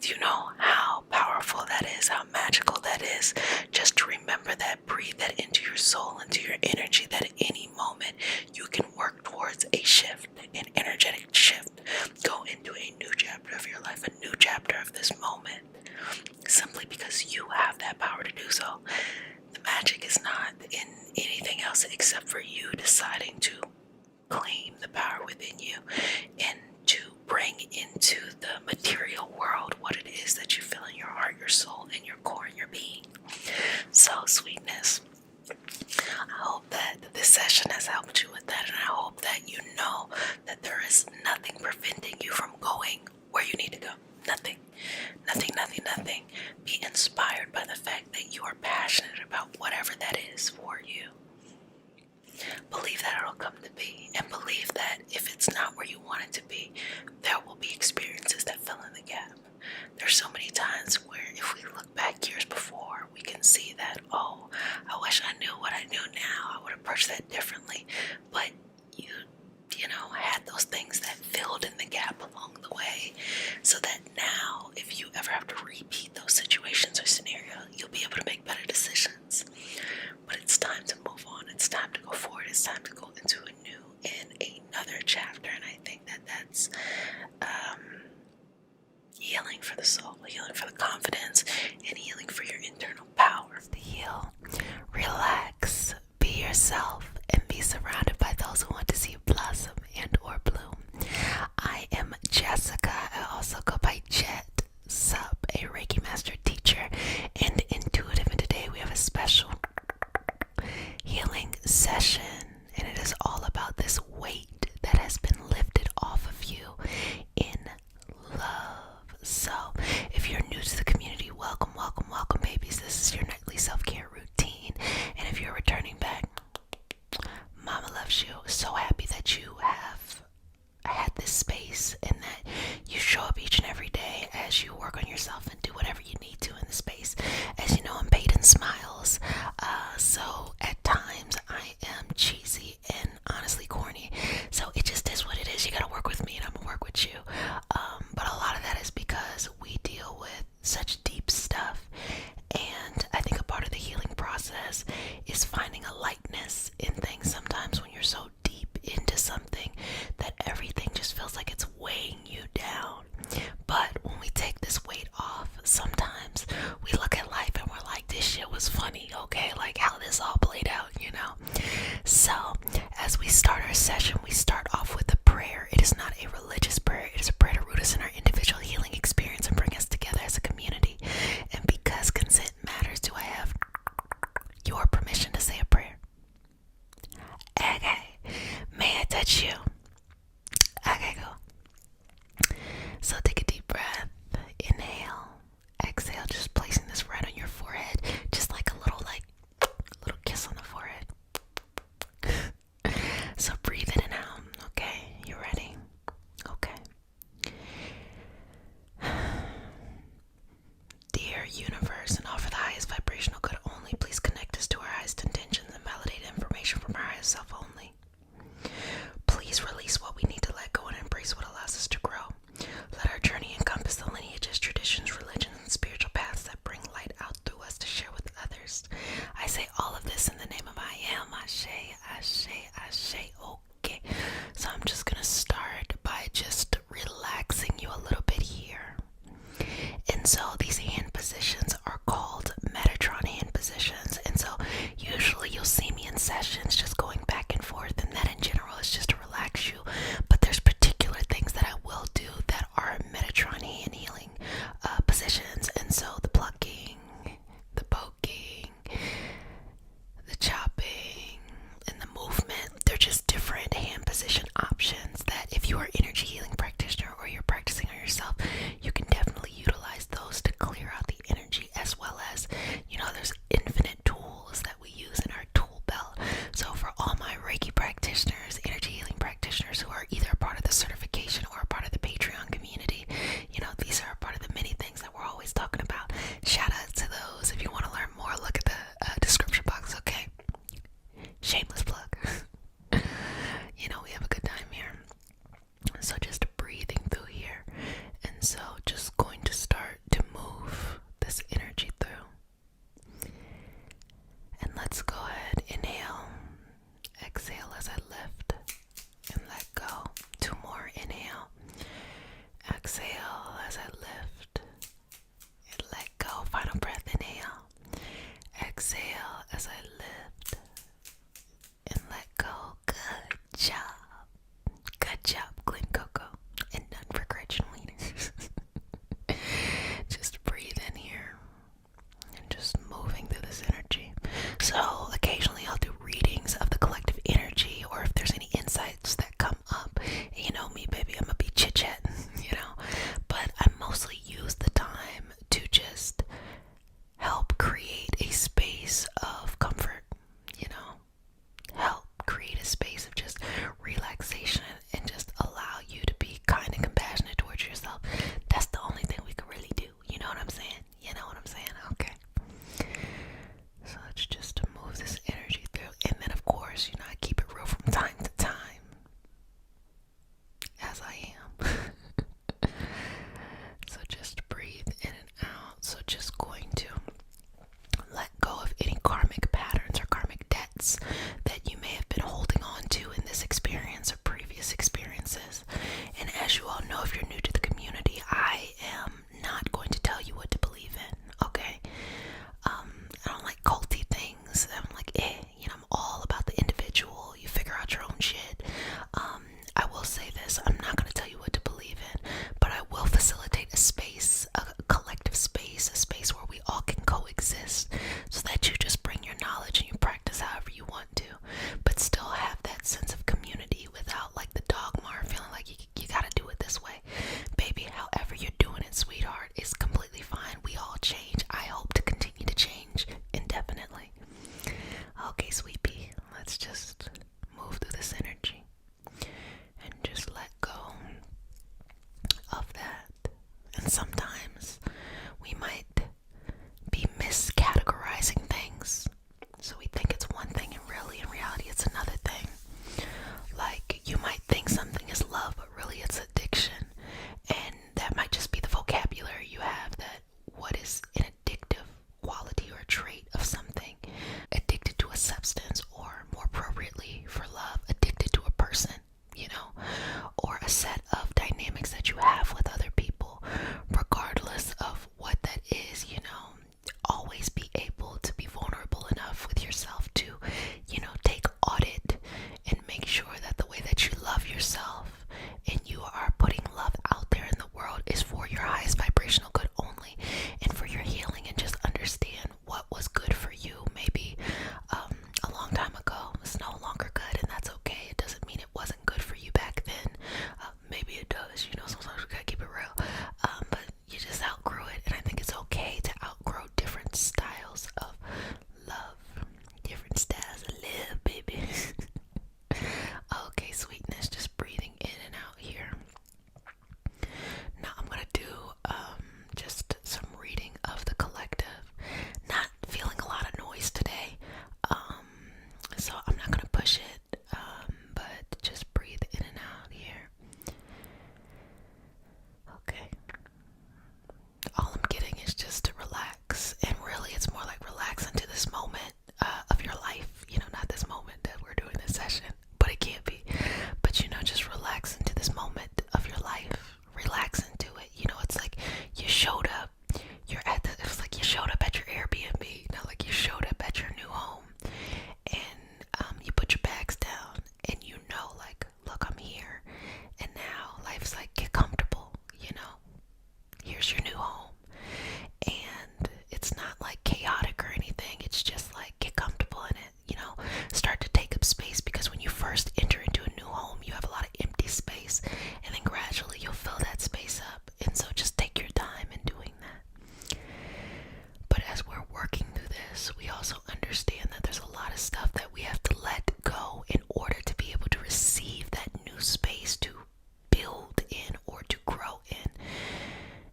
Do you know how powerful that is, how magical that is? Just to remember that, breathe that into your soul, into your energy, that at any moment you can work towards a shift, an energetic shift, go into a new chapter of your life, a new chapter of this moment, simply because you have that power to do so. The magic is not in anything else except for you deciding to claim the power within you and to bring into the material world what it is that you feel in your heart, your soul, and your core, and your being. So, sweetness, I hope that this session has helped you with that, and I hope that you know that there is nothing preventing you from going where you need to go. Nothing. Nothing, nothing, nothing. Be inspired by the fact approach that differently, but you know, had those things that filled in the gap along the way, so that now if you ever have to repeat those situations or scenarios, you'll be able to make better decisions. But it's time to move on. It's time to go forward. It's time to go into a new and another chapter. And I think that that's healing for the soul, healing for the confidence, and healing for your internal power. To heal, relax, be yourself, and be surrounded by those who want to see you blossom and or bloom. I am Jessica. I also go by Jet Sup, a Reiki master teacher and intuitive. And today we have a special healing session, and it is all about this weight that has been lifted off of you in love. So if you're new to the community, welcome, welcome, welcome, babies. This is your nightly self-care routine, and if you're returning back, Mama loves you. So happy that you have had this space and that you show up each and every day as you work on yourself and do whatever you need to in the space. As you know, I'm paid in smiles, so at times I am cheesy and honestly corny, so it just is what it is. You gotta work with me and I'm gonna work with you, but a lot of that is because we deal with such deep stuff, and I think a part of the healing process is finding a lightness in things. Sometimes when you're so deep into something that everything just feels like it's weighing you down, but when we take this weight off, sometimes we look at life and we're like, this shit was funny, okay, like how this all played out, you know. So as we start our session, we start off with a prayer. It is not a religious prayer, it is a prayer to root us in our individual healing experience and bring us together as a community. And because consent matters, do I have your permission to say a prayer? Okay, may I touch you? Okay, go. So take a deep breath, inhale, exhale, just placing this right on your forehead, just like a little kiss on the forehead. So breathe in and this, we also understand that there's a lot of stuff that we have to let go in order to be able to receive that new space to build in or to grow in.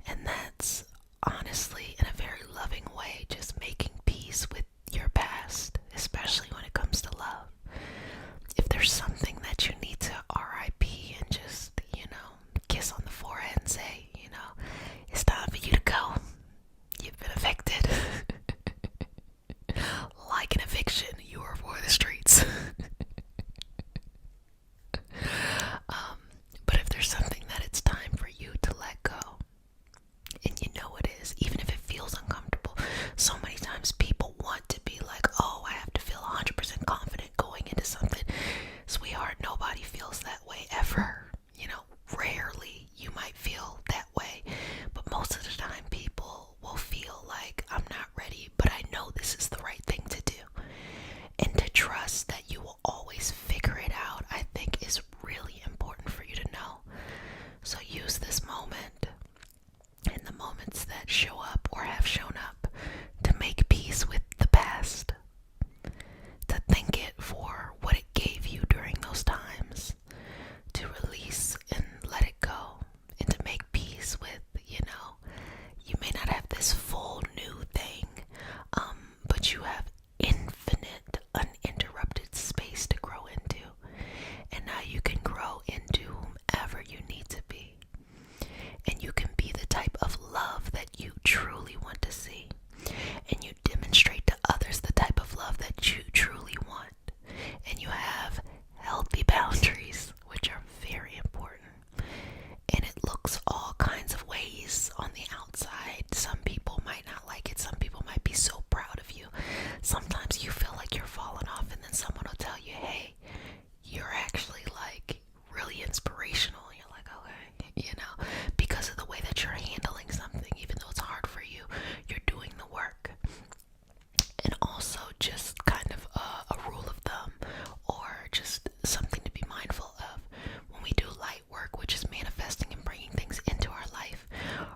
And that's honestly, in a very loving way, just making peace with your past, especially when it comes to love. If there's something that you need to RIP and just, kiss on the forehead and say, it's time for you to go. You've been evicted. Like an eviction, you are for the streets. But if there's something that it's time for you to let go, and you know it is, even if it feels uncomfortable. So many times people want to be like, oh, I have to feel 100% confident going into something. Sweetheart, nobody feels that way ever. Rarely you might feel that way, but most of the time people will feel like, I'm not ready, but I know this is the right thing to do. And to trust that you will always figure it out, I think is really important for you to know. So use this moment and the moments that show up or have shown up to make peace with the past, to thank it for what it gave you during those times, to release and let it go, and to make peace with, you may not have this full new thing, but you have infinite, uninterrupted space to grow into. And now you can grow into whomever you need to be. And you can be the type of love that you truly want to see. And you demonstrate to others the type of love that you truly want. And you have healthy boundaries, which are very important. And it looks all kinds of ways on the outside. Some people might not like it. Some people might be so proud of you. Sometimes you feel like you're falling off, and then someone will tell you, hey, you're actually like really inspirational. You're like, okay, because of the way that you're handling something, even though it's hard for you, you're doing the work. And also just kind of a rule of thumb, or just something to be mindful of. When we do light work, which is manifesting and bringing things into our life,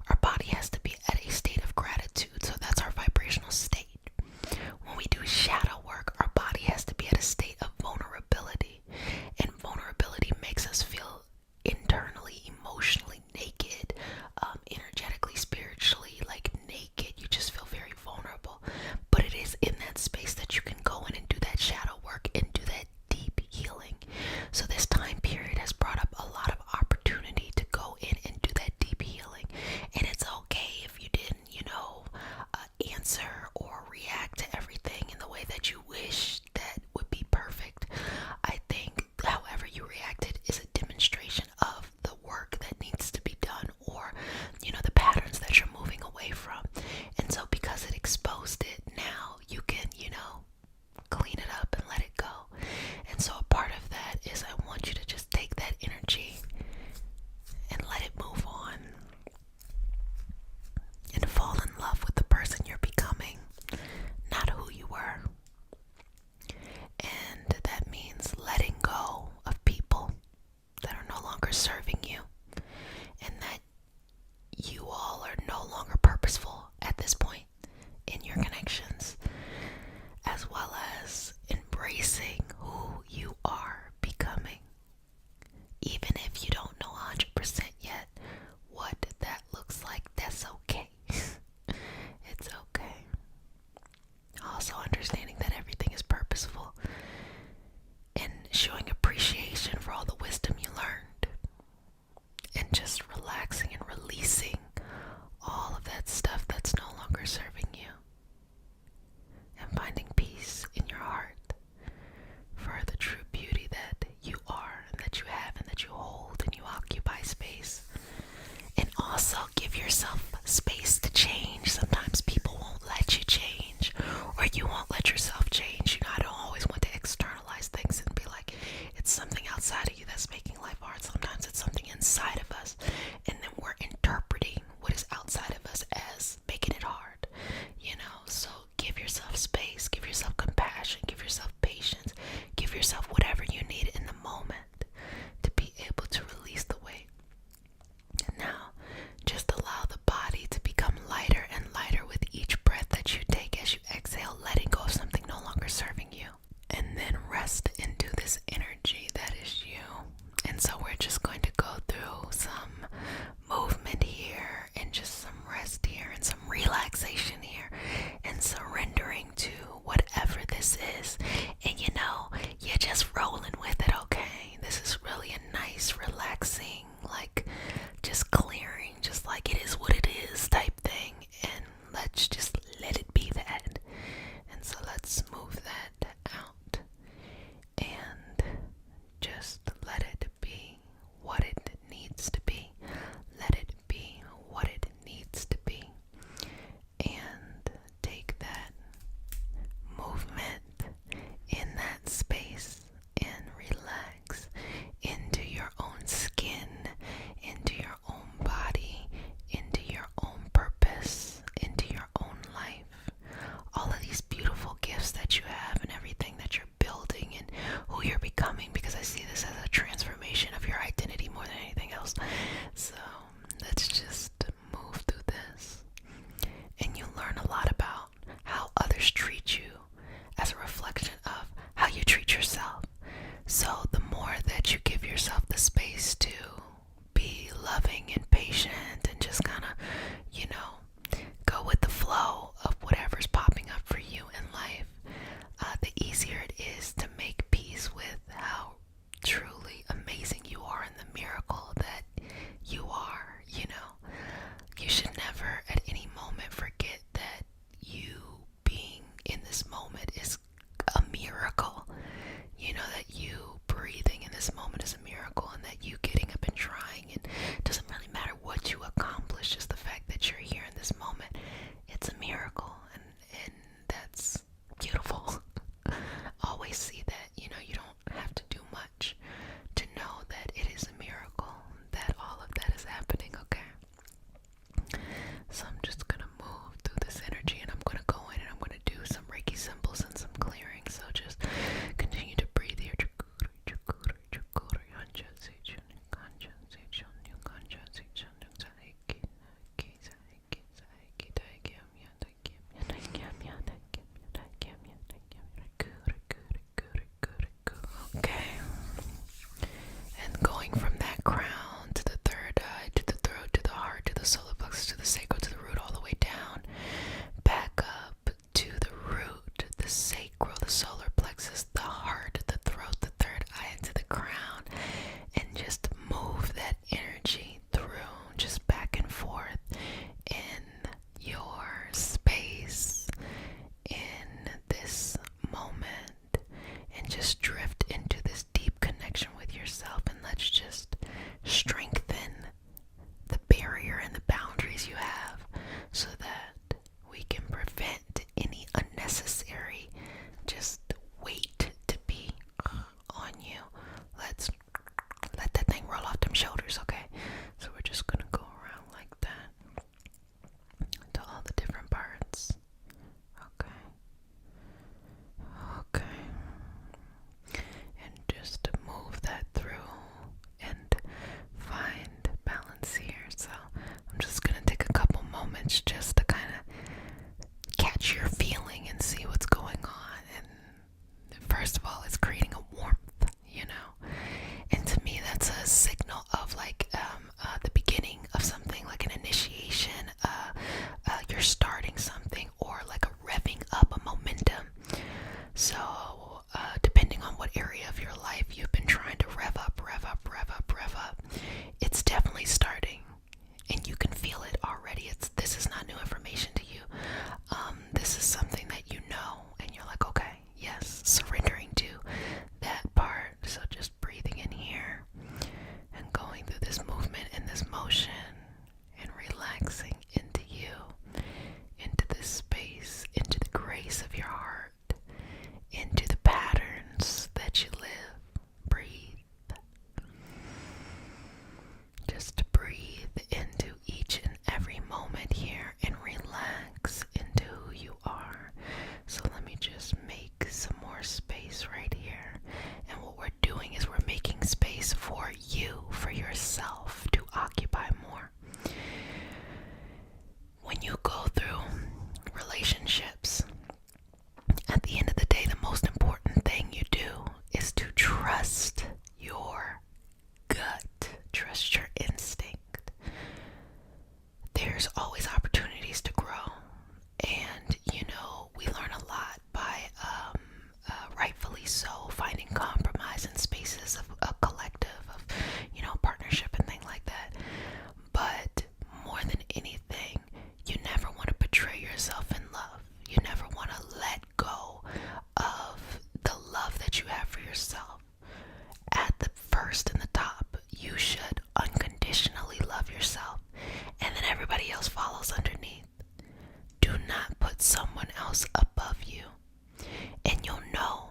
our body has to be at a state of gratitude. So that's our vibrational state. When we do shadow work, our body has to be at a state of vulnerability. And vulnerability makes us feel internally, emotionally naked, energetically, spiritually, like naked. You just feel very vulnerable. But it is in that space that you can go in and do that shadow work and do that deep healing. So this time period has brought up a lot of opportunity to go in and do that deep healing. And it's okay if you didn't, answer or react to everything in the way that you wish that would be perfect. I think however you reacted is a demonstration of the work that needs to be done, or, the patterns that you're moving away from. And so because it exposed it, now you can, clean it up and let it go. And so a part of that is I want you to just take that energy and let it move on, and fall in love with the person you're becoming, not who you were. And that means letting go of people that are no longer serving you, and that you all are no longer purposeful at this point in your connections, as well as embracing who you are becoming. Even if you don't know 100% yet what that looks like, that's okay. It's okay. Also understanding that everything is purposeful, and showing appreciation for all the wisdom you learned, and just relaxing and releasing all of that stuff that's no longer serving you, and finding peace in your heart for the true beauty that you are, and that you have, and that you hold, and you occupy space. And also give yourself space to change. Sometimes people won't let you change, or you won't let yourself change. I don't always want to externalize things and be like, it's something outside of you that's making life hard. Sometimes it's something inside of us, and then we're interpreting what is outside of us as making it hard. So give yourself space, give yourself compassion, give yourself patience, give yourself whatever you need in the moment to be able to release the weight. And now, just allow the body to become lighter and lighter with each breath that you take as you exhale, letting first of all, it's creating a warmth, you know. And to me, that's a signal of like the beginning of something, like an initiation. You're starting something, or like a revving up a momentum. So depending on what area of your life you've been trying to rev up, it's definitely starting, and you can feel it already. This is not new information to you. This is something that you know, and you're like, okay, yes, surrendering to that part. So just breathing in here and going through this movement and this motion and relaxing into you, into this space, into the grace of your heart, into the patterns that you live. Breathe. Just breathe into each and every moment here and relax into who you are. So let me just make some more space right here. And what we're doing is we're making space for you, for yourself, to occupy more. When you go through relationships, at the end of the day, the most important thing you do is to trust your gut, trust your instinct. There's always opportunities to grow, and you know, we learn a lot by rightfully so finding compromise in spaces of a collective, of, you know, partnership and things like that. But more than anything, you never want to betray yourself in love. You never want to let go of the love that you have for yourself. At the first and the top, you should unconditionally love yourself, and then everybody else follows underneath. Do not put someone else above you. And you'll know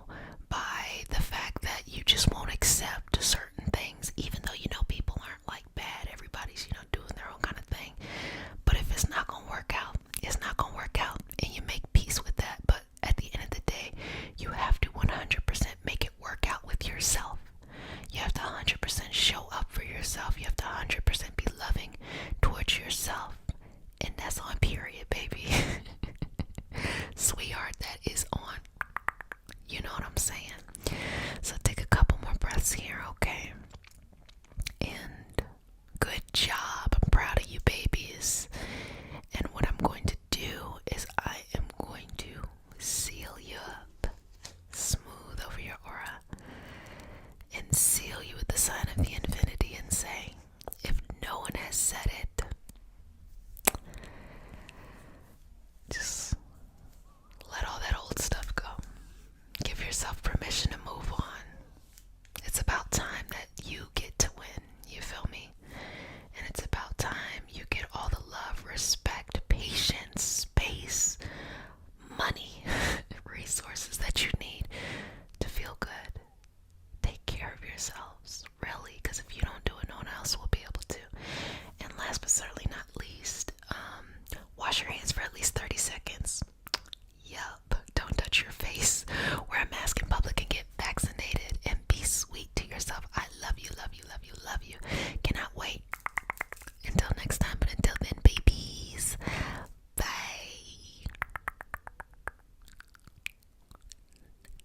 by the fact that you just won't accept certain things, even though you know people aren't like bad. Everybody's, you know, doing their own kind of thing. But if it's not going to work out, it's not going to work out, and you make peace with that. But at the end of the day, you have to 100% make it work out with yourself. You have to 100% show up for yourself. You have to 100% be loving towards yourself. And that's on period, baby. Sweetheart, that is on. You know what I'm saying? So take a couple more breaths here, okay? And good job. I'm proud of you, babies. And what I'm going to do is I am going to seal you up, smooth over your aura, and seal you with the sign of the infinity and say, if no one has said it, just let all that old stuff go. Give yourself permission to move on. It's about time that you get to win, you feel me? And it's about time you get all the love, respect, patience, space, money, resources that you need to feel good. Take care of yourselves, really, because if you don't do it, no one else will be able to. And last but certainly not least, wash your hands for at least 30 seconds. Yup, don't touch your face, wear a mask in public, and get vaccinated, and be sweet to yourself. I love you, love you, love you, love you. Cannot wait until next time, but until then, babies, bye.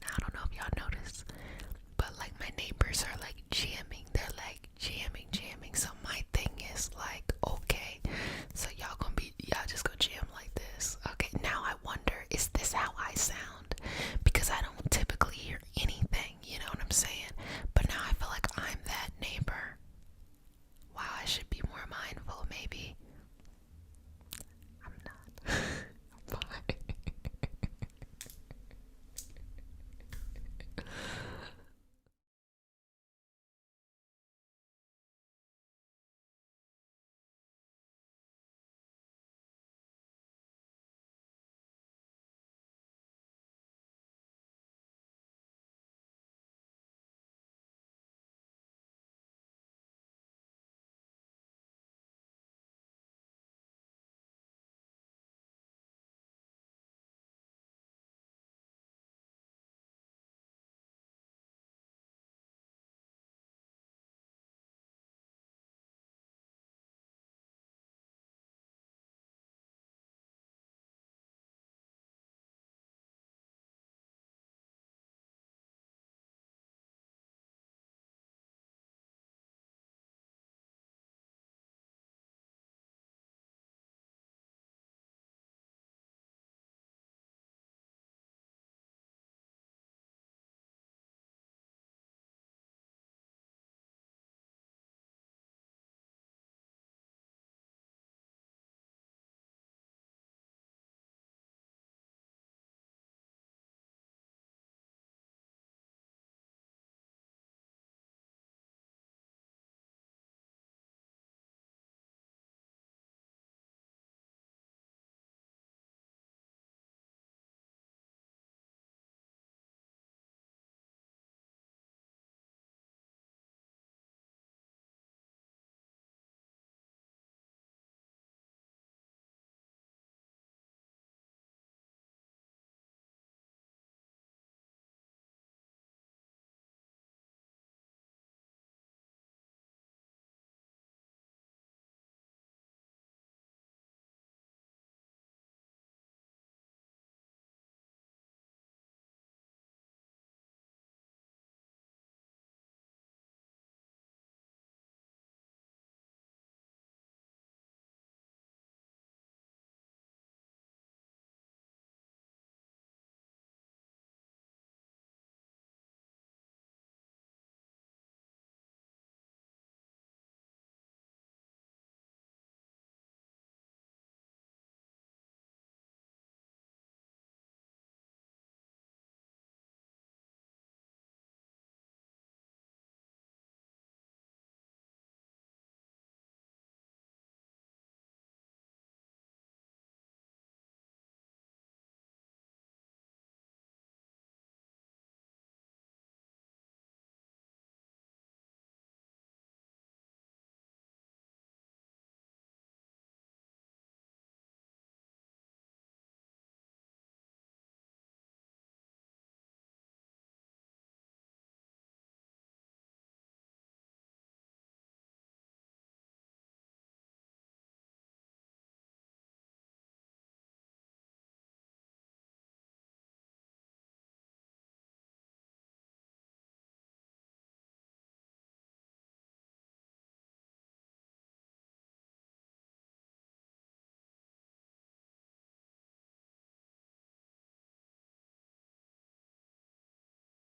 Now, I don't know if y'all notice, but like my neighbors are like jamming. They're like jamming. So my thing is like, okay, so y'all just gonna jam like this. Okay, now I wonder, is this how